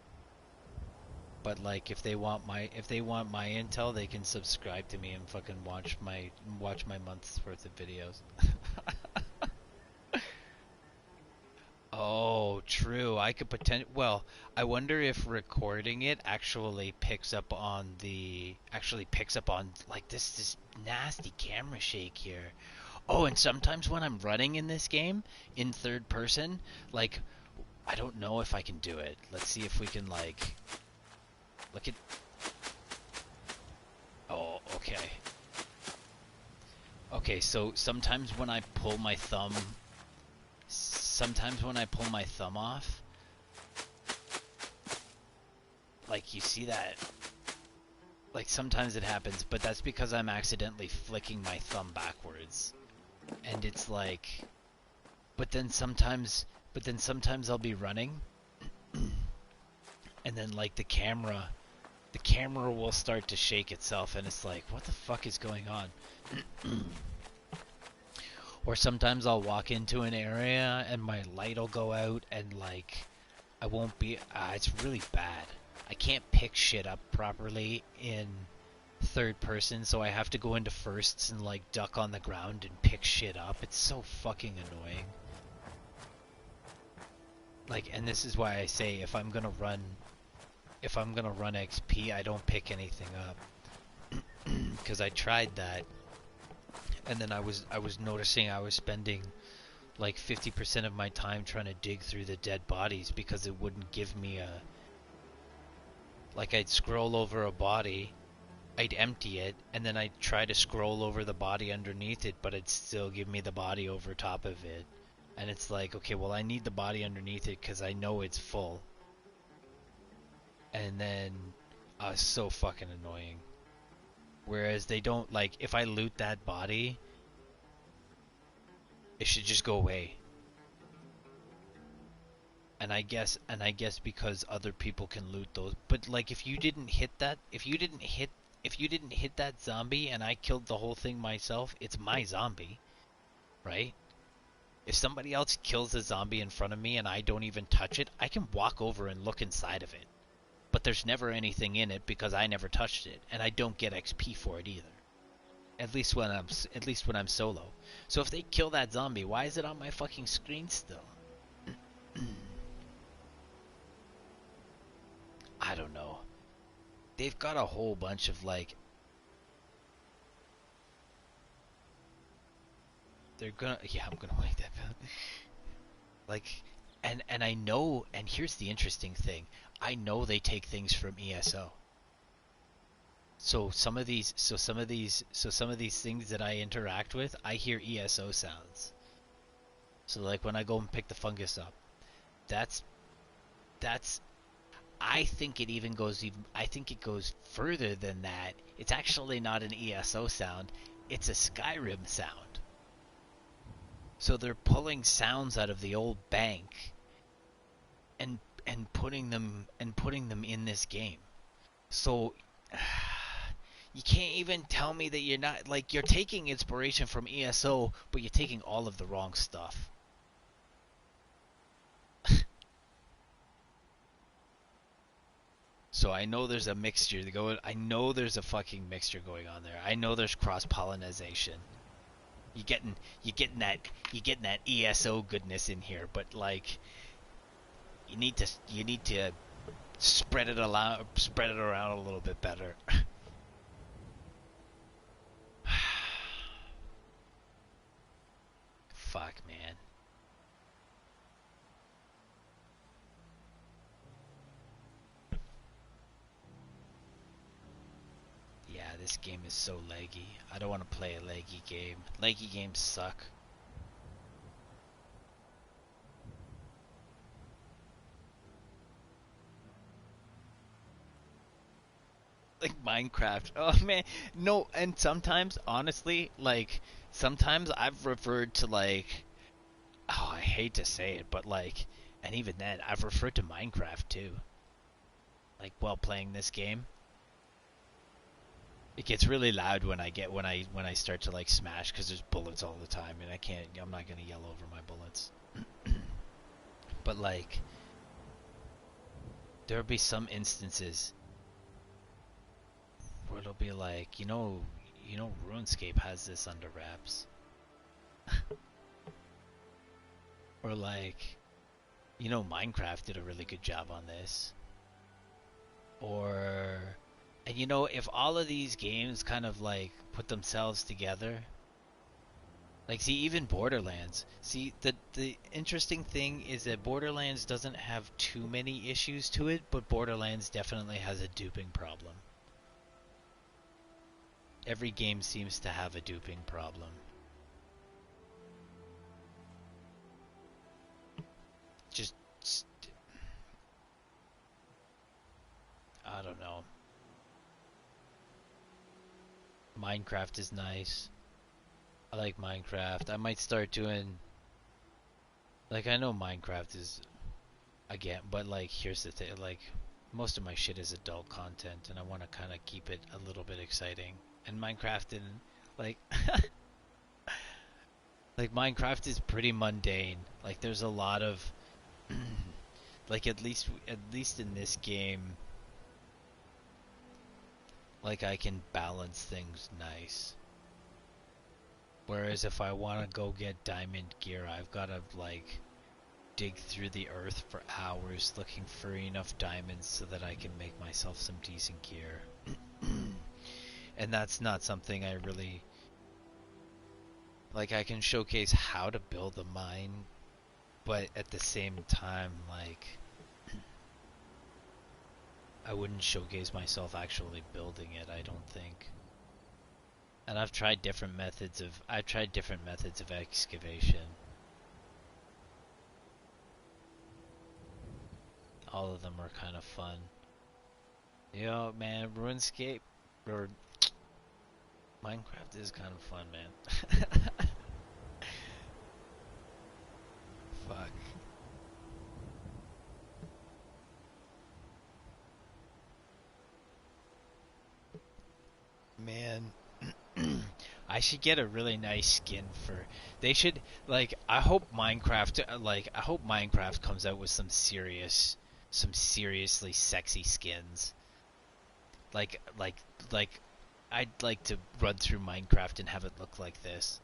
But like if they want my intel, they can subscribe to me and fucking watch my month's worth of videos. Oh, true. I could well, I wonder if recording it actually picks up on like this nasty camera shake here. Oh, and sometimes when I'm running in this game in third person, like I don't know if I can do it. Let's see if we can like look at. Oh, okay. Okay, so sometimes when I pull my thumb off, like you see that, like sometimes it happens, but that's because I'm accidentally flicking my thumb backwards. And it's like, but then sometimes I'll be running and then like the camera will start to shake itself and it's like, what the fuck is going on? Or sometimes I'll walk into an area and my light will go out and like I won't be it's really bad. I can't pick shit up properly in third person, so I have to go into firsts and like duck on the ground and pick shit up. It's so fucking annoying. Like, and this is why I say if I'm gonna run XP, I don't pick anything up. Because I tried that, and then I was noticing I was spending like 50% of my time trying to dig through the dead bodies because it wouldn't give me a. Like, I'd scroll over a body, I'd empty it, and then I'd try to scroll over the body underneath it, but it'd still give me the body over top of it. And it's like, okay, well, I need the body underneath it because I know it's full. And then, it's so fucking annoying. Whereas they don't, like, if I loot that body, it should just go away. And I guess because other people can loot those, but like if you didn't hit that zombie and I killed the whole thing myself, it's my zombie, right? If somebody else kills a zombie in front of me and I don't even touch it, I can walk over and look inside of it. But there's never anything in it because I never touched it, and I don't get XP for it either. At least when I'm solo. So if they kill that zombie, why is it on my fucking screen still? I don't know. They've got a whole bunch of like I'm gonna wake that up. Like and I know, and here's the interesting thing. I know they take things from ESO. So some of these things that I interact with, I hear ESO sounds. So like when I go and pick the fungus up, that's I think it goes further than that. It's actually not an ESO sound, it's a Skyrim sound. So they're pulling sounds out of the old bank and putting them in this game. So you can't even tell me that you're not, like, you're taking inspiration from ESO, but you're taking all of the wrong stuff. So I know there's a mixture going. I know there's a fucking mixture going on there. I know there's cross pollination. You're getting that ESO goodness in here, but like you need to spread it around a little bit better. Fuck, man. this game is so laggy. I don't want to play a laggy game. Laggy games suck. Like Minecraft. Oh man, no. And sometimes, honestly, like sometimes I've referred to like, oh, I hate to say it, but like, and even then, I've referred to Minecraft too. Like while playing this game, it gets really loud when I start to like smash because there's bullets all the time, and I'm not gonna yell over my bullets. But like, there'll be some instances where it'll be like, RuneScape has this under wraps. Or like, Minecraft did a really good job on this. Or, and if all of these games kind of like put themselves together, like, see, even Borderlands. See, the interesting thing is that Borderlands doesn't have too many issues to it, but Borderlands definitely has a duping problem. Every game seems to have a duping problem. Just I don't know. Minecraft is nice. I like Minecraft. I might start doing, like, I know Minecraft is, again, but like, here's the thing, like, most of my shit is adult content, and I want to kind of keep it a little bit exciting. And Minecraft, and like, like Minecraft is pretty mundane. Like, there's a lot of, like, at least in this game, like, I can balance things nice. Whereas if I want to go get diamond gear, I've got to like dig through the earth for hours looking for enough diamonds so that I can make myself some decent gear. And that's not something I really like. I can showcase how to build a mine, but at the same time, like, I wouldn't showcase myself actually building it, I don't think. And I've tried different methods of excavation. All of them are kind of fun. Yo, man, RuneScape or Minecraft is kind of fun, man. Fuck. Man. I should get a really nice skin for. They should, like. I hope Minecraft comes out with some seriously sexy skins. Like, like, I'd like to run through Minecraft and have it look like this.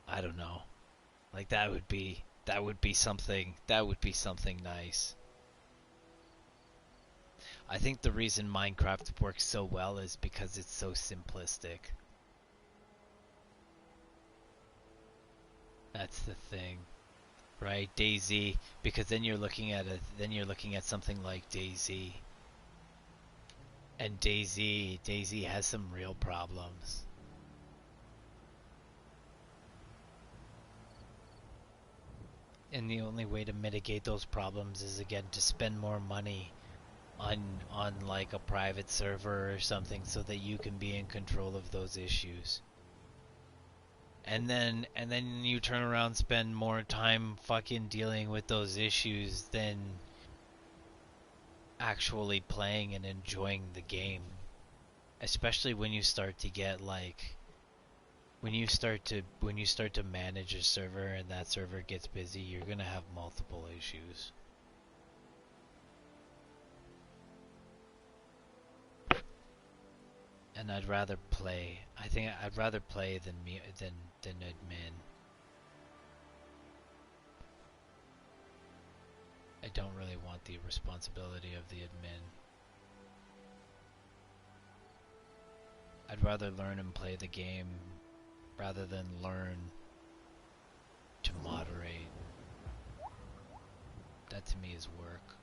I don't know. Like, that would be something. That would be something nice. I think the reason Minecraft works so well is because it's so simplistic. That's the thing, right? DayZ, because then you're looking at something like DayZ, and DayZ has some real problems. And the only way to mitigate those problems is, again, to spend more money on like a private server or something so that you can be in control of those issues. And then you turn around, spend more time fucking dealing with those issues than actually playing and enjoying the game. Especially when you start to get like when you start to manage a server and that server gets busy, you're going to have multiple issues. And I'd rather play. I think I'd rather play than admin. I don't really want the responsibility of the admin. I'd rather learn and play the game rather than learn to moderate. That to me is work.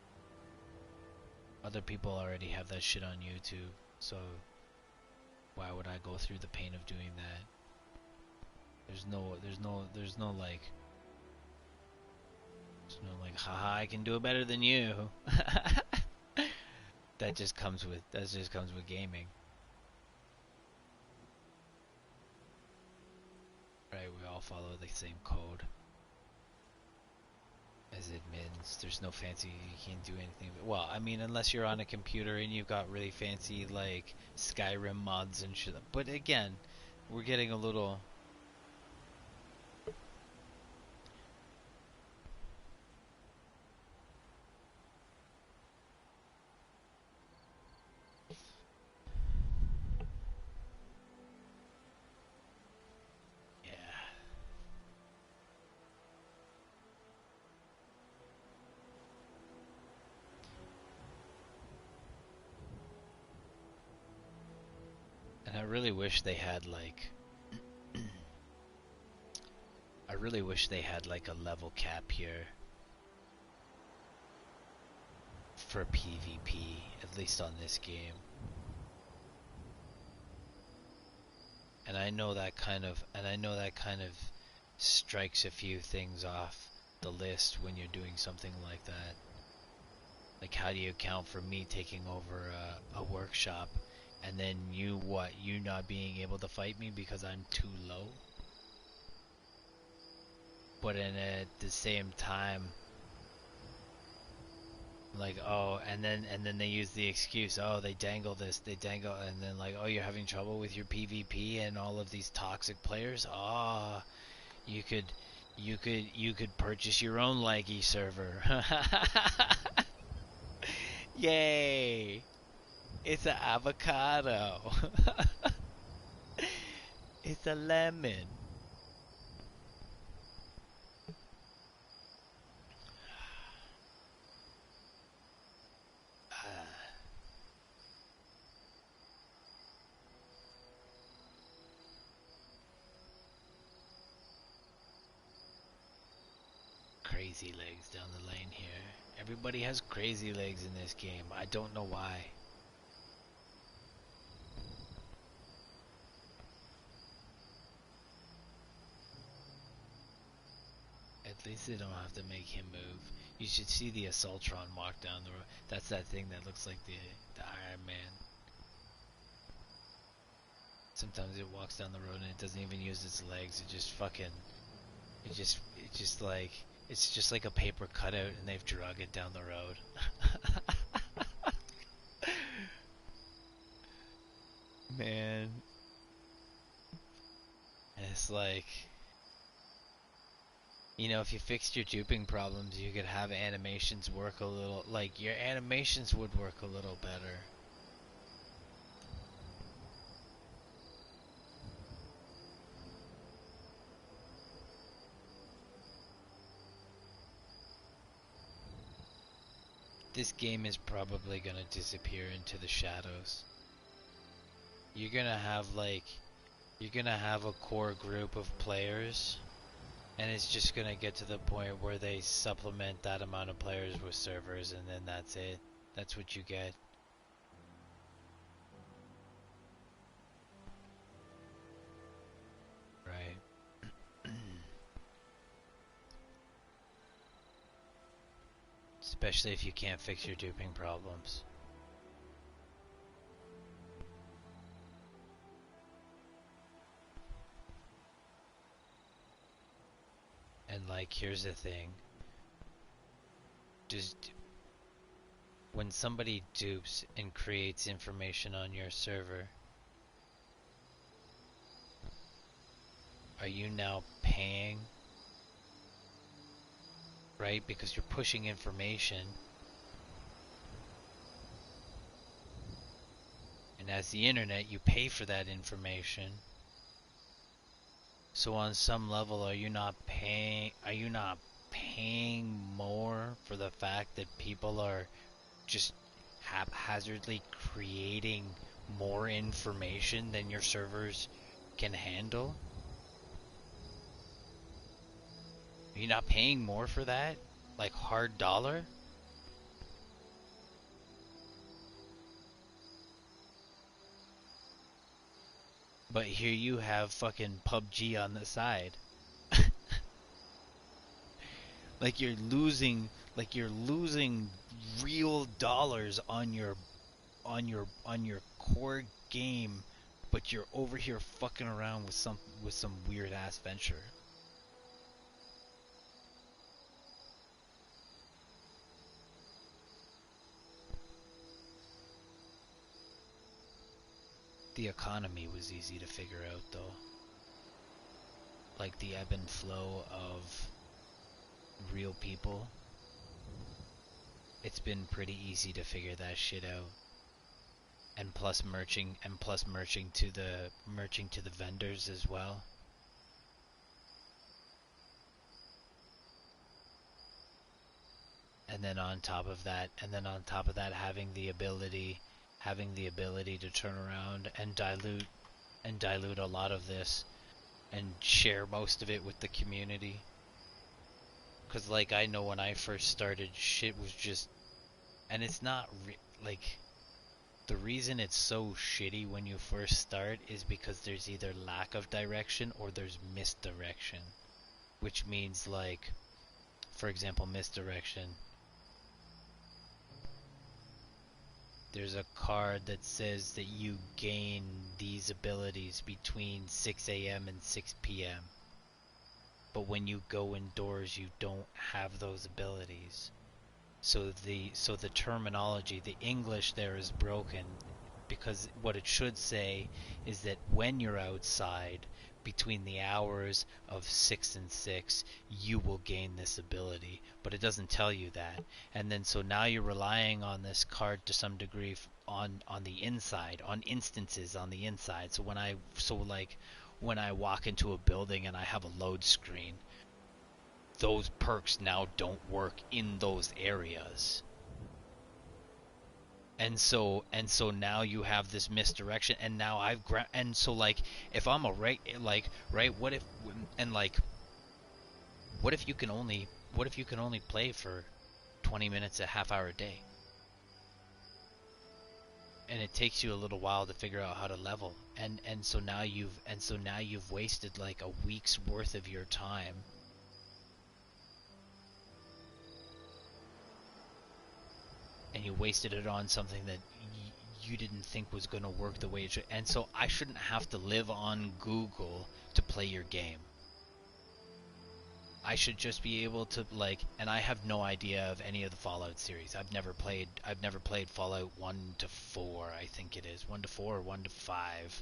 Other people already have that shit on YouTube, so why would I go through the pain of doing that? There's no like, haha, I can do it better than you. That just comes with gaming. Right, we all follow the same code. As admins, there's no fancy, you can't do anything. Well, I mean, unless you're on a computer and you've got really fancy, like, Skyrim mods and shit. But again, we're getting a little... Yeah. And I really wish they had, like... I really wish they had, like, a level cap here. For PvP, at least on this game. And I know that kind of strikes a few things off the list when you're doing something like that. Like, how do you account for me taking over a workshop and then you not being able to fight me because I'm too low? But at the same time, like, oh, and then they use the excuse, oh, they dangle, and then like, oh, you're having trouble with your PvP and all of these toxic players. Ah, you could purchase your own laggy server. Yay! It's an avocado. It's a lemon. Crazy legs down the lane here. Everybody has crazy legs in this game. I don't know why. At least they don't have to make him move. You should see the Assaultron walk down the road. That's that thing that looks like the Iron Man. Sometimes it walks down the road and it doesn't even use its legs. It just fucking... It's just like a paper cutout and they've drug it down the road. Man. And it's like... You know, if you fixed your duping problems, you could have animations work a little... Like, your animations would work a little better. This game is probably gonna disappear into the shadows. You're gonna have, like... You're gonna have a core group of players... And it's just gonna get to the point where they supplement that amount of players with servers, and then that's it. That's what you get. Right. Especially if you can't fix your duping problems. And like, here's the thing. When somebody dupes and creates information on your server, are you now paying? Right? Because you're pushing information. And as the internet, you pay for that information. So on some level, are you not paying more for the fact that people are just haphazardly creating more information than your servers can handle? Are you not paying more for that? Like hard dollar? But here you have fucking PUBG on the side. Like you're losing real dollars on your core game, but you're over here fucking around with some weird ass venture. The economy was easy to figure out though. Like the ebb and flow of real people. It's been pretty easy to figure that shit out. And plus merching to the vendors as well. And then on top of that having the ability to turn around and dilute a lot of this and share most of it with the community. Cuz like I know when I first started, shit was just, and it's not like, the reason it's so shitty when you first start is because there's either lack of direction or there's misdirection, which means, like, for example, misdirection. There's a card that says that you gain these abilities between 6 a.m. and 6 p.m. But when you go indoors, you don't have those abilities. So the terminology, the English there is broken, because what it should say is that when you're outside between the hours of 6 and 6, you will gain this ability, but it doesn't tell you that. And then so now you're relying on this card to some degree on the inside, on instances on the inside. So when I walk into a building and I have a load screen, those perks now don't work in those areas. And so now you have this misdirection, and now and so, like, if I'm a right, and like what if you can only play for 20 minutes, a half hour a day, and it takes you a little while to figure out how to level, and so now you've wasted like a week's worth of your time, and you wasted it on something that you didn't think was going to work the way it should. And so I shouldn't have to live on Google to play your game. I should just be able to, like, and I have no idea of any of the Fallout series. I've never played Fallout 1 to 4, I think it is. 1 to 4 or 1 to 5,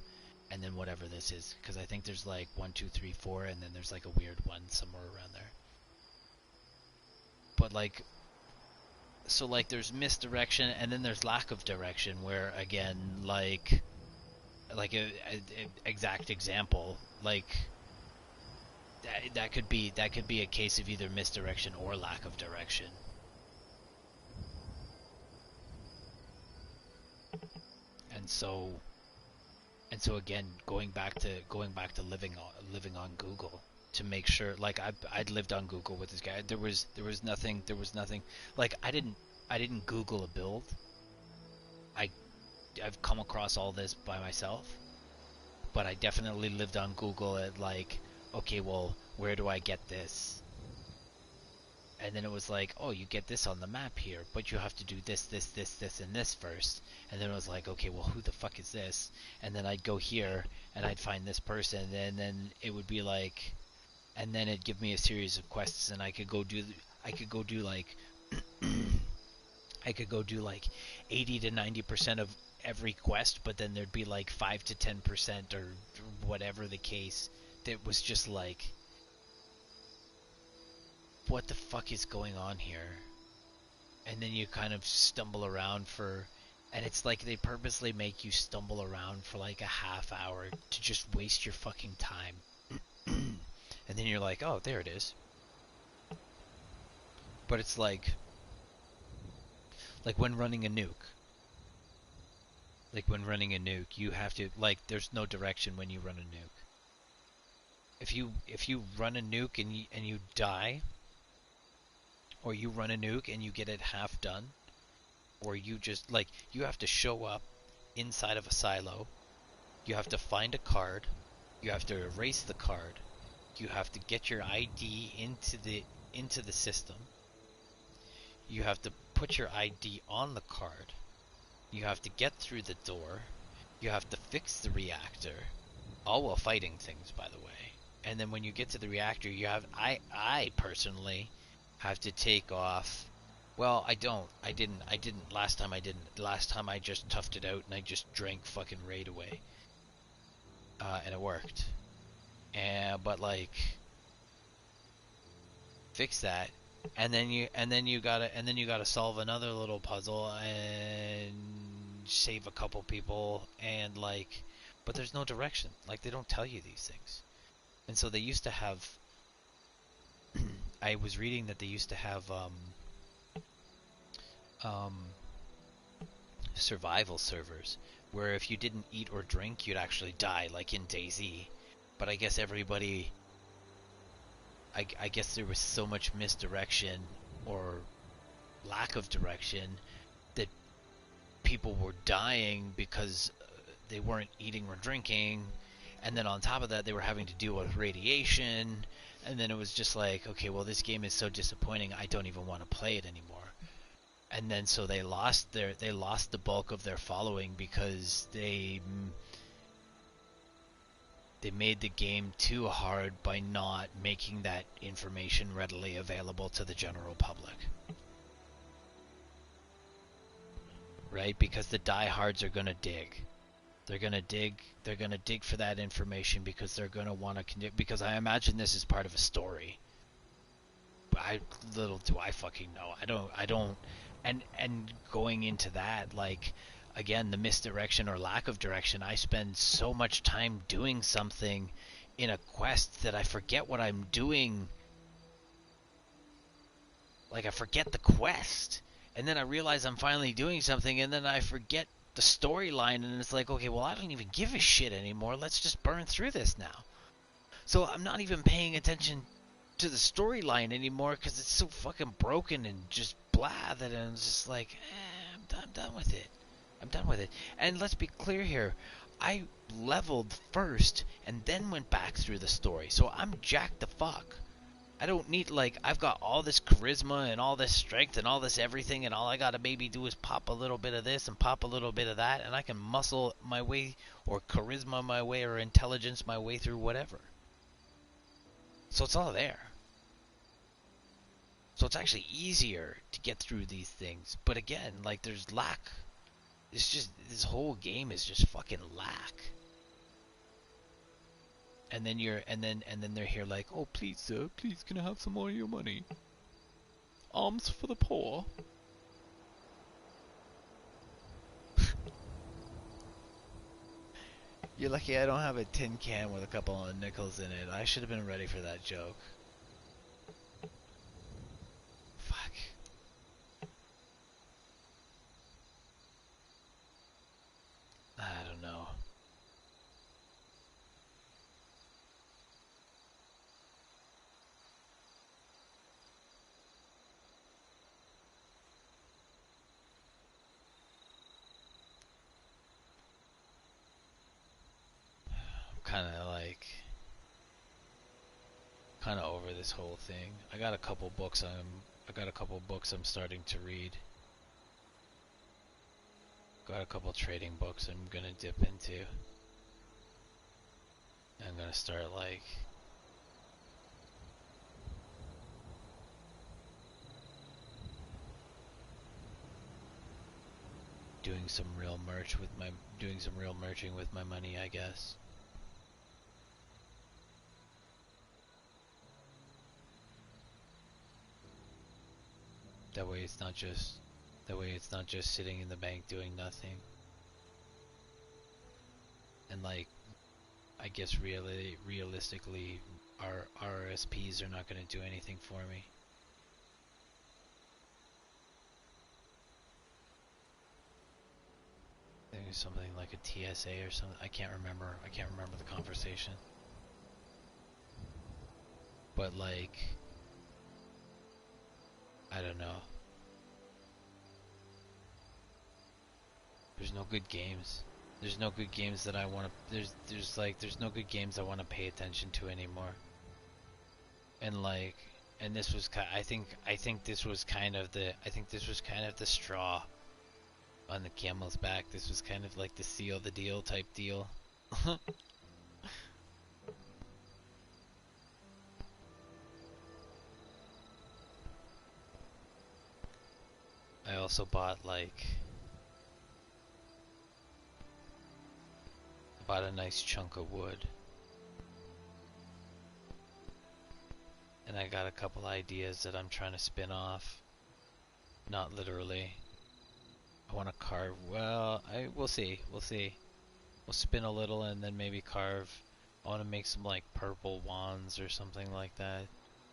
and then whatever this is, because I think there's like 1, 2, 3, 4, and then there's like a weird one somewhere around there. But like, so like there's misdirection, and then there's lack of direction, where again, like a exact example, like that could be a case of either misdirection or lack of direction. And so and so again, going back to living on Google to make sure, like, I'd lived on Google with this guy. There was nothing like, I didn't Google a build. I I've come across all this by myself, but I definitely lived on Google at, like, okay, well, where do I get this? And then it was like, oh, you get this on the map here, but you have to do this, this, this, this, and this first. And then it was like, okay, well, who the fuck is this? And then I'd go here, and I'd find this person, and then it would be like, and then it'd give me a series of quests, and I could go do like, I could go do like 80 to 90% of every quest, but then there'd be like 5 to 10% or whatever the case that was just like, what the fuck is going on here? And then you kind of stumble around and it's like they purposely make you stumble around for like a half hour to just waste your fucking time. And then you're like, oh, there it is. But it's like when running a nuke. Like when running a nuke, you have to, like, there's no direction when you run a nuke. If you run a nuke and you die, or you run a nuke and you get it half done, or you just, like, you have to show up inside of a silo, You have to find a card. You have to erase the card. You have to get your ID into the system. You have to put your ID on the card. You have to get through the door. You have to fix the reactor, all while fighting things, by the way. And then when you get to the reactor, you have I personally have to take off. Well, I don't. I didn't last time. I didn't. Last time I just toughed it out and I just drank fucking raid away, and it worked. But like, fix that, and then you gotta solve another little puzzle and save a couple people, and like, but there's no direction. Like, they don't tell you these things. And so they used to have. I was reading that they used to have um, survival servers where if you didn't eat or drink, you'd actually die, like in DayZ. But I guess everybody. I guess there was so much misdirection or lack of direction that people were dying because they weren't eating or drinking, and then on top of that they were having to deal with radiation, and then it was just like, okay, well, this game is so disappointing, I don't even want to play it anymore. And then so they lost the bulk of their following because they made the game too hard by not making that information readily available to the general public. Right? Because the diehards are going to dig. They're going to dig for that information because they're going to want to, because I imagine this is part of a story. But little do I fucking know. I don't, and going into that, like, again, the misdirection or lack of direction, I spend so much time doing something in a quest that I forget what I'm doing. Like, I forget the quest. And then I realize I'm finally doing something, and then I forget the storyline, and it's like, okay, well, I don't even give a shit anymore. Let's just burn through this now. So I'm not even paying attention to the storyline anymore because it's so fucking broken and just blah that I'm just like, I'm done with it. I'm done with it. And let's be clear here. I leveled first and then went back through the story. So I'm jacked the fuck. I don't need, like, I've got all this charisma and all this strength and all this everything, and all I gotta maybe do is pop a little bit of this and pop a little bit of that, and I can muscle my way, or charisma my way, or intelligence my way through whatever. So it's all there. So it's actually easier to get through these things. But again, like, there's lack. It's just, this whole game is just fucking lack. And then they're here like, oh, please, sir, please, can I have some more of your money? Alms for the poor. You're lucky I don't have a tin can with a couple of nickels in it. I should have been ready for that joke. Fuck. I don't know. Kind of like, kind of over this whole thing. I got a couple books I'm starting to read. Got a couple trading books I'm gonna dip into. I'm gonna start, like, doing some real merching with my money, I guess. That way it's not just sitting in the bank doing nothing. And, like, I guess realistically, our RSPs are not going to do anything for me. I think it's something like a TSA or something. I can't remember the conversation. But, like, I don't know. There's no good games. There's no good games that I want to. There's no good games I want to pay attention to anymore. And like, and this was I think this was kind of the straw on the camel's back. This was kind of like the seal the deal type deal. I also bought a nice chunk of wood. And I got a couple ideas that I'm trying to spin off. Not literally. I want to carve. Well, we'll see. We'll see. We'll spin a little and then maybe carve. I want to make some like purple wands or something like that.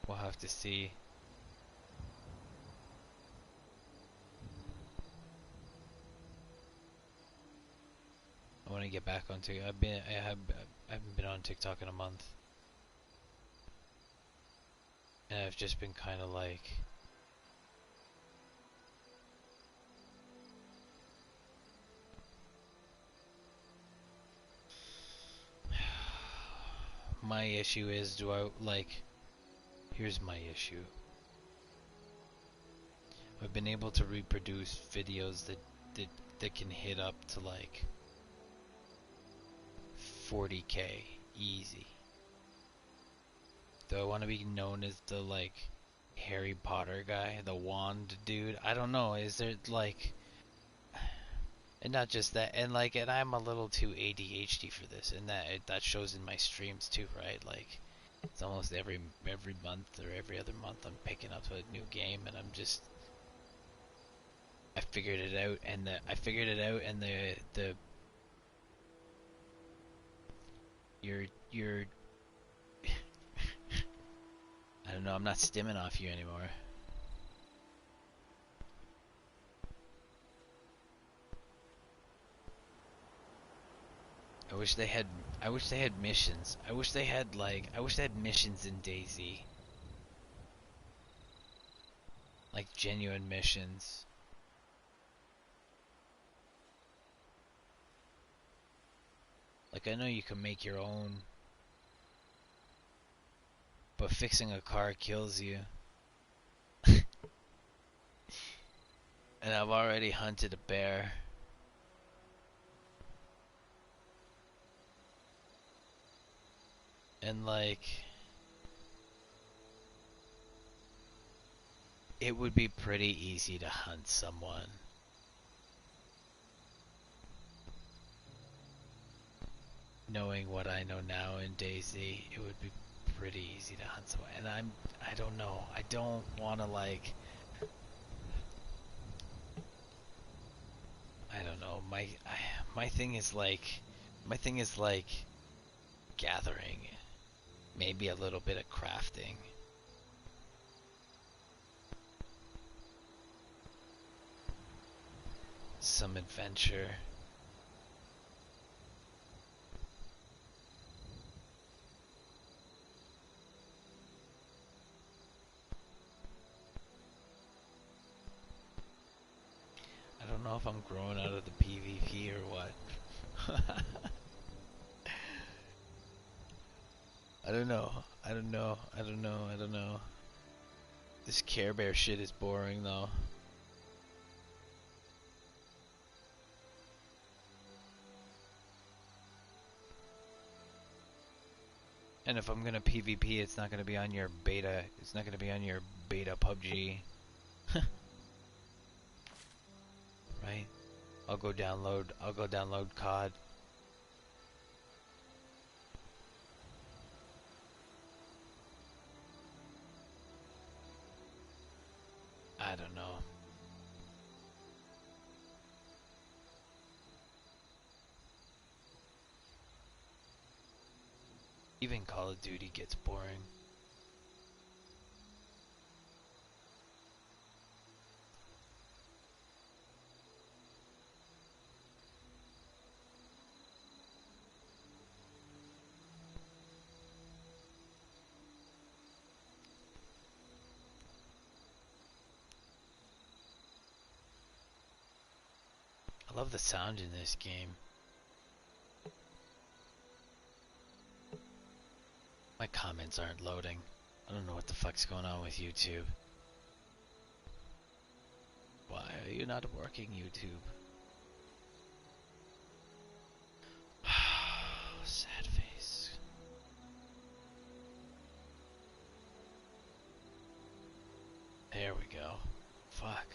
We'll have to see. I want to get back onto. I haven't been on TikTok in a month, and I've just been kind of like. My issue is, do I like? Here's my issue. I've been able to reproduce videos that can hit up to like 40K easy. Do I want to be known as the like Harry Potter guy, the wand dude? I don't know. Is there like, and not just that, and I'm a little too ADHD for this, and that shows in my streams too, right? Like, it's almost every month or every other month I'm picking up a new game, and I figured it out, and the you're I don't know. I'm not stimming off you anymore. I wish they had. I wish they had missions. I wish they had missions in DayZ. Like genuine missions. Like I know you can make your own, but fixing a car kills you. And I've already hunted a bear. And like, it would be pretty easy to hunt someone. Knowing what I know now in DayZ, it would be pretty easy to hunt someone. And I don't know. I don't want to like, I don't know. My thing is like gathering, maybe a little bit of crafting. Some adventure. I don't know if I'm growing out of the PvP or what. I don't know. I don't know. I don't know. I don't know. This Care Bear shit is boring though. And if I'm gonna PvP, it's not gonna be on your beta. It's not gonna be on your beta PUBG. Right? I'll go download COD. I don't know. Even Call of Duty gets boring. I love the sound in this game. My comments aren't loading. I don't know what the fuck's going on with YouTube. Why are you not working, YouTube? Sad face. There we go. Fuck.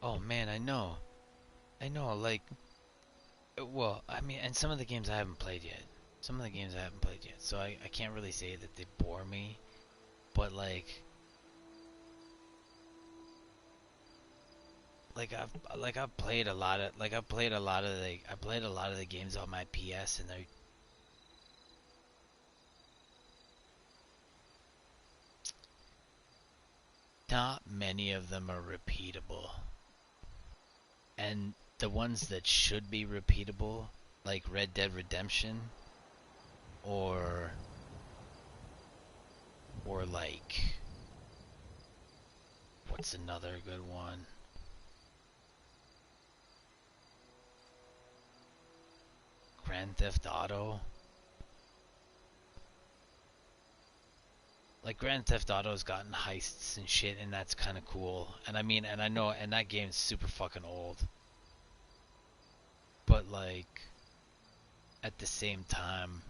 Oh man, I know. I know, like, well, I mean, and some of the games I haven't played yet. Some of the games I haven't played yet, so I can't really say that they bore me, but I've played a lot of I played a lot of the games on my PS, and they're not many of them are repeatable. And the ones that should be repeatable, like Red Dead Redemption, or like, what's another good one? Grand Theft Auto. Like, Grand Theft Auto's gotten heists and shit, and that's kind of cool. And I mean, and I know, and that game's super fucking old. But like, at the same time,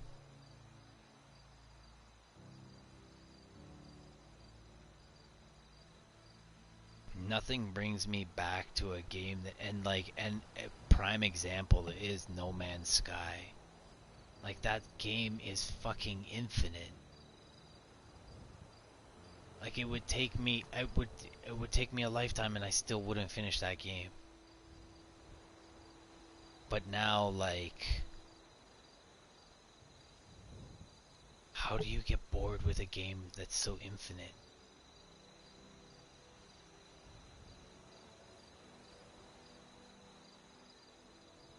nothing brings me back to a game that, and a prime example is No Man's Sky. Like, that game is fucking infinite. Like, it would take me a lifetime and I still wouldn't finish that game. But now, like, how do you get bored with a game that's so infinite?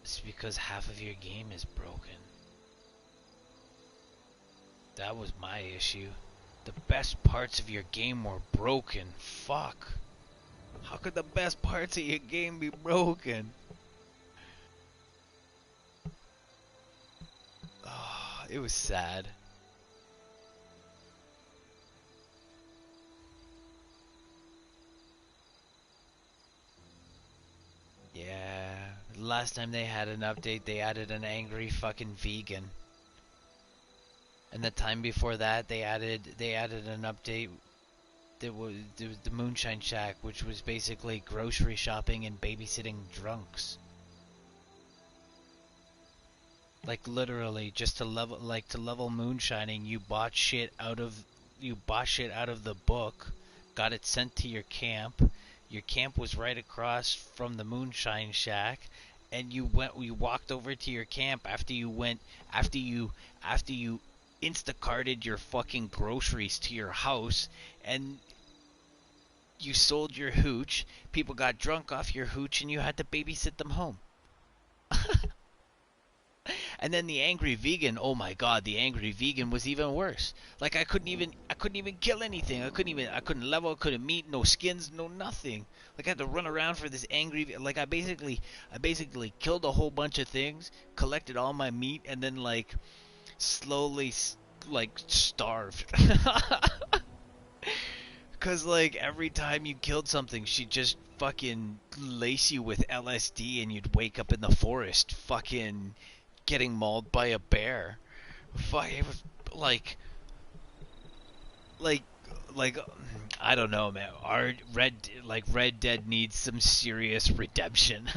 It's because half of your game is broken. That was my issue. The best parts of your game were broken. Fuck. How could the best parts of your game be broken? Oh, it was sad. Yeah. Last time they had an update, they added an angry fucking vegan. And the time before that, they added an update that was the Moonshine Shack, which was basically grocery shopping and babysitting drunks. Like, literally, just to level moonshining, you bought shit out of the book, got it sent to your camp. Your camp was right across from the Moonshine Shack, and you walked over to your camp after you Instacarted your fucking groceries to your house, and you sold your hooch. People got drunk off your hooch, and you had to babysit them home. And then the angry vegan, oh my god, the angry vegan was even worse. Like, I couldn't even kill anything. I couldn't level, couldn't meet, no skins, no nothing. Like, I had to run around for this angry, like, I basically killed a whole bunch of things, collected all my meat, and then, like, slowly, like, starved. Cause, like, every time you killed something, she'd just fucking lace you with LSD, and you'd wake up in the forest fucking getting mauled by a bear. Fuck, it was like, like, I don't know, man. Our Red Dead needs some serious redemption.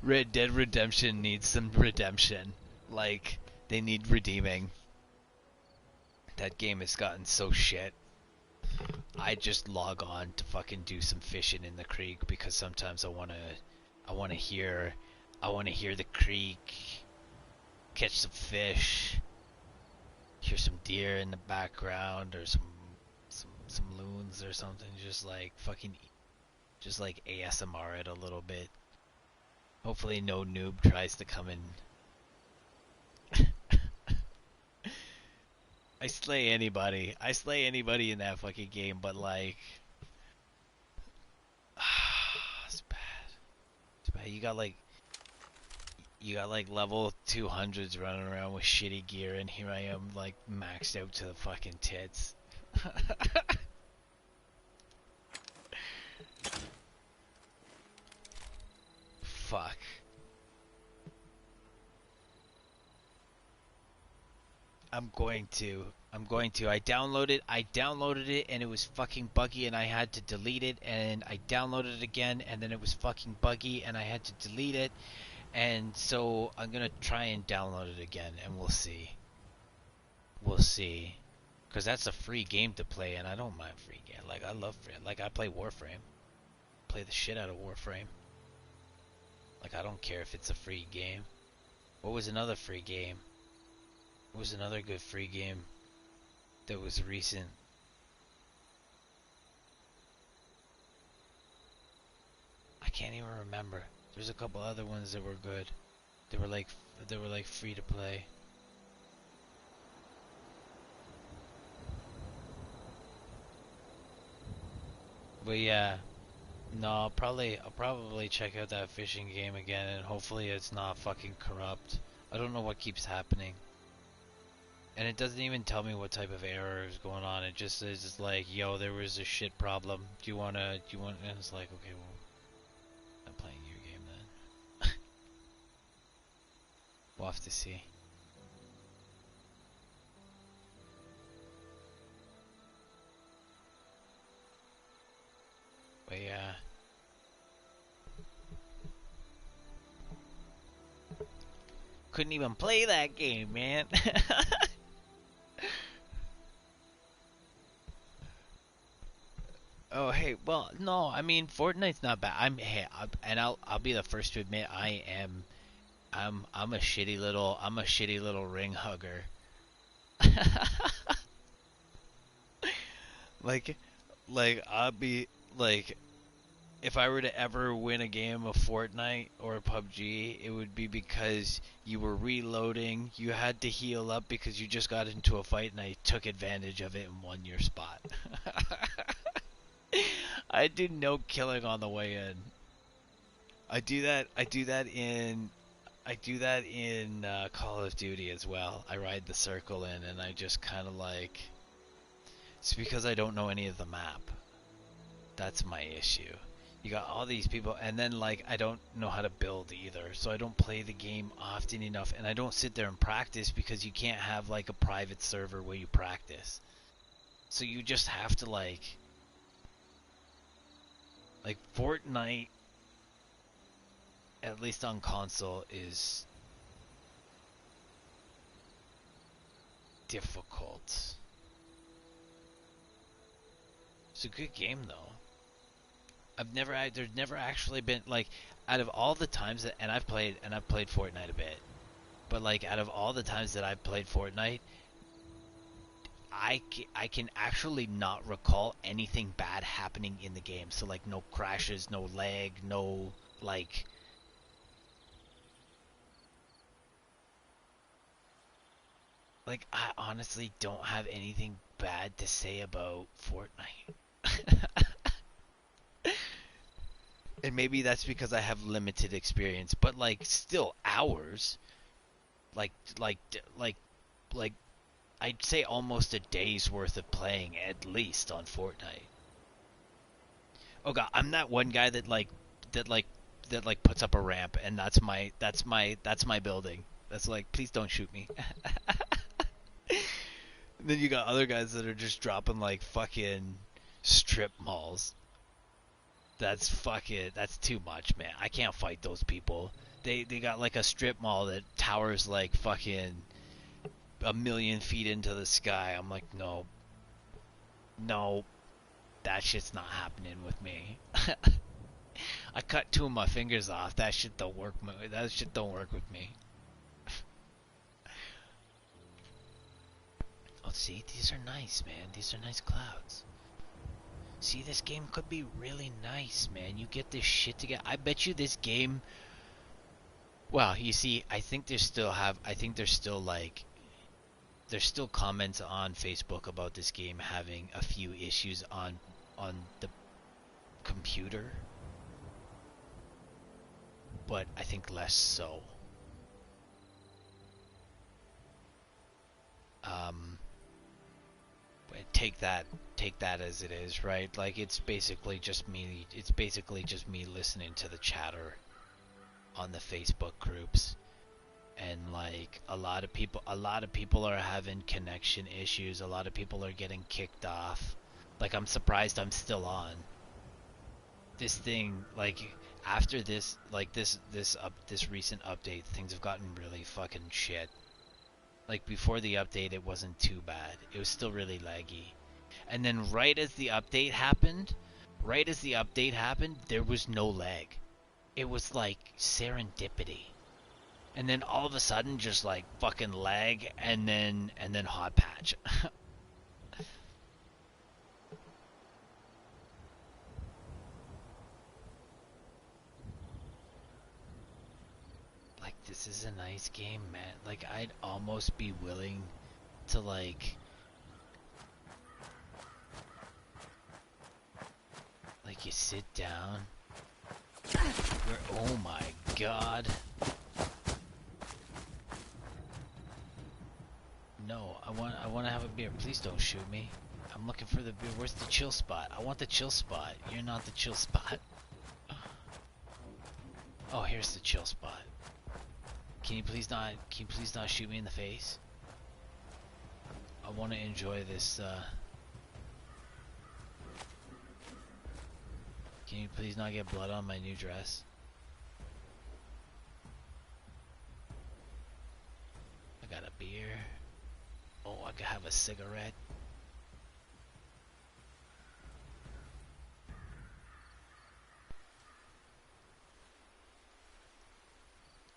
Red Dead Redemption needs some redemption. Like, they need redeeming. That game has gotten so shit. I just log on to fucking do some fishing in the creek because sometimes I wanna hear the creek, catch some fish, hear some deer in the background, or some loons or something. Just like fucking, just like ASMR it a little bit. Hopefully no noob tries to come in. I slay anybody. I slay anybody in that fucking game, but like, it's bad. It's bad. You got like level 200s running around with shitty gear, and here I am like maxed out to the fucking tits. Fuck. I'm going to. I downloaded it and it was fucking buggy and I had to delete it, and I downloaded it again and then it was fucking buggy and I had to delete it, and so I'm gonna try and download it again and we'll see. We'll see. Cause that's a free game to play and I don't mind free game. Like I love free. Like I play Warframe. Play the shit out of Warframe. Like I don't care if it's a free game. What was another free game? What was another good free game that was recent? I can't even remember. There's a couple other ones that were good. They were like free to play. But yeah, no, I'll probably check out that fishing game again, and hopefully it's not fucking corrupt. I don't know what keeps happening. And it doesn't even tell me what type of error is going on. It just says it's like, yo, there was a shit problem. And it's like, okay, well, I'm playing your game then. We'll have to see. But yeah. Couldn't even play that game, man. Oh, hey, well, no, I mean, Fortnite's not bad. I'll be the first to admit I'm a shitty little ring hugger. Like, I'll be like, if I were to ever win a game of Fortnite or PUBG, it would be because you were reloading, you had to heal up because you just got into a fight, and I took advantage of it and won your spot. I do no killing on the way in. I do that. I do that in Call of Duty as well. I ride the circle in, and I just kind of like. It's because I don't know any of the map. That's my issue. You got all these people, and then like I don't know how to build either, so I don't play the game often enough, and I don't sit there and practice because you can't have like a private server where you practice. So you just have to like Fortnite, at least on console, is difficult. It's a good game though. There's never actually been like, out of all the times that, and I've played Fortnite a bit, but like out of all the times that I've played Fortnite, I can actually not recall anything bad happening in the game. So like no crashes, no lag, no like I honestly don't have anything bad to say about Fortnite. And maybe that's because I have limited experience, but like still hours, like like like like I'd say almost a day's worth of playing at least on Fortnite. Oh god, I'm that one guy that like that puts up a ramp, and that's my building. That's like, please don't shoot me. And then you got other guys that are just dropping like fucking strip malls. That's too much, man. I can't fight those people. They got like a strip mall that towers like fucking a million feet into the sky. I'm like, no, no, that shit's not happening with me. I cut two of my fingers off. That shit don't work. That shit don't work with me. Oh, see, these are nice, man. These are nice clouds. See, this game could be really nice, man. You get this shit together. I bet you this game Well, you see, I think there's still like there's still comments on Facebook about this game having a few issues on the computer, but I think less so. Um, take that as it is, right? Like it's basically just me listening to the chatter on the Facebook groups, and like a lot of people are having connection issues, a lot of people are getting kicked off. Like I'm surprised I'm still on. This thing, like after this, like this recent update, things have gotten really fucking shit. Like before the update it wasn't too bad. It was still really laggy. And then right as the update happened, there was no lag. It was like serendipity. And then all of a sudden just like fucking lag and then hot patch. Like this is a nice game, man. Like I'd almost be willing to like you sit down. Oh my god. No, I want to have a beer. Please don't shoot me. I'm looking for the beer. Where's the chill spot? I want the chill spot. You're not the chill spot. Oh, here's the chill spot. Can you please not shoot me in the face? I want to enjoy this can you please not get blood on my new dress? I got a beer. Oh, I could have a cigarette.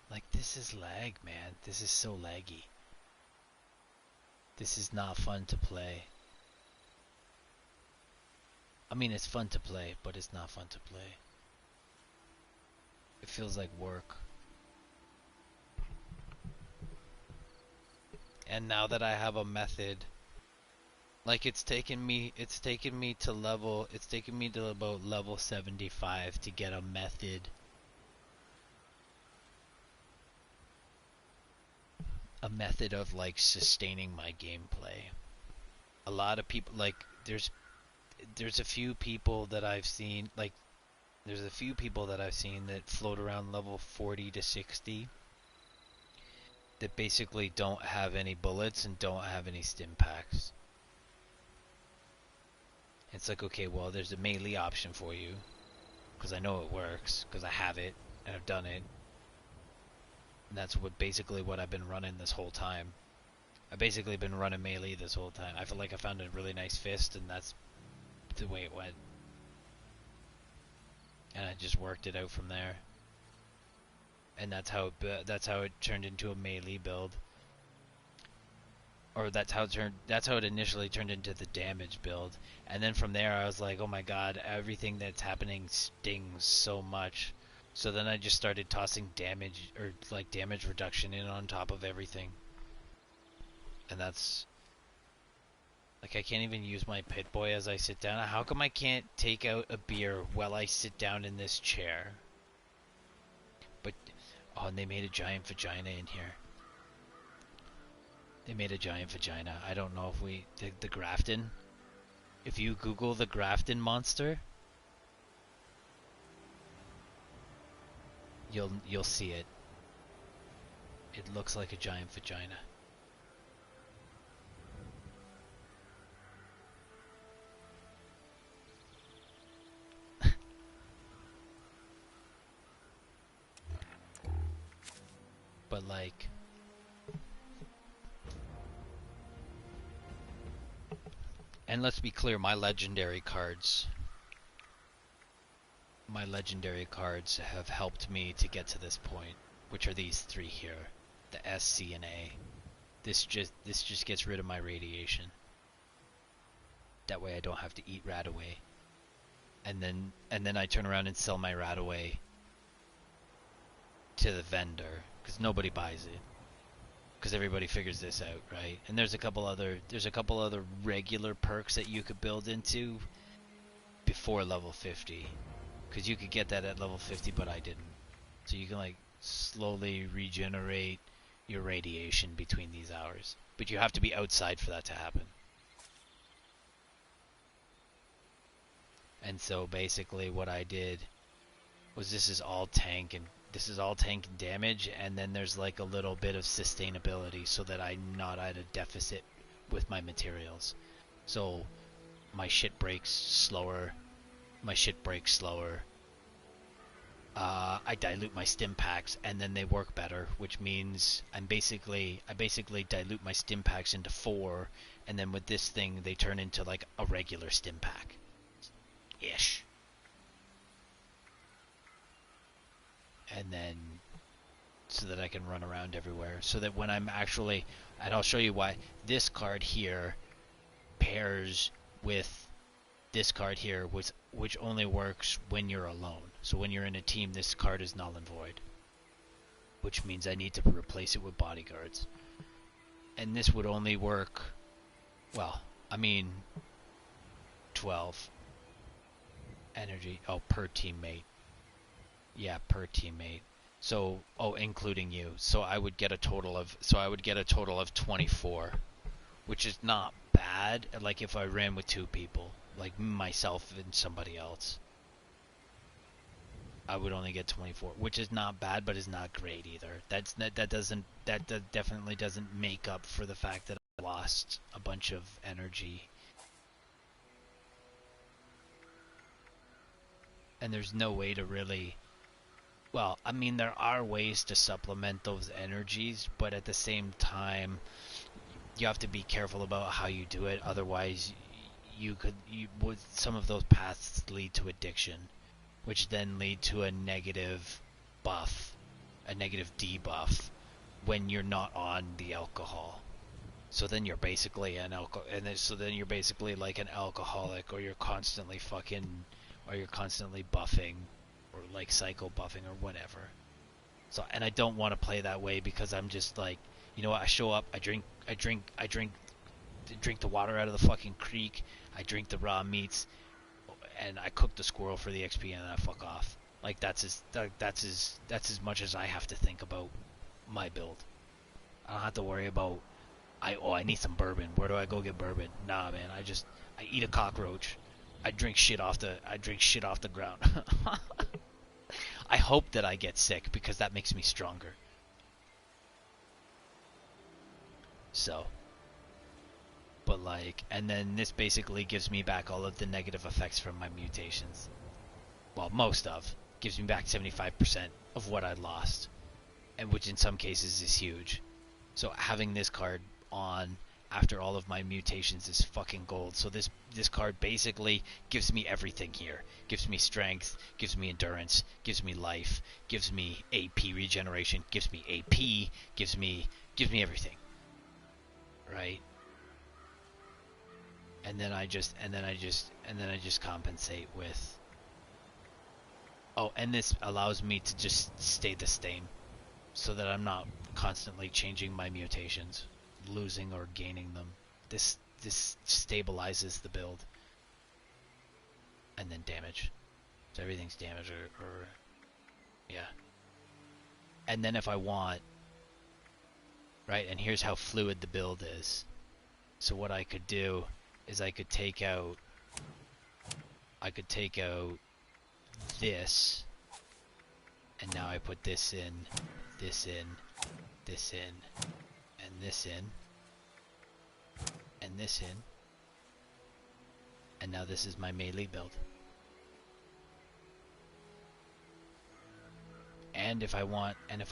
Like this is lag, man. This is so laggy. This is not fun to play. I mean, it's fun to play, but it's not fun to play. It feels like work. And now that I have a method, like it's taken me to about level 75 to get a method of like sustaining my gameplay. A lot of people like there's a few people that I've seen that float around level 40 to 60 that basically don't have any bullets and don't have any stim packs. It's like, okay, well, there's a melee option for you because I know it works because I have it and I've done it. And that's what I've been running this whole time. I've basically been running melee this whole time. I feel like I found a really nice fist, and that's the way it went. And I just worked it out from there. And that's how it turned into a melee build. Or that's how it initially turned into the damage build. And then from there I was like, oh my god, everything that's happening stings so much. So then I just started tossing damage or like damage reduction in on top of everything. And that's like I can't even use my pit boy as I sit down. How come I can't take out a beer while I sit down in this chair? But oh, and they made a giant vagina in here. They made a giant vagina. I don't know if the Grafton. If you Google the Grafton monster, you'll see it. It looks like a giant vagina. But like and let's be clear, my legendary cards have helped me to get to this point, which are these three here, the S, C, and A. This just gets rid of my radiation. That way I don't have to eat Radaway. And then I turn around and sell my Radaway to the vendor, because nobody buys it. Because everybody figures this out, right? And there's a couple other regular perks that you could build into before level 50, because you could get that at level 50, but I didn't. So you can like slowly regenerate your radiation between these hours, but you have to be outside for that to happen. And so basically what I did was this is all tank and damage, and then there's like a little bit of sustainability so that I'm not at a deficit with my materials. So my shit breaks slower. I dilute my stim packs and then they work better, which means I basically dilute my stim packs into 4, and then with this thing they turn into like a regular stim pack ish. And then so that I can run around everywhere, so that when I'm actually, and I'll show you why, this card here pairs with this card here, which only works when you're alone. So when you're in a team, this card is null and void, which means I need to replace it with bodyguards. And this would only work, well, I mean 12 energy, per teammate. Yeah, per teammate. So, including you. So I would get a total of 24, which is not bad. Like if I ran with 2 people, like myself and somebody else, I would only get 24, which is not bad, but is not great either. That definitely doesn't make up for the fact that I lost a bunch of energy. And there's no way to really, well, I mean, there are ways to supplement those energies, but at the same time, you have to be careful about how you do it. Otherwise, some of those paths lead to addiction, which then lead to a negative buff, a negative debuff when you're not on the alcohol. So then you're basically so then you're basically like an alcoholic, or you're constantly buffing, or like psycho buffing or whatever. So, and I don't want to play that way, because I'm just like, you know what, I show up, I drink the water out of the fucking creek, I drink the raw meats, and I cook the squirrel for the XP, and then I fuck off. Like that's as much as I have to think about my build. I don't have to worry about I need some bourbon. Where do I go get bourbon? Nah, man, I eat a cockroach. I drink shit off the ground. I hope that I get sick, because that makes me stronger. So, but like, and then this basically gives me back all of the negative effects from my mutations. Well, gives me back 75% of what I lost, and which in some cases is huge. So having this card on after all of my mutations is fucking gold. So this card basically gives me everything here. Gives me strength, gives me endurance, gives me life, gives me AP regeneration, gives me AP, gives me everything. Right? And then I just compensate with, and this allows me to just stay the same, so that I'm not constantly changing my mutations, losing or gaining them. This stabilizes the build. And then damage. So everything's damage or yeah. And then if I want, right, and here's how fluid the build is. So what I could do is I could take out this, and now I put this in, this in, this in, and this in, and this in, and now this is my melee build. And if I want a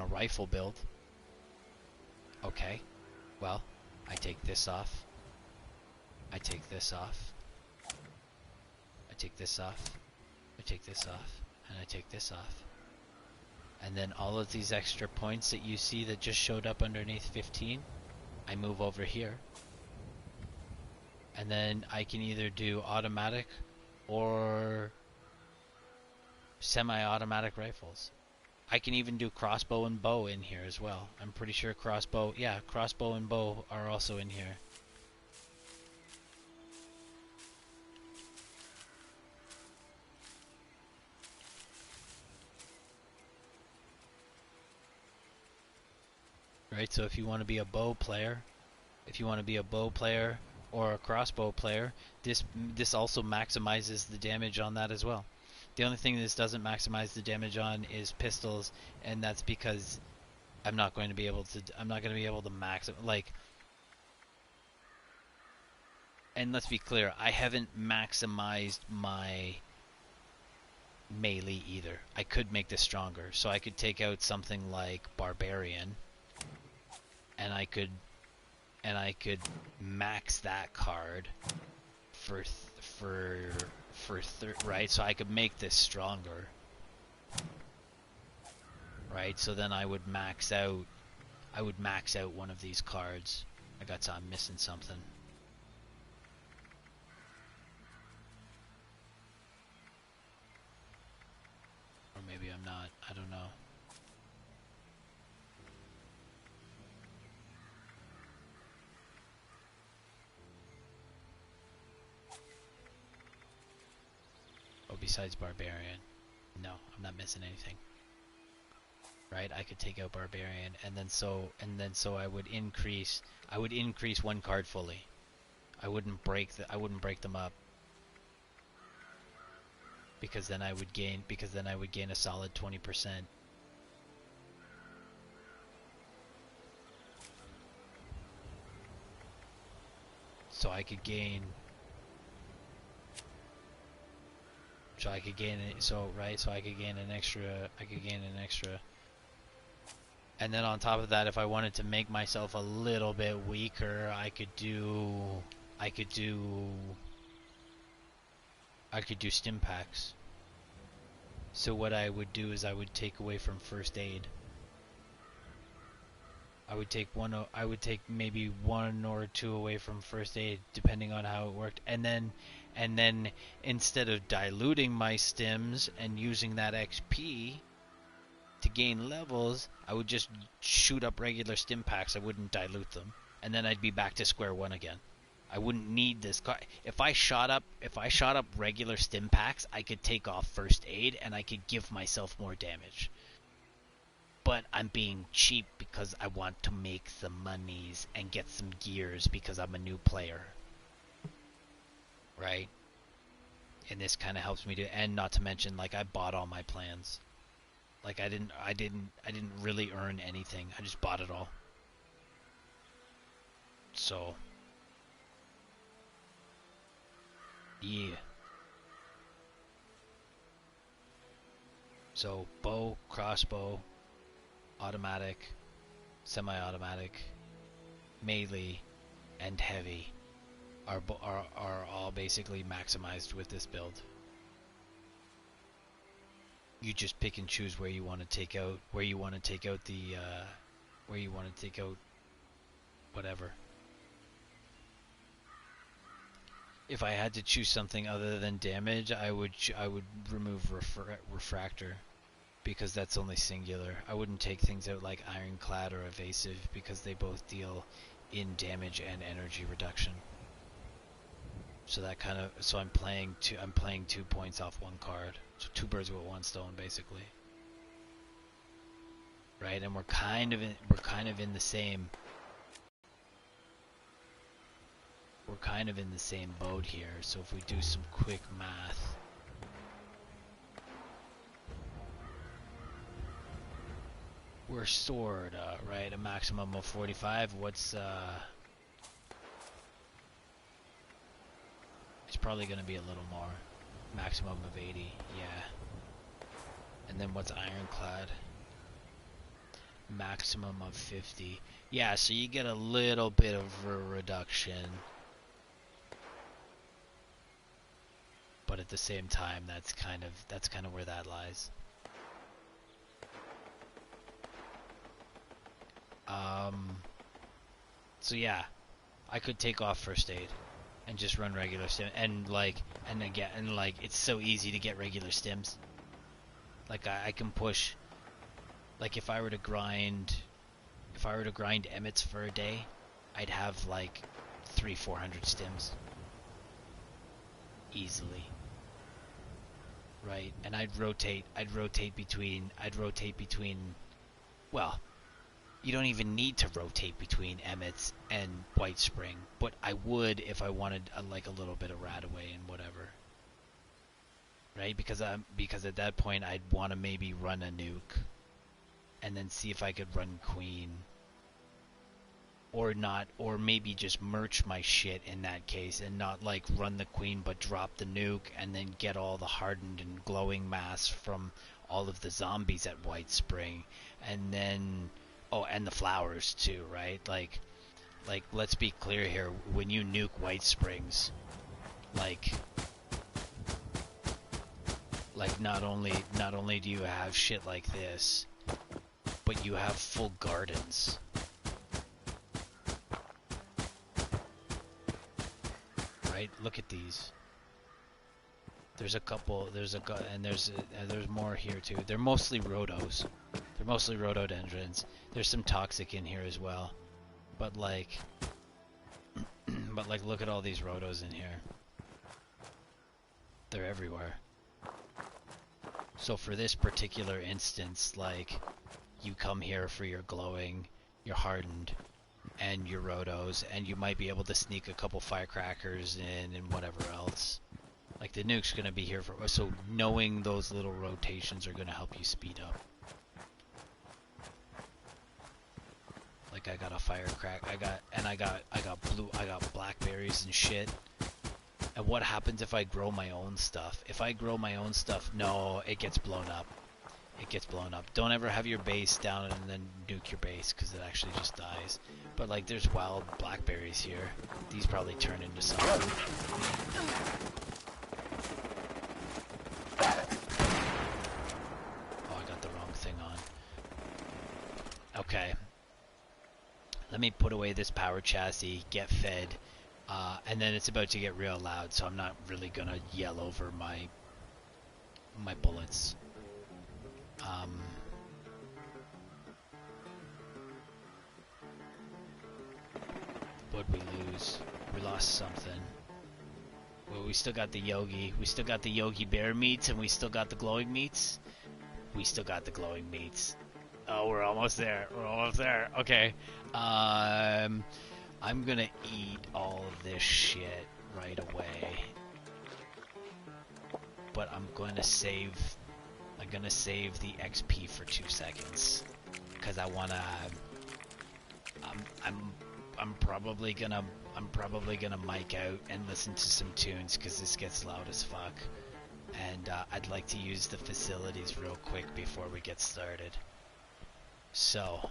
rifle build, okay, well, I take this off, I take this off, I take this off, I take this off, and I take this off. And then all of these extra points that you see that just showed up underneath 15, I move over here. And then I can either do automatic or Semi-automatic rifles. I can even do crossbow and bow in here as well. I'm pretty sure crossbow and bow are also in here. Right, so if you want to be a bow player, or a crossbow player, this also maximizes the damage on that as well. The only thing this doesn't maximize the damage on is pistols, and that's because I'm not going to be able to max it, like. And let's be clear, I haven't maximized my melee either. I could make this stronger, so I could take out something like Barbarian, and I could max that card right, so I could make this stronger, right? So then I would max out one of these cards. I'm missing something. Or maybe I'm not, I don't know. Oh, besides Barbarian. No, I'm not missing anything. Right, I could take out Barbarian, and then so I would increase one card fully. I wouldn't break them up, because then I would gain a solid 20%. So I could gain an extra. And then on top of that, if I wanted to make myself a little bit weaker, I could do stim packs. So what I would do is I would take away from first aid. I would take maybe one or two away from first aid, depending on how it worked. And then instead of diluting my stims and using that XP to gain levels, I would just shoot up regular stim packs. I wouldn't dilute them, and then I'd be back to square one again. I wouldn't need this card. If I shot up regular stim packs, I could take off first aid and I could give myself more damage. But I'm being cheap because I want to make some monies and get some gears because I'm a new player. Right? And this kind of helps me and not to mention, like, I bought all my plans. Like, I didn't really earn anything. I just bought it all. So, yeah. So, bow, crossbow, automatic, semi-automatic, melee, and heavy are all basically maximized with this build. You just pick and choose where you want to take out whatever. If I had to choose something other than damage, I would remove refractor, because that's only singular. I wouldn't take things out like ironclad or evasive, because they both deal in damage and energy reduction. So I'm playing 2 points off one card. So 2 birds with 1 stone, basically. Right, and we're kind of in the same boat here. So if we do some quick math, we're stored, right, a maximum of 45. It's probably going to be a little more. Maximum of 80, yeah. And then what's ironclad? Maximum of 50. Yeah, so you get a little bit of a reduction. But at the same time, that's kind of where that lies. So yeah, I could take off first aid and just run regular stim, and it's so easy to get regular stims. Like I can push. Like if I were to grind Emmets for a day, I'd have like 300-400 stims easily. Right? And I'd rotate between well, you don't even need to rotate between Emmets and White Spring, but I would if I wanted like a little bit of Radaway and whatever. Right? Because at that point I'd want to maybe run a nuke and then see if I could run Queen or not, or maybe just merch my shit in that case and not like run the Queen but drop the nuke and then get all the hardened and glowing mass from all of the zombies at White Spring, and then and the flowers too, right? Like let's be clear here, when you nuke White Springs, like not only do you have shit like this, but you have full gardens. Right? Look at these. There's a couple. There's more here too. They're mostly rhodos. They're mostly rhododendrons. There's some toxic in here as well. But like, look at all these rhodos in here. They're everywhere. So for this particular instance, like, you come here for your glowing, your hardened, and your rhodos, and you might be able to sneak a couple firecrackers in and whatever else. Like, the nuke's gonna be here for, so knowing those little rotations are gonna help you speed up. Like, I got a firecrack, I got blackberries and shit. And what happens if I grow my own stuff? If I grow my own stuff, no, it gets blown up. It gets blown up. Don't ever have your base down and then nuke your base, because it actually just dies. But like, there's wild blackberries here. These probably turn into something. Oh, I got the wrong thing on. Okay. Let me put away this power chassis, get fed, and then it's about to get real loud, so I'm not really gonna yell over my bullets. What'd we lose? We lost something. Well, we still got the Yogi. We still got the Yogi Bear meats, and we still got the glowing meats. We still got the glowing meats. Oh, we're almost there. We're almost there. Okay. I'm gonna eat all of this shit right away. But I'm gonna save the XP for 2 seconds. Cause I wanna I'm probably gonna mic out and listen to some tunes, cause this gets loud as fuck. And I'd like to use the facilities real quick before we get started. So,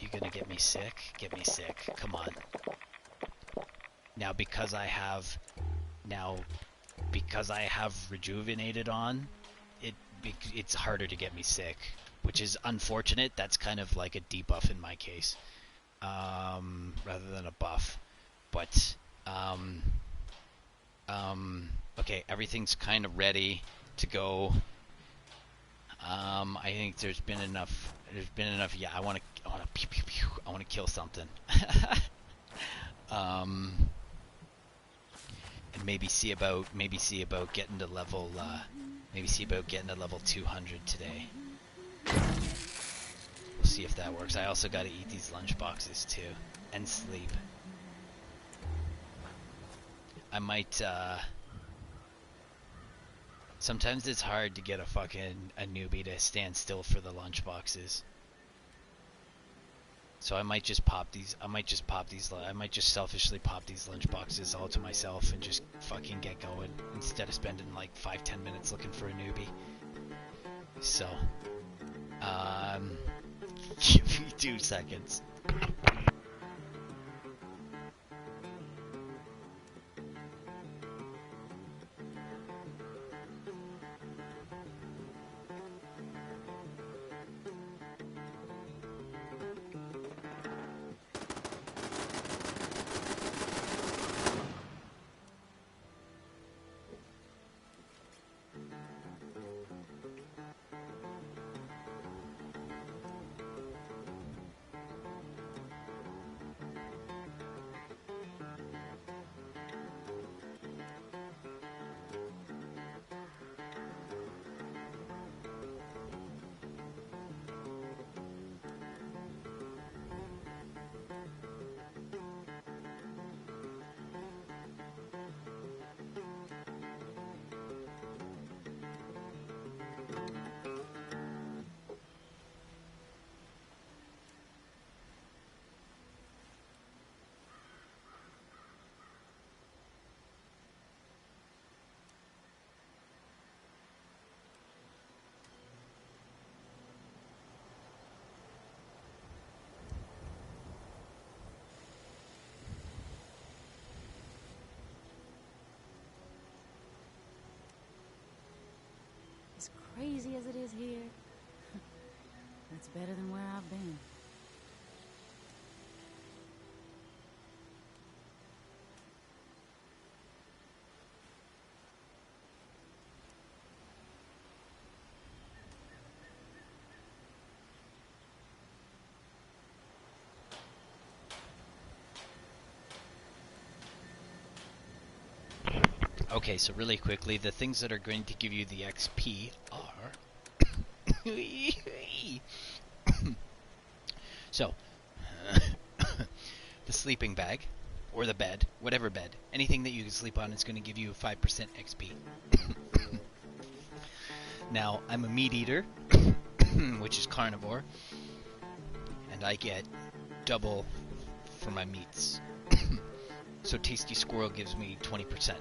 you gonna get me sick? Get me sick. Come on. Now because I have rejuvenated on, it's harder to get me sick, which is unfortunate. That's kind of like a debuff in my case, rather than a buff. But okay, everything's kind of ready to go. I think there's been enough. Yeah, I want to kill something. And maybe see about getting to level 200 today. We'll see if that works. I also got to eat these lunch boxes too and sleep. I might sometimes it's hard to get a newbie to stand still for the lunch boxes. So I might just selfishly pop these lunch boxes all to myself and just fucking get going instead of spending like 5-10 minutes looking for a newbie. So, give me 2 seconds. crazy as it is here, that's better than where I've been. Okay, so really quickly, the things that are going to give you the XP are... So, the sleeping bag, or the bed, whatever bed, anything that you can sleep on is going to give you 5% XP. Now, I'm a meat eater, which is carnivore, and I get double for my meats. So Tasty Squirrel gives me 20%.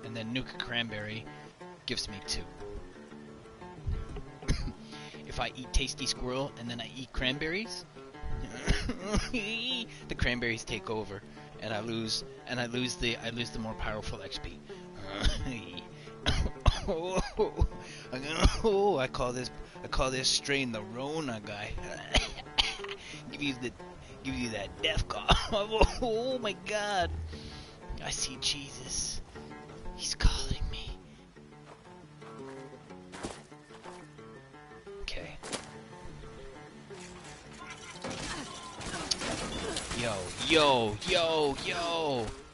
And then Nuka Cranberry gives me 2. If I eat Tasty Squirrel and then I eat cranberries, the cranberries take over, and I lose the more powerful XP. I call this strain the Rona guy. give you that death cough. Oh my God! I see Jesus. He's calling me. Okay. Yo!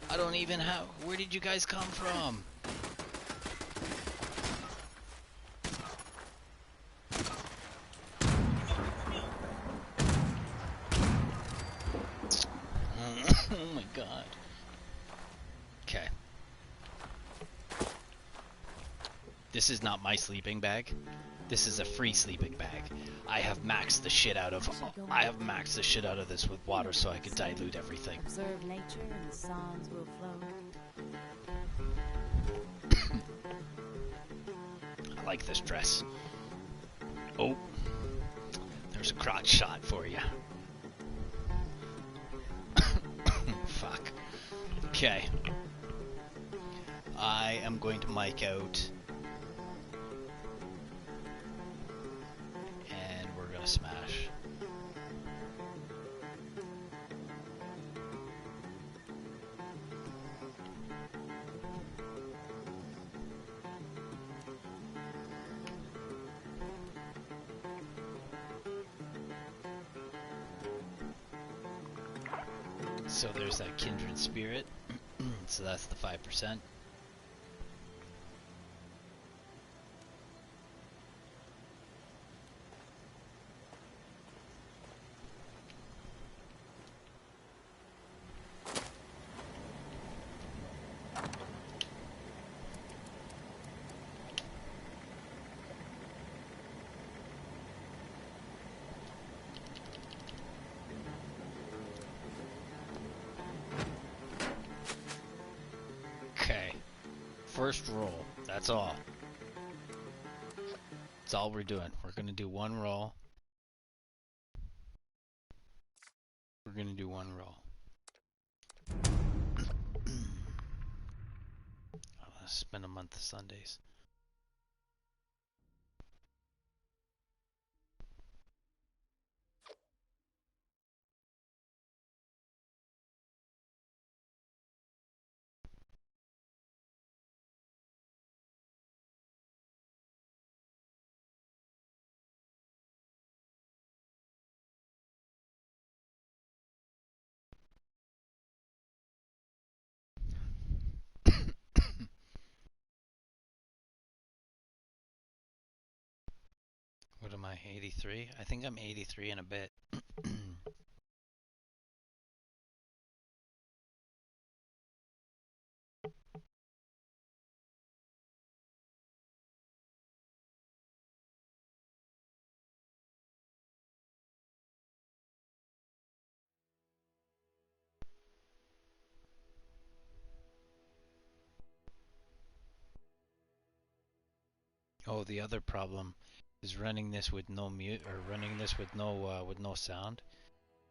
I don't even have. Where did you guys come from? Oh my God. Okay. This is not my sleeping bag. This is a free sleeping bag. I have maxed the shit out of this with water so I could dilute everything. Observe nature and the songs will flow. I like this dress. Oh, there's a crotch shot for you. Fuck. Okay. I am going to mic out. And we're gonna smash. So there's that kindred spirit. So that's the 5%. Okay. First roll. That's all. That's all we're doing. We're gonna do one roll. We're gonna do one roll. I'll spend a month of Sundays. What am I, 83? I think I'm 83 in a bit. Oh, the other problem is running this with no mute, or running this with no sound,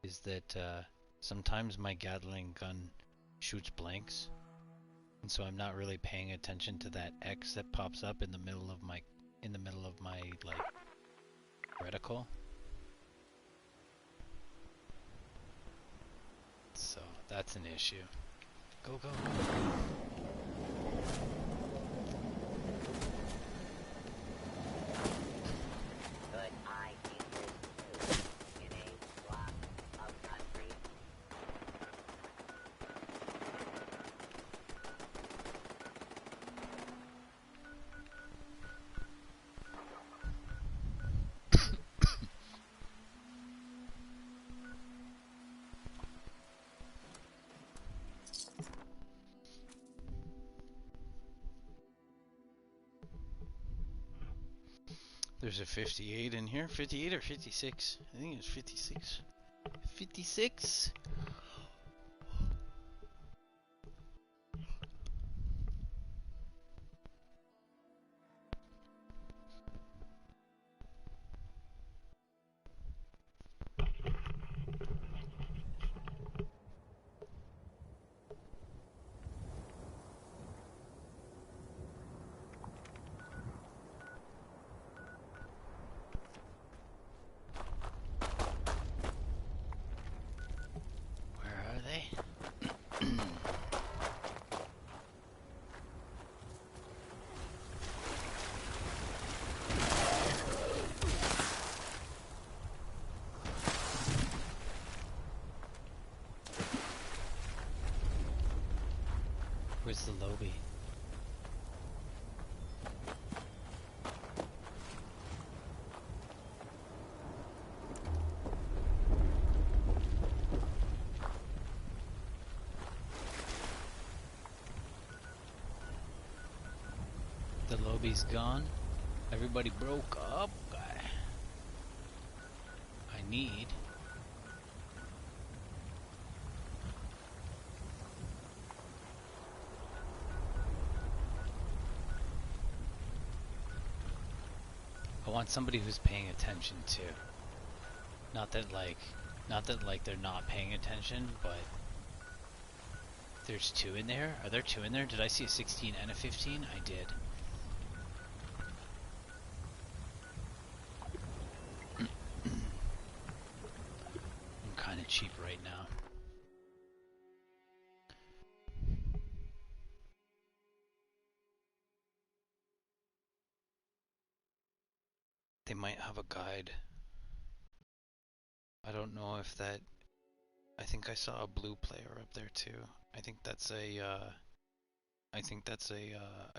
is that sometimes my Gatling gun shoots blanks. And so I'm not really paying attention to that X that pops up in the middle of my like reticle. So that's an issue. Go, go. Could I interest you in a block of country? There's a 58 in here. 58 or 56? I think it's 56. 56? Where are they? Where's the lobby? The lobby's gone. Everybody broke up. I need. I want somebody who's paying attention too. Not that like they're not paying attention, but there's two in there. Are there two in there? Did I see a 16 and a 15? I did. I'm kind of cheap right now. They might have a guide. I don't know if that. I think I saw a blue player up there too. I think that's a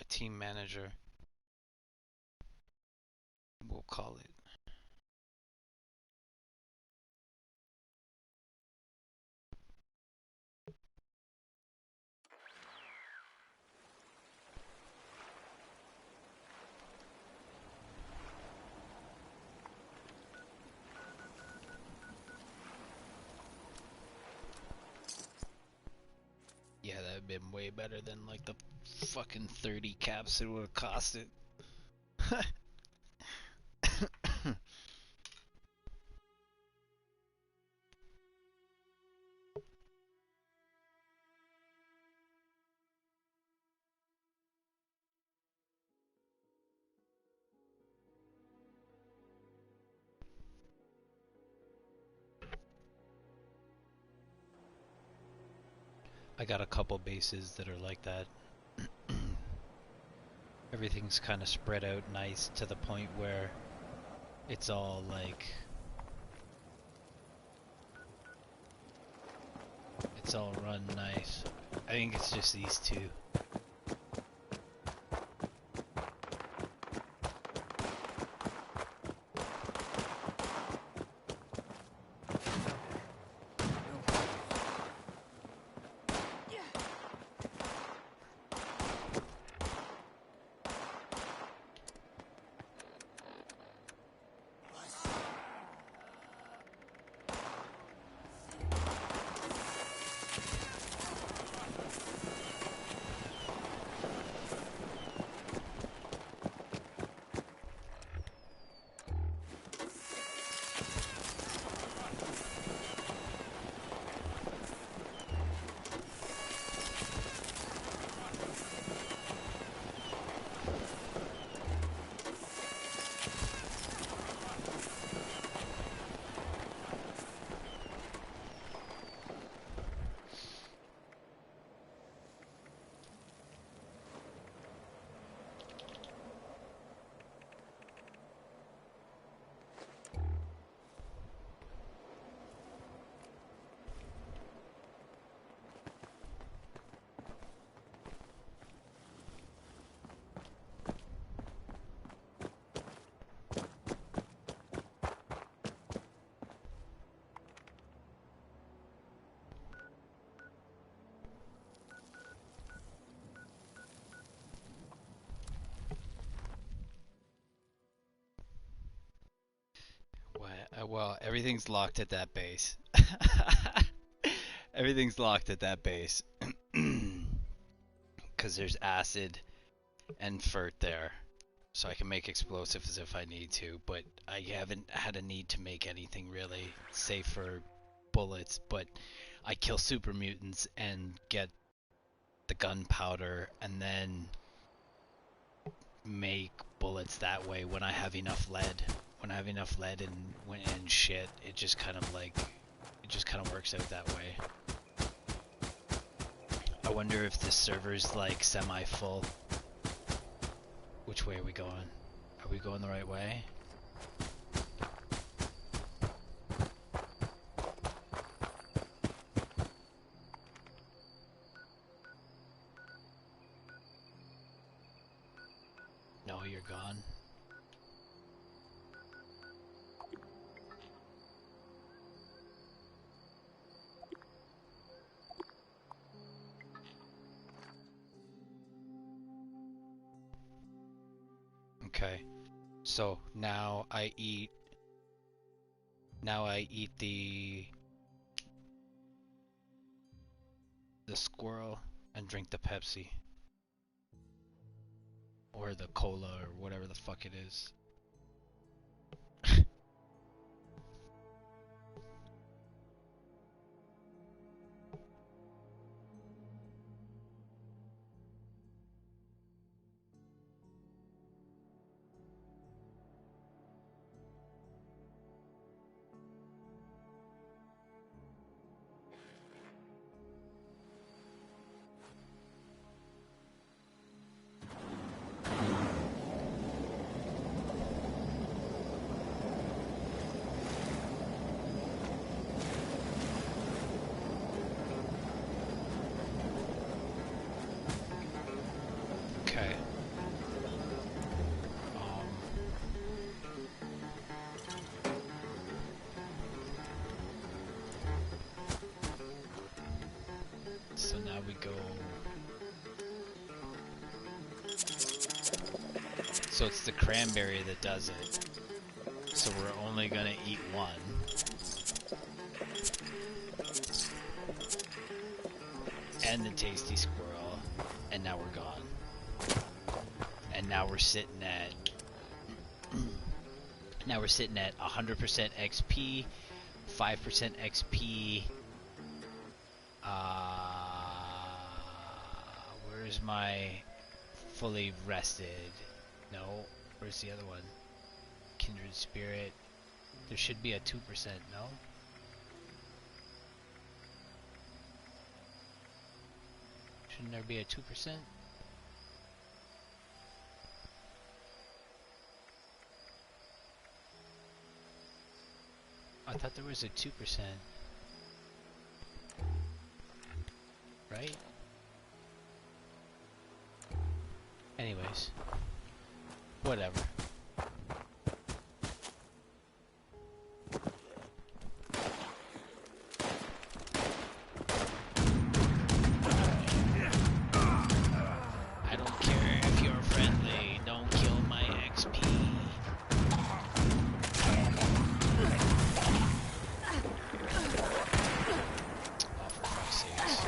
team manager. We'll call it. Yeah, that would have been way better than like the fucking 30 caps it would have costed. I got a couple bases that are like that. Everything's kind of spread out nice to the point where it's all like it's all run nice. I think it's just these two. Well, everything's locked at that base. Everything's locked at that base. Because there's acid and fert there. So I can make explosives if I need to, but I haven't had a need to make anything really, save for bullets. But I kill super mutants and get the gunpowder and then make bullets that way when I have enough lead. When I have enough lead and shit, it just kind of works out that way. I wonder if this server's like semi-full. Which way are we going? Are we going the right way? No, you're gone. Okay. So now I eat the squirrel and drink the Pepsi or the cola or whatever the fuck it is. Okay. So now we go. So it's the cranberry that does it. So we're only gonna eat one. And the tasty squirrel. And now we're gone. And now we're sitting at 100% XP, 5% XP. Where's my fully rested? No, where's the other one? Kindred Spirit. There should be a 2%, no? Shouldn't there be a 2%? I thought there was a 2%. Right? Anyways. Whatever. I don't care if you're friendly, don't kill my XP. Oh, for fuck's sakes.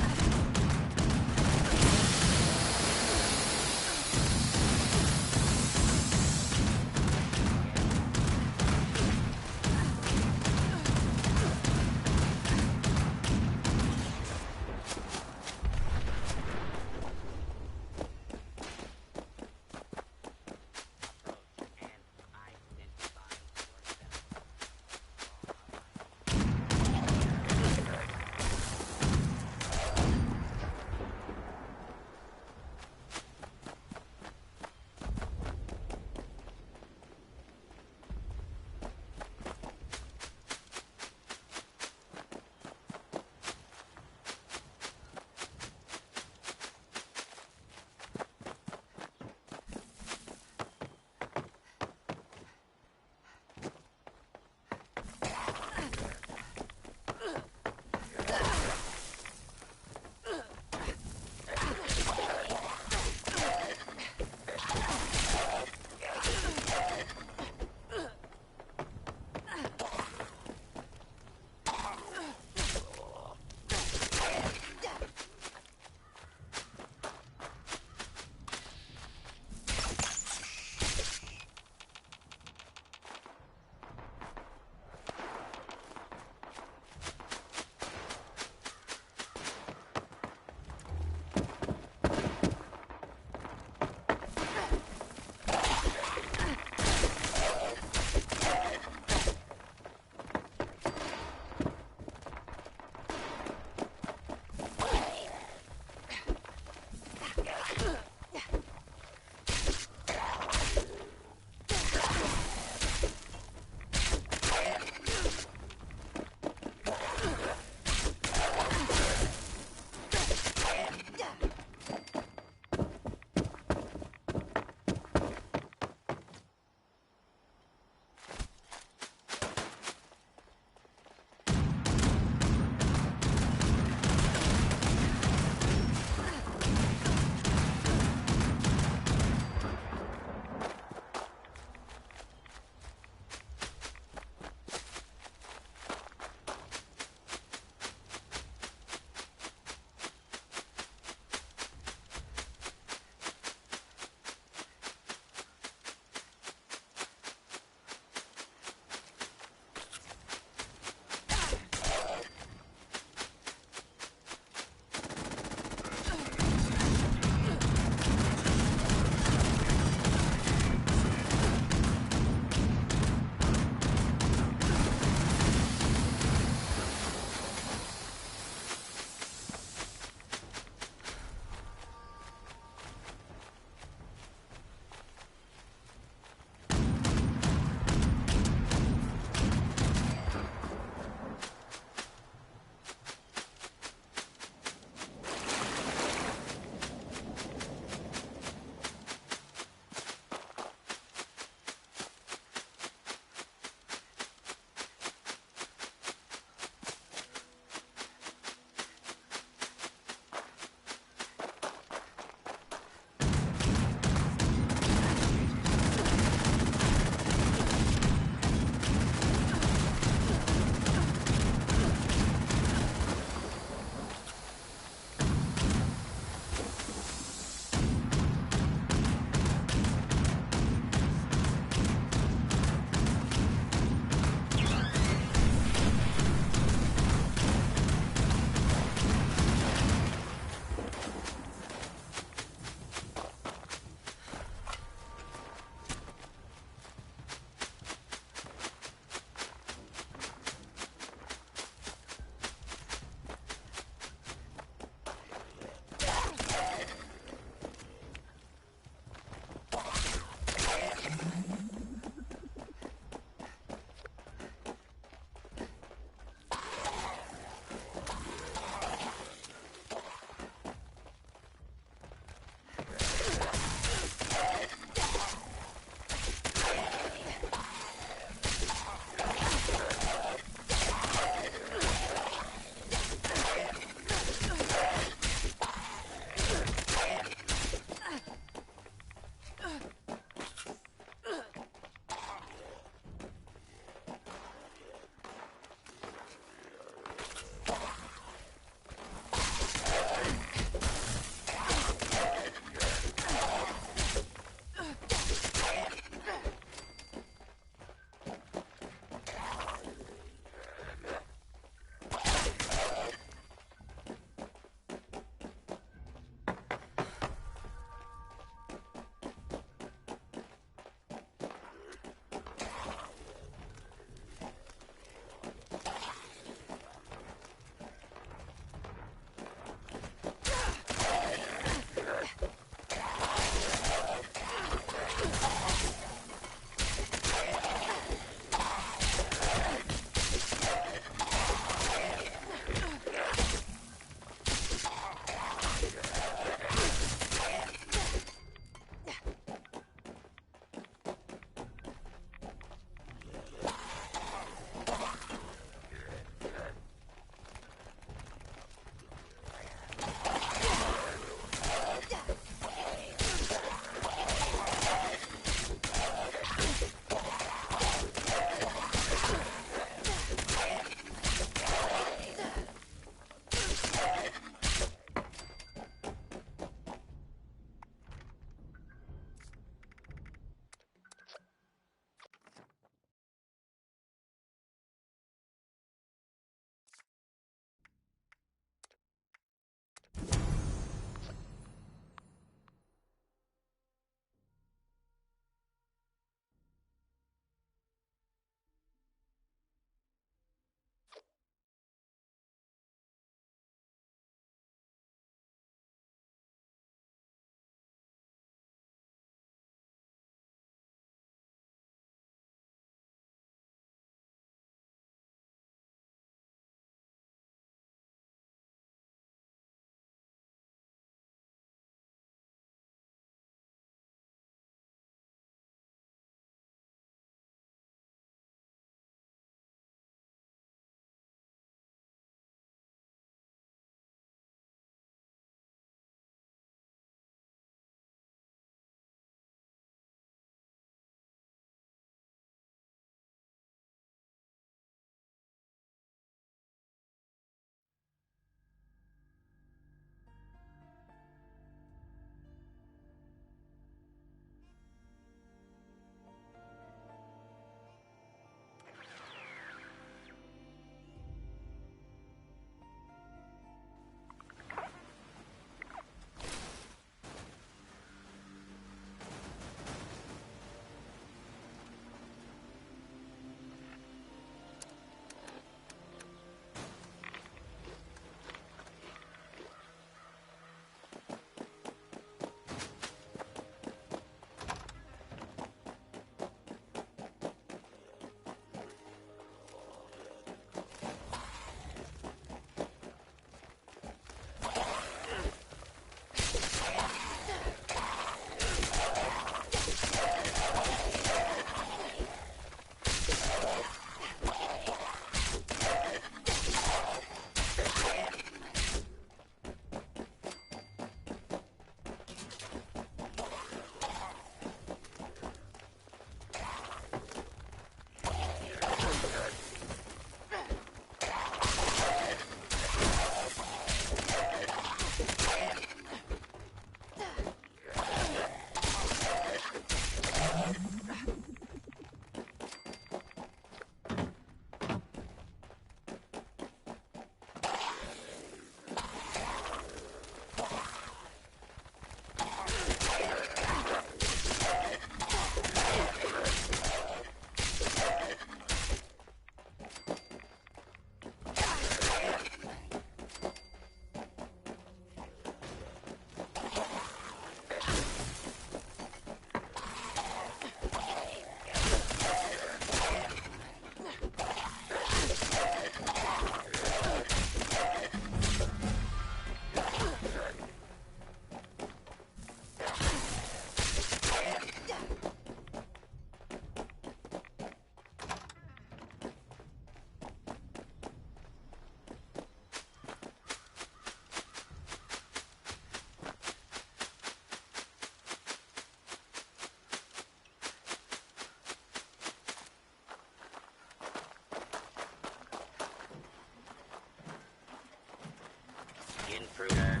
intruder.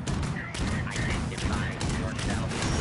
Identify yourself.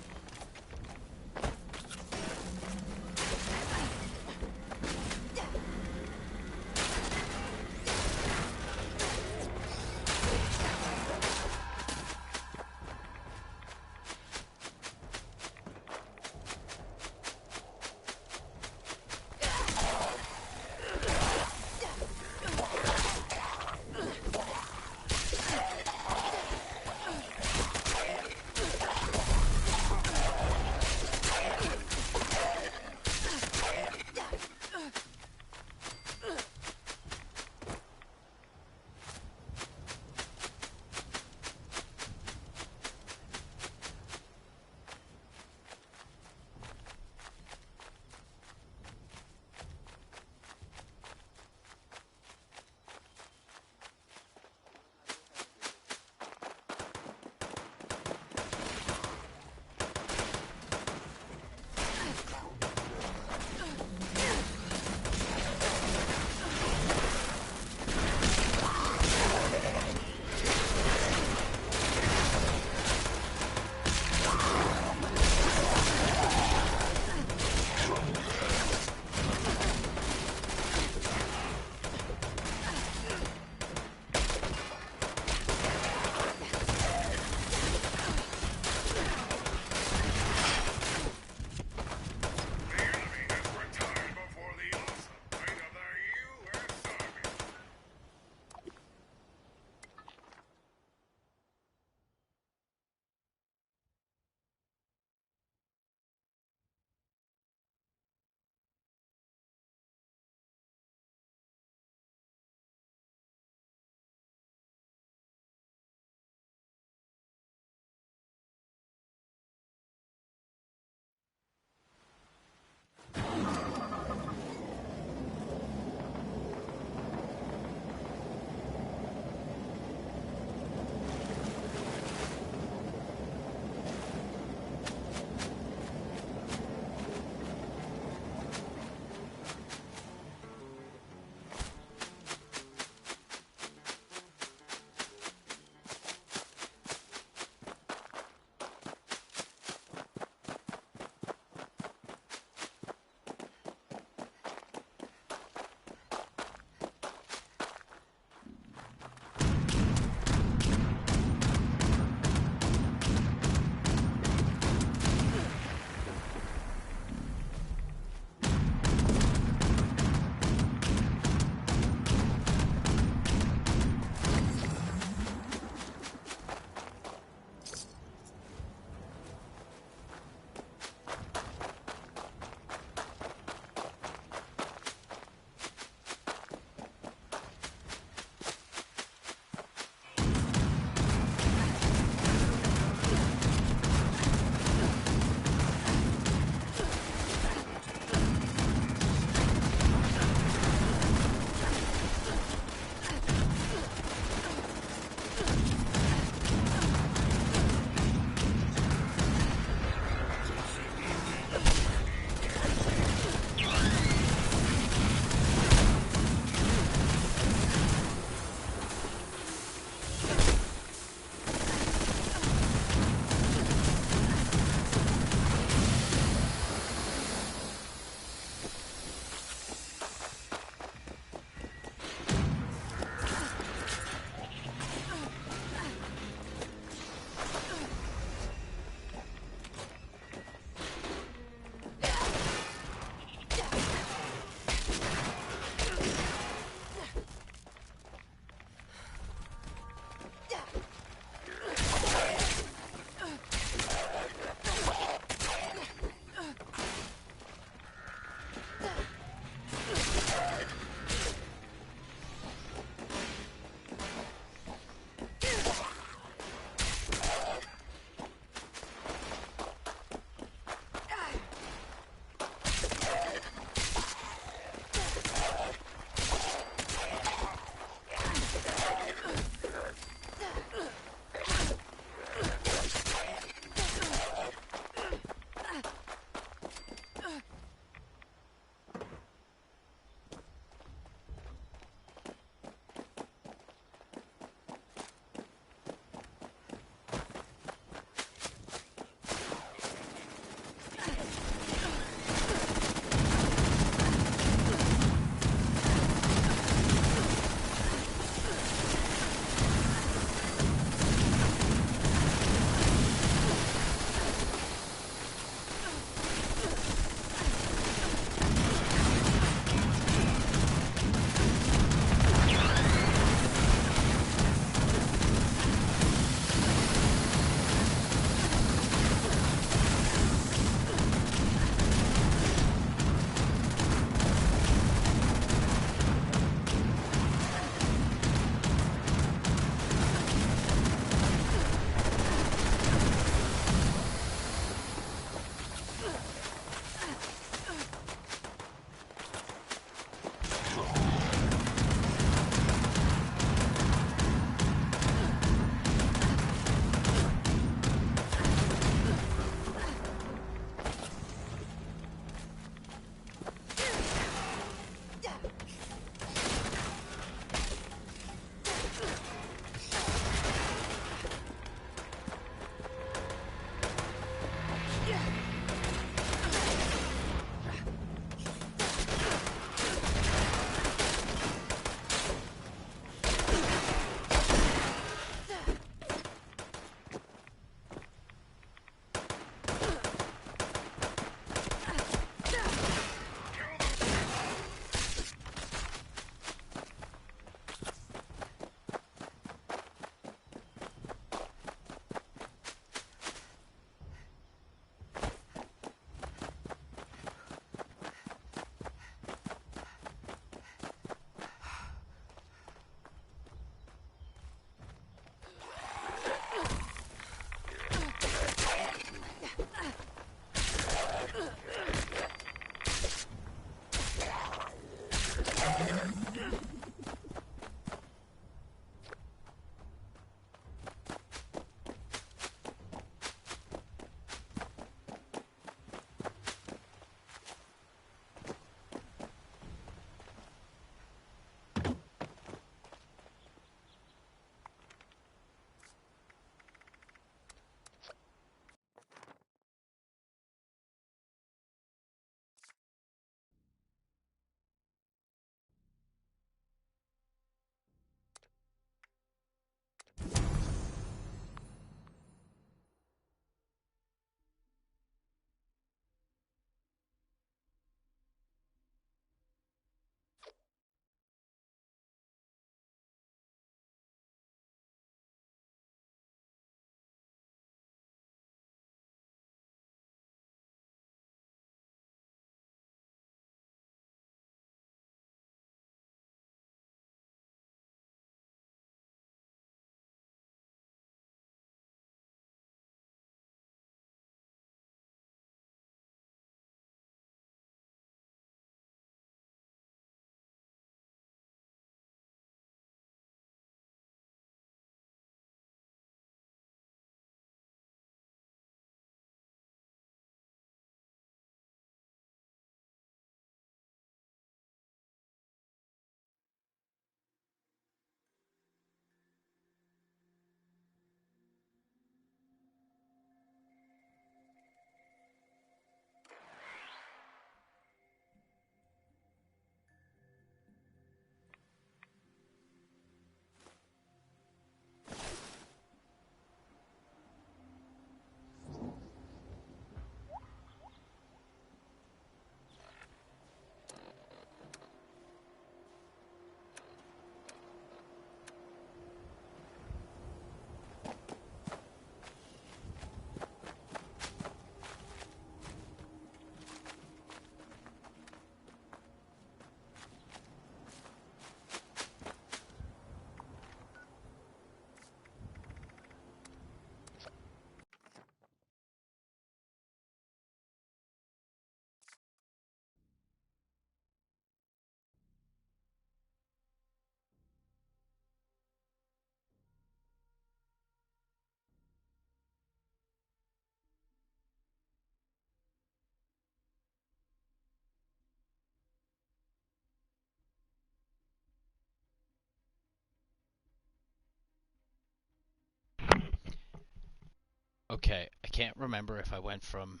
Okay, I can't remember if I went from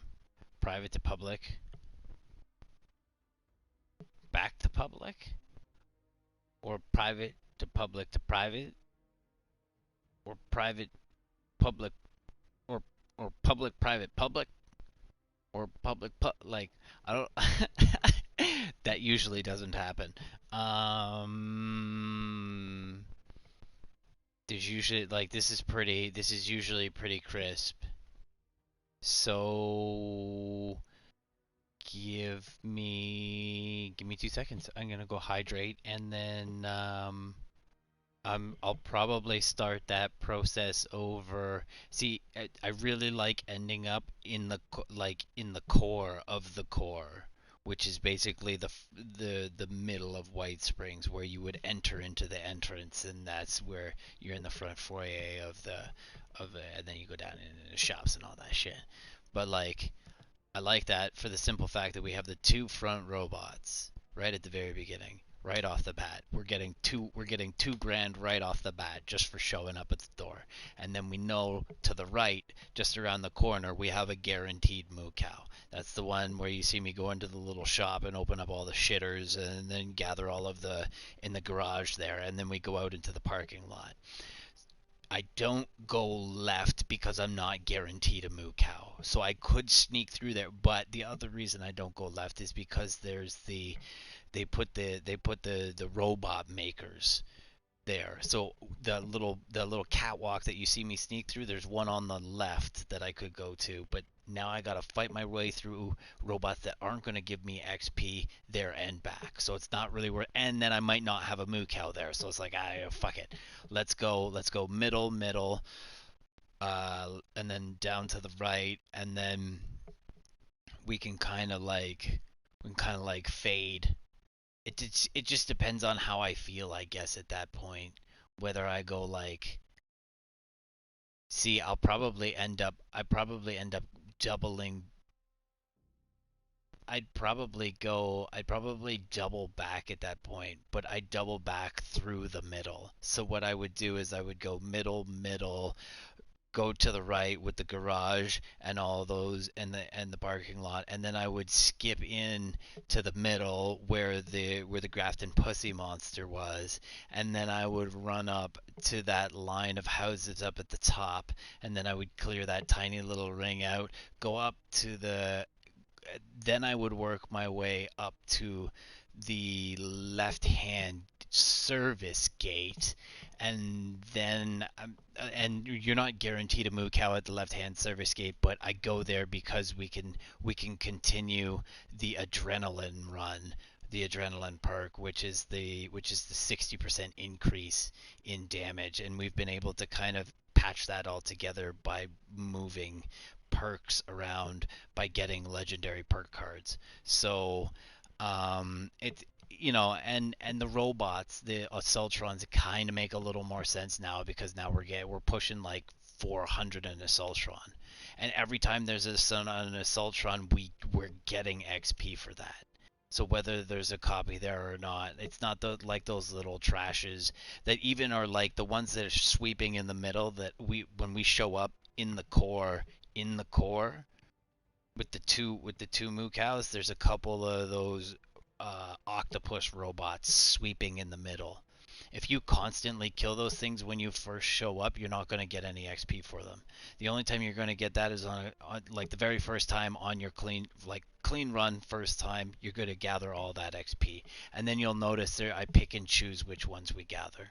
private to public, back to public, or private to private, or private public, or public private public, or like I don't. That usually doesn't happen. Um, there's usually like this is pretty. This is usually pretty crisp. So give me 2 seconds. I'm gonna go hydrate and then I'll probably start that process over. See, I really like ending up in like in the core of the core, which is basically the middle of White Springs, where you would enter into the entrance, and that's where you're in the front foyer and then you go down into the shops and all that shit. But like, I like that for the simple fact that we have the two front robots right at the very beginning, right off the bat. We're getting 2 grand right off the bat just for showing up at the door. And then we know to the right, just around the corner, we have a guaranteed moo cow. That's the one where you see me go into the little shop and open up all the shitters and then gather all of the in the garage there, and then we go out into the parking lot. I don't go left because I'm not guaranteed a moo cow. So I could sneak through there, but the other reason I don't go left is because there's the robot makers there. So the little catwalk that you see me sneak through, there's one on the left that I could go to, but now I gotta fight my way through robots that aren't gonna give me XP there and back. So it's not really worth. And then I might not have a moo cow there, so it's like, fuck it. Let's go middle, and then down to the right, and then we can kind of like fade. It just depends on how I feel, I guess, at that point. Whether I go like, see, I probably end up doubling. I'd probably double back at that point, but I double back through the middle. So what I would do is I would go middle, go to the right with the garage and all those and the parking lot, and then I would skip in to the middle where the Grafton Pussy Monster was, and then I would run up to that line of houses up at the top, and then I would clear that tiny little ring out, go up to the then I would work my way up to the left hand service gate, and then and you're not guaranteed a moo cow at the left hand service gate, but I go there because we can continue the adrenaline run, the adrenaline perk, which is the 60% increase in damage, and we've been able to kind of patch that all together by moving perks around by getting legendary perk cards. So and the robots, the Assaultrons, kind of make a little more sense now because now we're pushing like 400 in Assaultron, and every time there's a sun on an Assaultron, we're getting XP for that. So whether there's a copy there or not, it's not like those little trashes that even are like the ones that are sweeping in the middle that when we show up in the core with the two moo cows, there's a couple of those octopus robots sweeping in the middle. If you constantly kill those things when you first show up, you're not going to get any XP for them. The only time you're going to get that is on like the very first time on your clean run first time, you're going to gather all that XP. And then you'll notice there I pick and choose which ones we gather.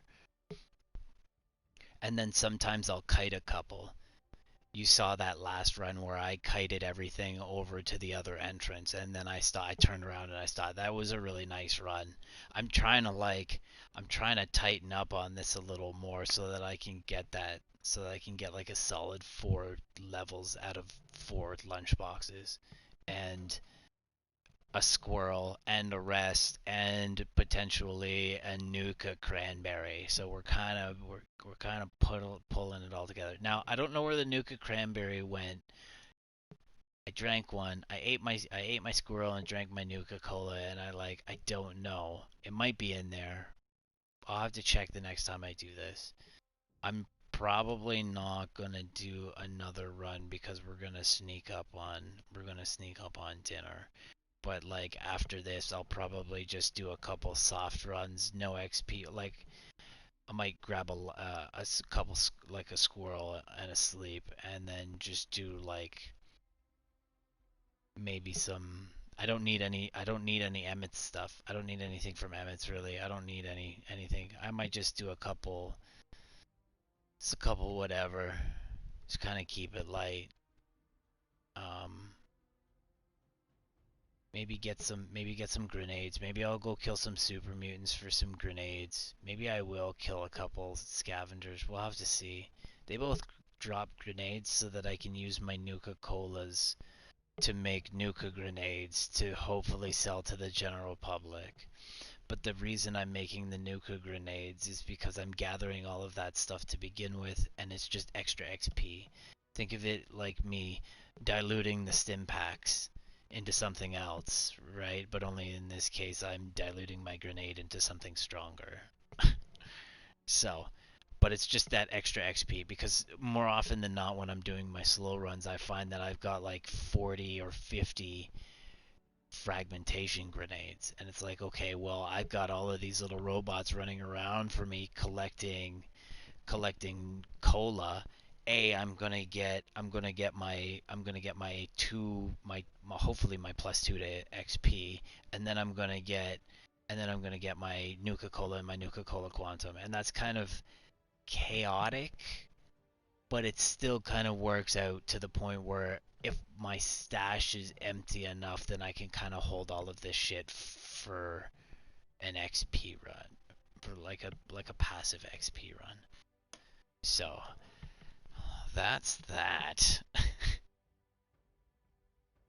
And then sometimes I'll kite a couple. You saw that last run where I kited everything over to the other entrance, and then I turned around and I stopped. That was a really nice run. I'm trying to tighten up on this a little more so that I can get like a solid 4 levels out of 4 lunchboxes, and a squirrel and a rest and potentially a Nuka cranberry. So we're kind of pulling it all together. Now I don't know where the Nuka cranberry went. I drank one. I ate my squirrel and drank my Nuka Cola, and I don't know. It might be in there. I'll have to check the next time I do this. I'm probably not gonna do another run because we're gonna sneak up on dinner. But like after this, I'll probably just do a couple soft runs, no XP. Like I might grab couple like a squirrel and a sleep, and then just do like maybe some. I don't need any. I don't need any Emmett's stuff. I don't need anything from Emmett's really. I don't need anything. I might just do a couple. Just a couple whatever. Just kind of keep it light. Um, maybe get some grenades. Maybe I'll go kill some super mutants for some grenades. Maybe I will kill a couple scavengers. We'll have to see. They both drop grenades so that I can use my Nuka Colas to make Nuka grenades to hopefully sell to the general public. But the reason I'm making the Nuka grenades is because I'm gathering all of that stuff to begin with, and it's just extra XP. Think of it like me diluting the stim packs into something else, right? But only in this case, I'm diluting my grenade into something stronger. So, but it's just that extra XP because more often than not, when I'm doing my slow runs, I find that I've got like 40 or 50 fragmentation grenades, and it's like, okay, well, I've got all of these little robots running around for me collecting cola. I'm gonna get my hopefully my +2 to XP, and then I'm gonna get my Nuka Cola and my Nuka Cola Quantum, and that's kind of chaotic, but it still kind of works out to the point where if my stash is empty enough, then I can kind of hold all of this shit for an XP run, for like a passive XP run. So that's that.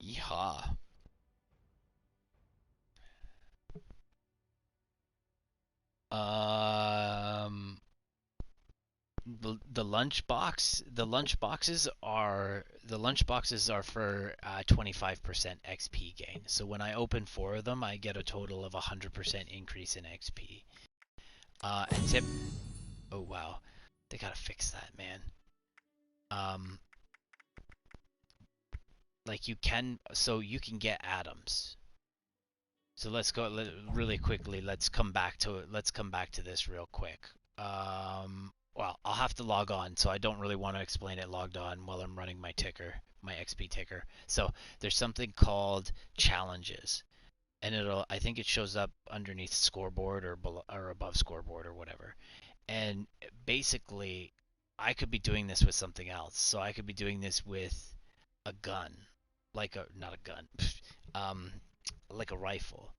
Yeehaw. Um, the lunch boxes are for 25% XP gain. So when I open 4 of them, I get a total of 100% increase in XP. And tip. Oh wow, they gotta fix that, man. Um, like you can get atoms. So let's go really quickly. Let's come back to this real quick. Well, I'll have to log on, so I don't really want to explain it logged on while I'm running my ticker, my XP ticker. So there's something called challenges, and I think it shows up underneath scoreboard or below, or above scoreboard or whatever. And basically, I could be doing this with something else. So I could be doing this with a gun, not a gun, um, like a rifle.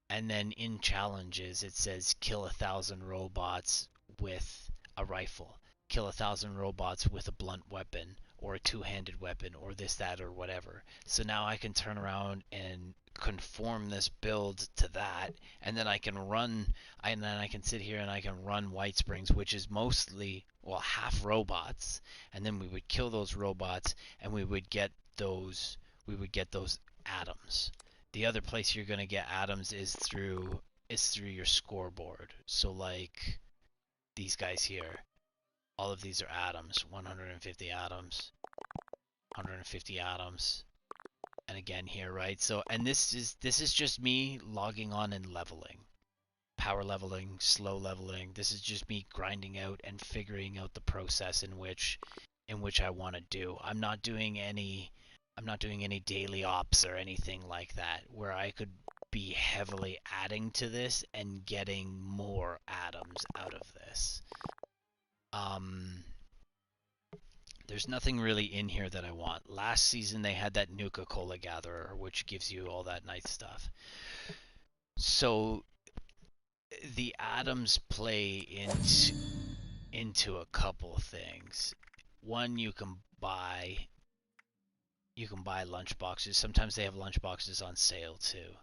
And then in challenges, it says kill 1,000 robots with a rifle, kill 1,000 robots with a blunt weapon or a two-handed weapon or this, that, or whatever. So now I can turn around and conform this build to that, and then I can sit here and I can run White Springs, which is mostly, well, half robots, and then we would kill those robots and we would get those atoms. The other place you're gonna get atoms is through your scoreboard. So like these guys here, all of these are atoms. 150 atoms, 150 atoms, and again here, right? So and this is just me logging on and leveling, power leveling, slow leveling. This is just me grinding out and figuring out the process in which I want to do. I'm not doing any daily ops or anything like that where I could be heavily adding to this and getting more atoms out of this. Um, there's nothing really in here that I want. Last season they had that Nuka Cola Gatherer, which gives you all that nice stuff. So the atoms play into a couple things. One, you can buy lunch boxes. Sometimes they have lunch boxes on sale too.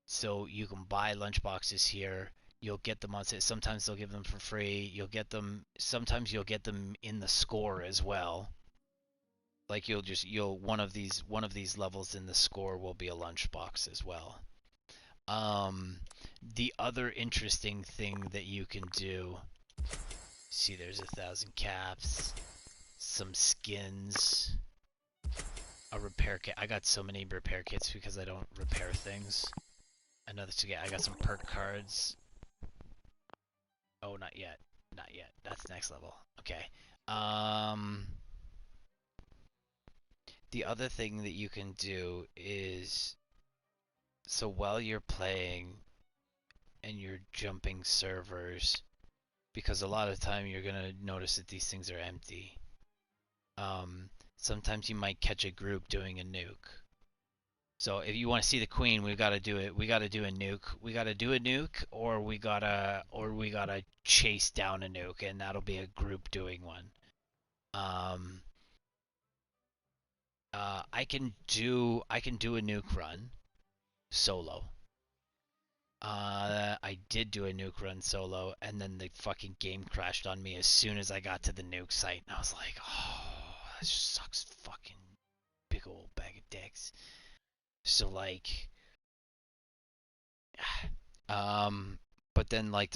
So you can buy lunch boxes here. You'll get them on sale. Sometimes they'll give them for free. Sometimes you'll get them in the score as well. Like you'll one of these levels in the score will be a lunch box as well. The other interesting thing that you can do. See, there's 1,000 caps, some skins, a repair kit. I got so many repair kits because I don't repair things. Another to get. I got some perk cards. Oh, not yet. Not yet. That's next level. Okay. Um, the other thing that you can do is, so while you're playing and you're jumping servers, because a lot of the time you're gonna notice that these things are empty. Sometimes you might catch a group doing a nuke. So if you want to see the queen, we got to do it. We got to do a nuke. We got to do a nuke, or we gotta chase down a nuke, and that'll be a group doing one. Um, I can do a nuke run solo. I did do a nuke run solo, and then the fucking game crashed on me as soon as I got to the nuke site, and I was like, oh, that just sucks, fucking big old bag of dicks. So like, um, but then like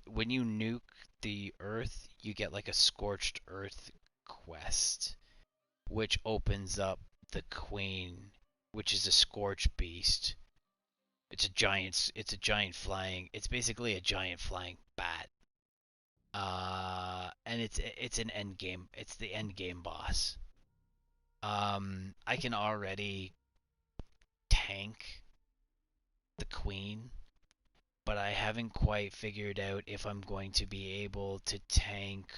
when you nuke the Earth, you get like a scorched Earth quest, which opens up the Queen, which is a scorched beast. It's a giant flying. It's basically a giant flying bat. And it's an end game. It's the end game boss. I can already tank the Queen, but I haven't quite figured out if I'm going to be able to tank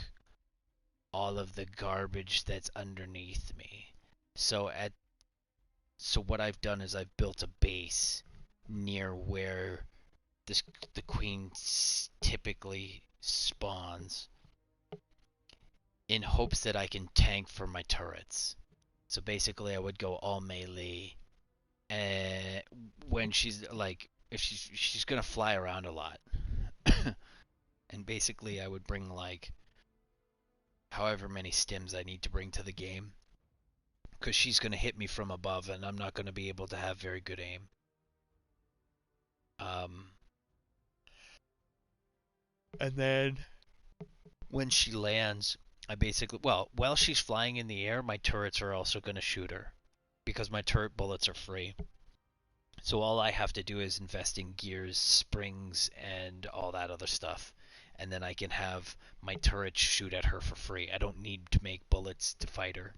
all of the garbage that's underneath me. So at so what I've done is I've built a base near where this the queen typically spawns in hopes that I can tank for my turrets. So basically I would go all melee, and when she's like, if she's gonna fly around a lot. And basically I would bring like however many stims I need to bring to the game, because she's going to hit me from above and I'm not going to be able to have very good aim. Um, and then when she lands, I basically, well, while she's flying in the air, my turrets are also going to shoot her because my turret bullets are free. So all I have to do is invest in gears, springs, and all that other stuff. And then I can have my turrets shoot at her for free. I don't need to make bullets to fight her.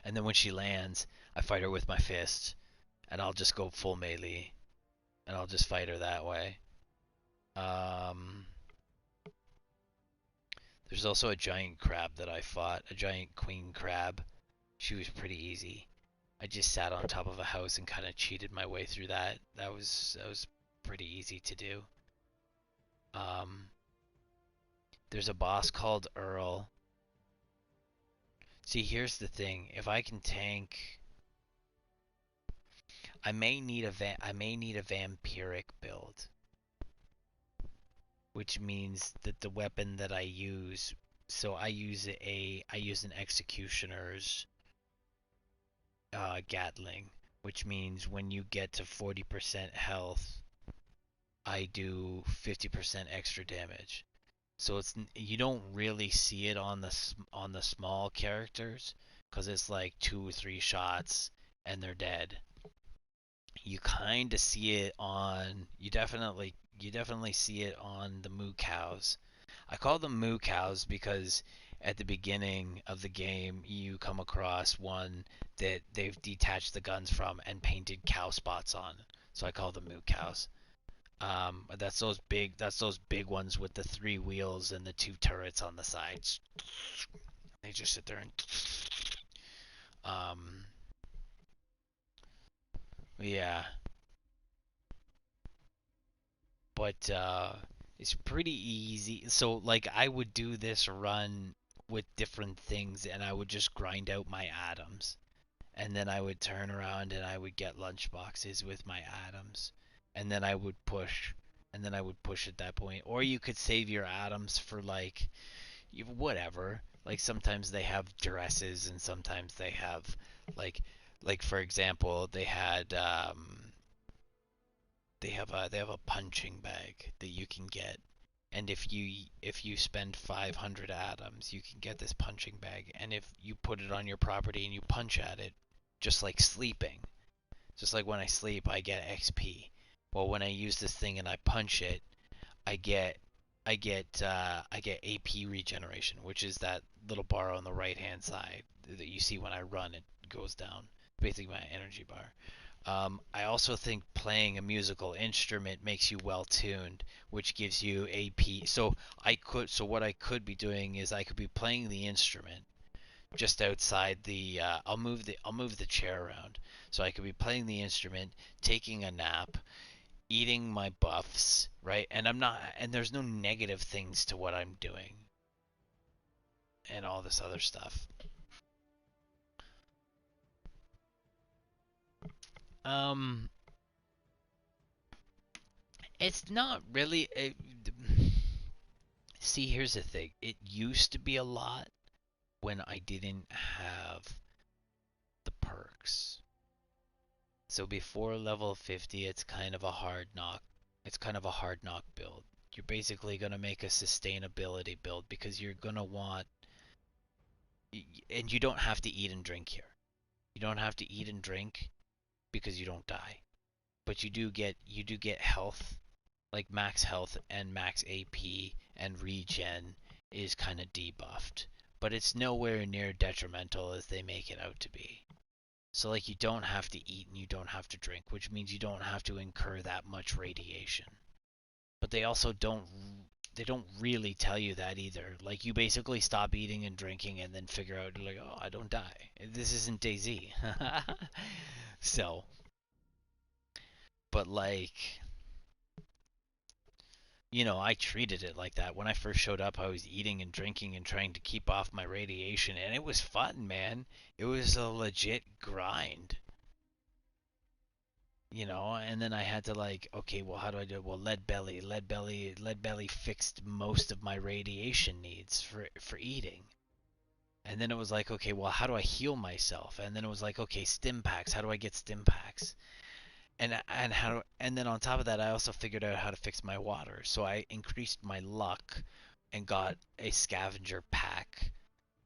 And then when she lands, I fight her with my fist, and I'll just go full melee, and I'll just fight her that way. Um, there's also a giant crab that I fought, a giant queen crab. She was pretty easy. I just sat on top of a house and kind of cheated my way through that. That was pretty easy to do. Um, there's a boss called Earl. See, here's the thing. If I can tank, I may need a vampiric build, which means that the weapon that I use, so I use an executioner's Gatling, which means when you get to 40% health, I do 50% extra damage. So you don't really see it on the small characters, because it's like 2 or 3 shots and they're dead. You kind of see it on you definitely see it on the moo cows. I call them moo cows because at the beginning of the game you come across one that they've detached the guns from and painted cow spots on. So I call them moo cows. That's those big ones with the 3 wheels and the 2 turrets on the sides. They just sit there and um yeah, but it's pretty easy. So like I would do this run with different things, and I would just grind out my atoms, and then I would turn around and I would get lunch boxes with my atoms, and then I would push, and then I would push at that point. Or you could save your atoms for like whatever. Like sometimes they have dresses, and sometimes they have like like for example they have a punching bag that you can get, And if you spend 500 atoms, you can get this punching bag. And if you put it on your property and you punch at it, just like sleeping, just like when I sleep, I get XP. Well, when I use this thing and I punch it, I get I get AP regeneration, which is that little bar on the right hand side that you see when I run. It goes down, basically my energy bar. I also think playing a musical instrument makes you well tuned, which gives you AP. So what I could be doing is I could be playing the instrument just outside the. I'll move the chair around, so I could be playing the instrument, taking a nap, eating my buffs, right? And there's no negative things to what I'm doing and all this other stuff. Um, it's not really. See, here's the thing. It used to be a lot when I didn't have the perks. So before level 50, it's kind of a hard knock. It's kind of a hard knock build. You're basically going to make a sustainability build because you're going to want, and you don't have to eat and drink here. You don't have to eat and drink because you don't die. But you do get health, like max health and max AP and regen is kind of debuffed, but it's nowhere near detrimental as they make it out to be. So like you don't have to eat and you don't have to drink, which means you don't have to incur that much radiation. But they don't really tell you that either. Like you basically stop eating and drinking and then figure out like, oh, I don't die. This isn't DayZ. So, but like, I treated it like that. When I first showed up, I was eating and drinking and trying to keep off my radiation, and it was fun, man. It was a legit grind. And then I had to like, okay, well, how do I do it? Well, lead belly fixed most of my radiation needs for eating. And then it was like, okay, well, how do I heal myself? And then it was like, okay, stim packs. How do I get stim packs? And then on top of that, I also figured out how to fix my water. So I increased my luck and got a scavenger pack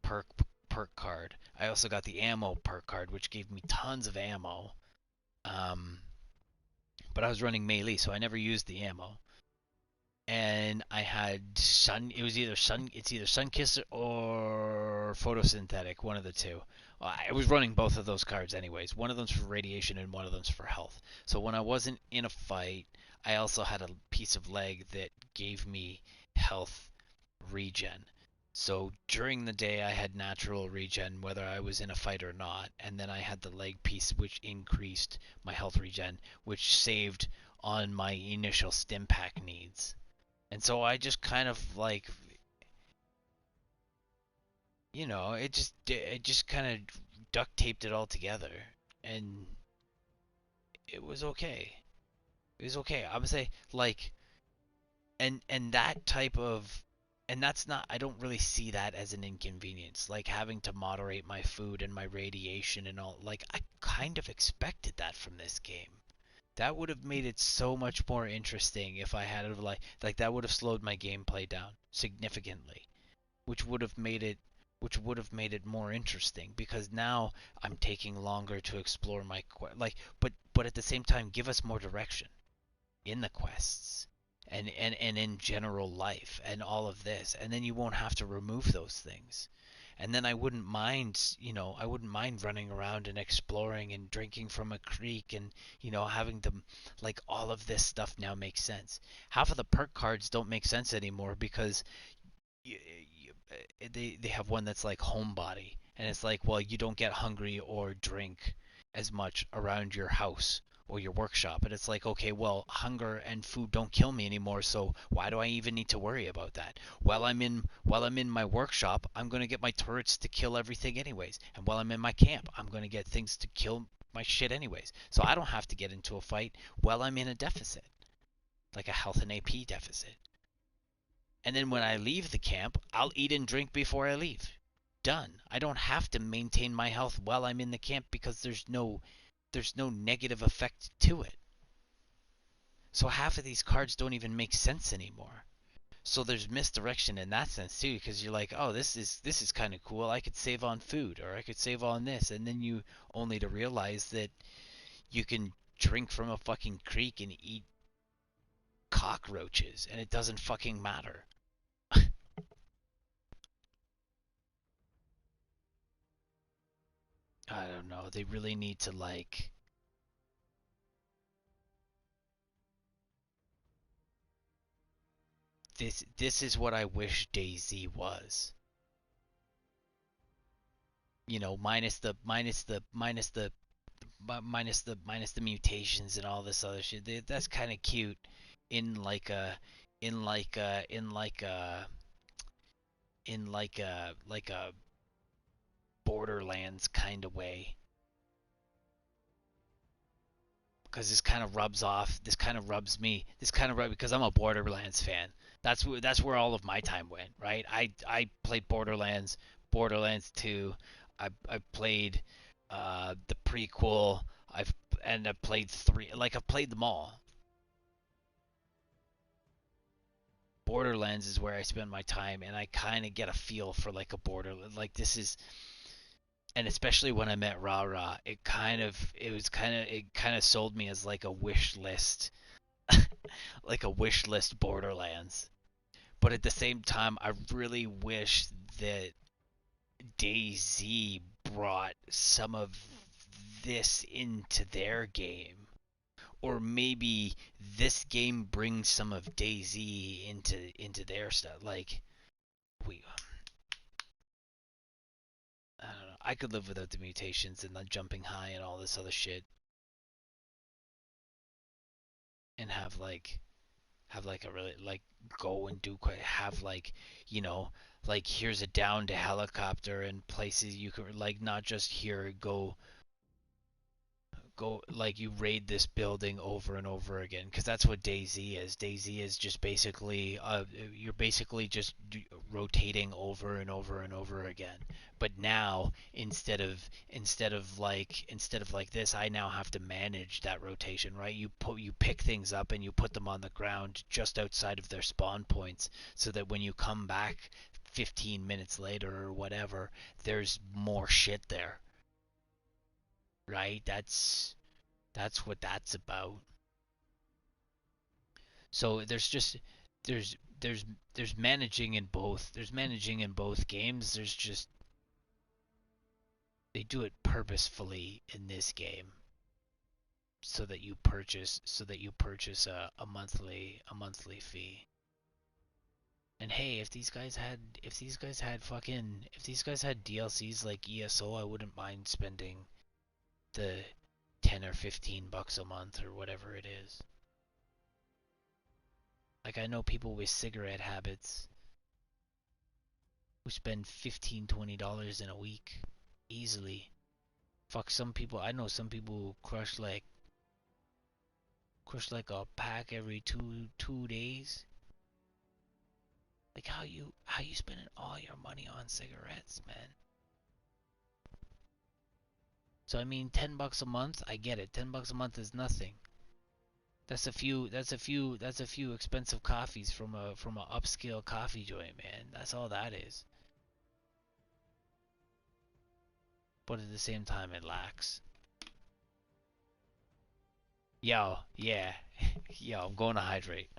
perk perk card. I also got the ammo perk card, which gave me tons of ammo. Um, but I was running melee, so I never used the ammo. And I had sun. It was either sun. It's either Sunkiss or photosynthetic, one of the two. I was running both of those cards anyways. One of them's for radiation and one of them's for health. So when I wasn't in a fight, I also had a piece of leg that gave me health regen. So during the day, I had natural regen whether I was in a fight or not, and then I had the leg piece which increased my health regen, which saved on my initial stim pack needs. And so I just kind of like, it just kind of duct taped it all together, and it was okay. It was okay. I would say like, and that type of, and that's not. I don't really see that as an inconvenience. Like having to moderate my food and my radiation and all. Like I kind of expected that from this game. That would have made it so much more interesting if I had like that would have slowed my gameplay down significantly, which would have made it more interesting because now I'm taking longer to explore my like but at the same time give us more direction in the quests and in general life and all of this, and then you won't have to remove those things. And then I wouldn't mind running around and exploring and drinking from a creek and having them, like, all of this stuff now makes sense. Half of the perk cards don't make sense anymore because you, they have one that's like homebody, and it's like, well, you don't get hungry or drink as much around your house or your workshop, and it's like, okay, well, hunger and food don't kill me anymore, so why do I even need to worry about that? While I'm in my workshop, I'm going to get my turrets to kill everything anyways, and while I'm in my camp, I'm going to get things to kill my shit anyways, so I don't have to get into a fight while I'm in a deficit, like a health and AP deficit. And then when I leave the camp, I'll eat and drink before I leave. Done. I don't have to maintain my health while I'm in the camp because there's no negative effect to it. So half of these cards don't even make sense anymore. So there's misdirection in that sense too, because you're like, oh, this is kind of cool. I could save on food, or I could save on this, and then you only to realize that you can drink from a fucking creek and eat cockroaches, and it doesn't fucking matter. I don't know. They really need to like this. This is what I wish DayZ was. Minus the mutations and all this other shit. That's kind of cute in like a in like a in like a in like a Borderlands kind of way, because this kind of rubs off. This kind of rubs me. This kind of rub because I'm a Borderlands fan. That's where all of my time went, right? I played Borderlands 2. I played the prequel. I've played 3. Like I've played them all. Borderlands is where I spend my time, and I kind of get a feel for like a Borderland. Like this is, and especially when I met Rara, it kind of sold me as like a wish list, like a wish list Borderlands. But at the same time, I really wish that DayZ brought some of this into their game, or maybe this game brings some of DayZ into their stuff. Like we, I don't know. I could live without the mutations and the jumping high and all this other shit, and have like a really like go and do quite have like you know like here's a down to helicopter and places you can like not just here go like you raid this building over and over again, because that's what DayZ is. DayZ is just basically you're basically just rotating over and over and over again. But now instead of like this, I now have to manage that rotation, right? You pick things up and you put them on the ground just outside of their spawn points, so that when you come back 15 minutes later or whatever, there's more shit there, right? That's what that's about. So there's there's there's managing in both. There's managing in both games. There's just they do it purposefully in this game, so that you purchase a monthly fee. And hey, if these guys had DLCs like ESO, I wouldn't mind spending the 10 or $15 a month or whatever it is. Like I know people with cigarette habits who spend $15-$20 in a week easily. Fuck, some people I know some people who crush like a pack every two days. Like how you spending all your money on cigarettes, man? So I mean, $10 a month, I get it. $10 a month is nothing. That's a few expensive coffees from a upscale coffee joint, man. That's all that is. But at the same time, it lacks. Yo, yeah, yo, I'm going to hydrate.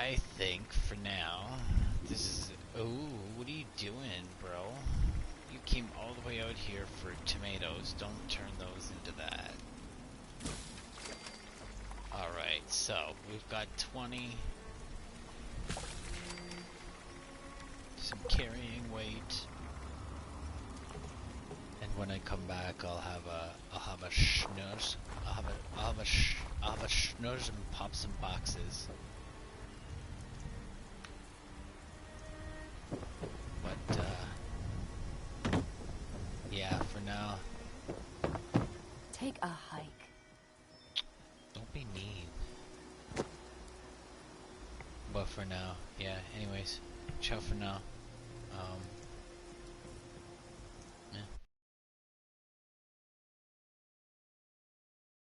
I think for now, this is. Oh, what are you doing, bro? You came all the way out here for tomatoes. Don't turn those into that. Alright, so we've got 20. Some carrying weight. And when I come back, I'll have a schnoz. I'll have a schnoz and pop some boxes. But yeah, for now, Take a hike. don't be mean. But for now, yeah. Anyways, ciao for now.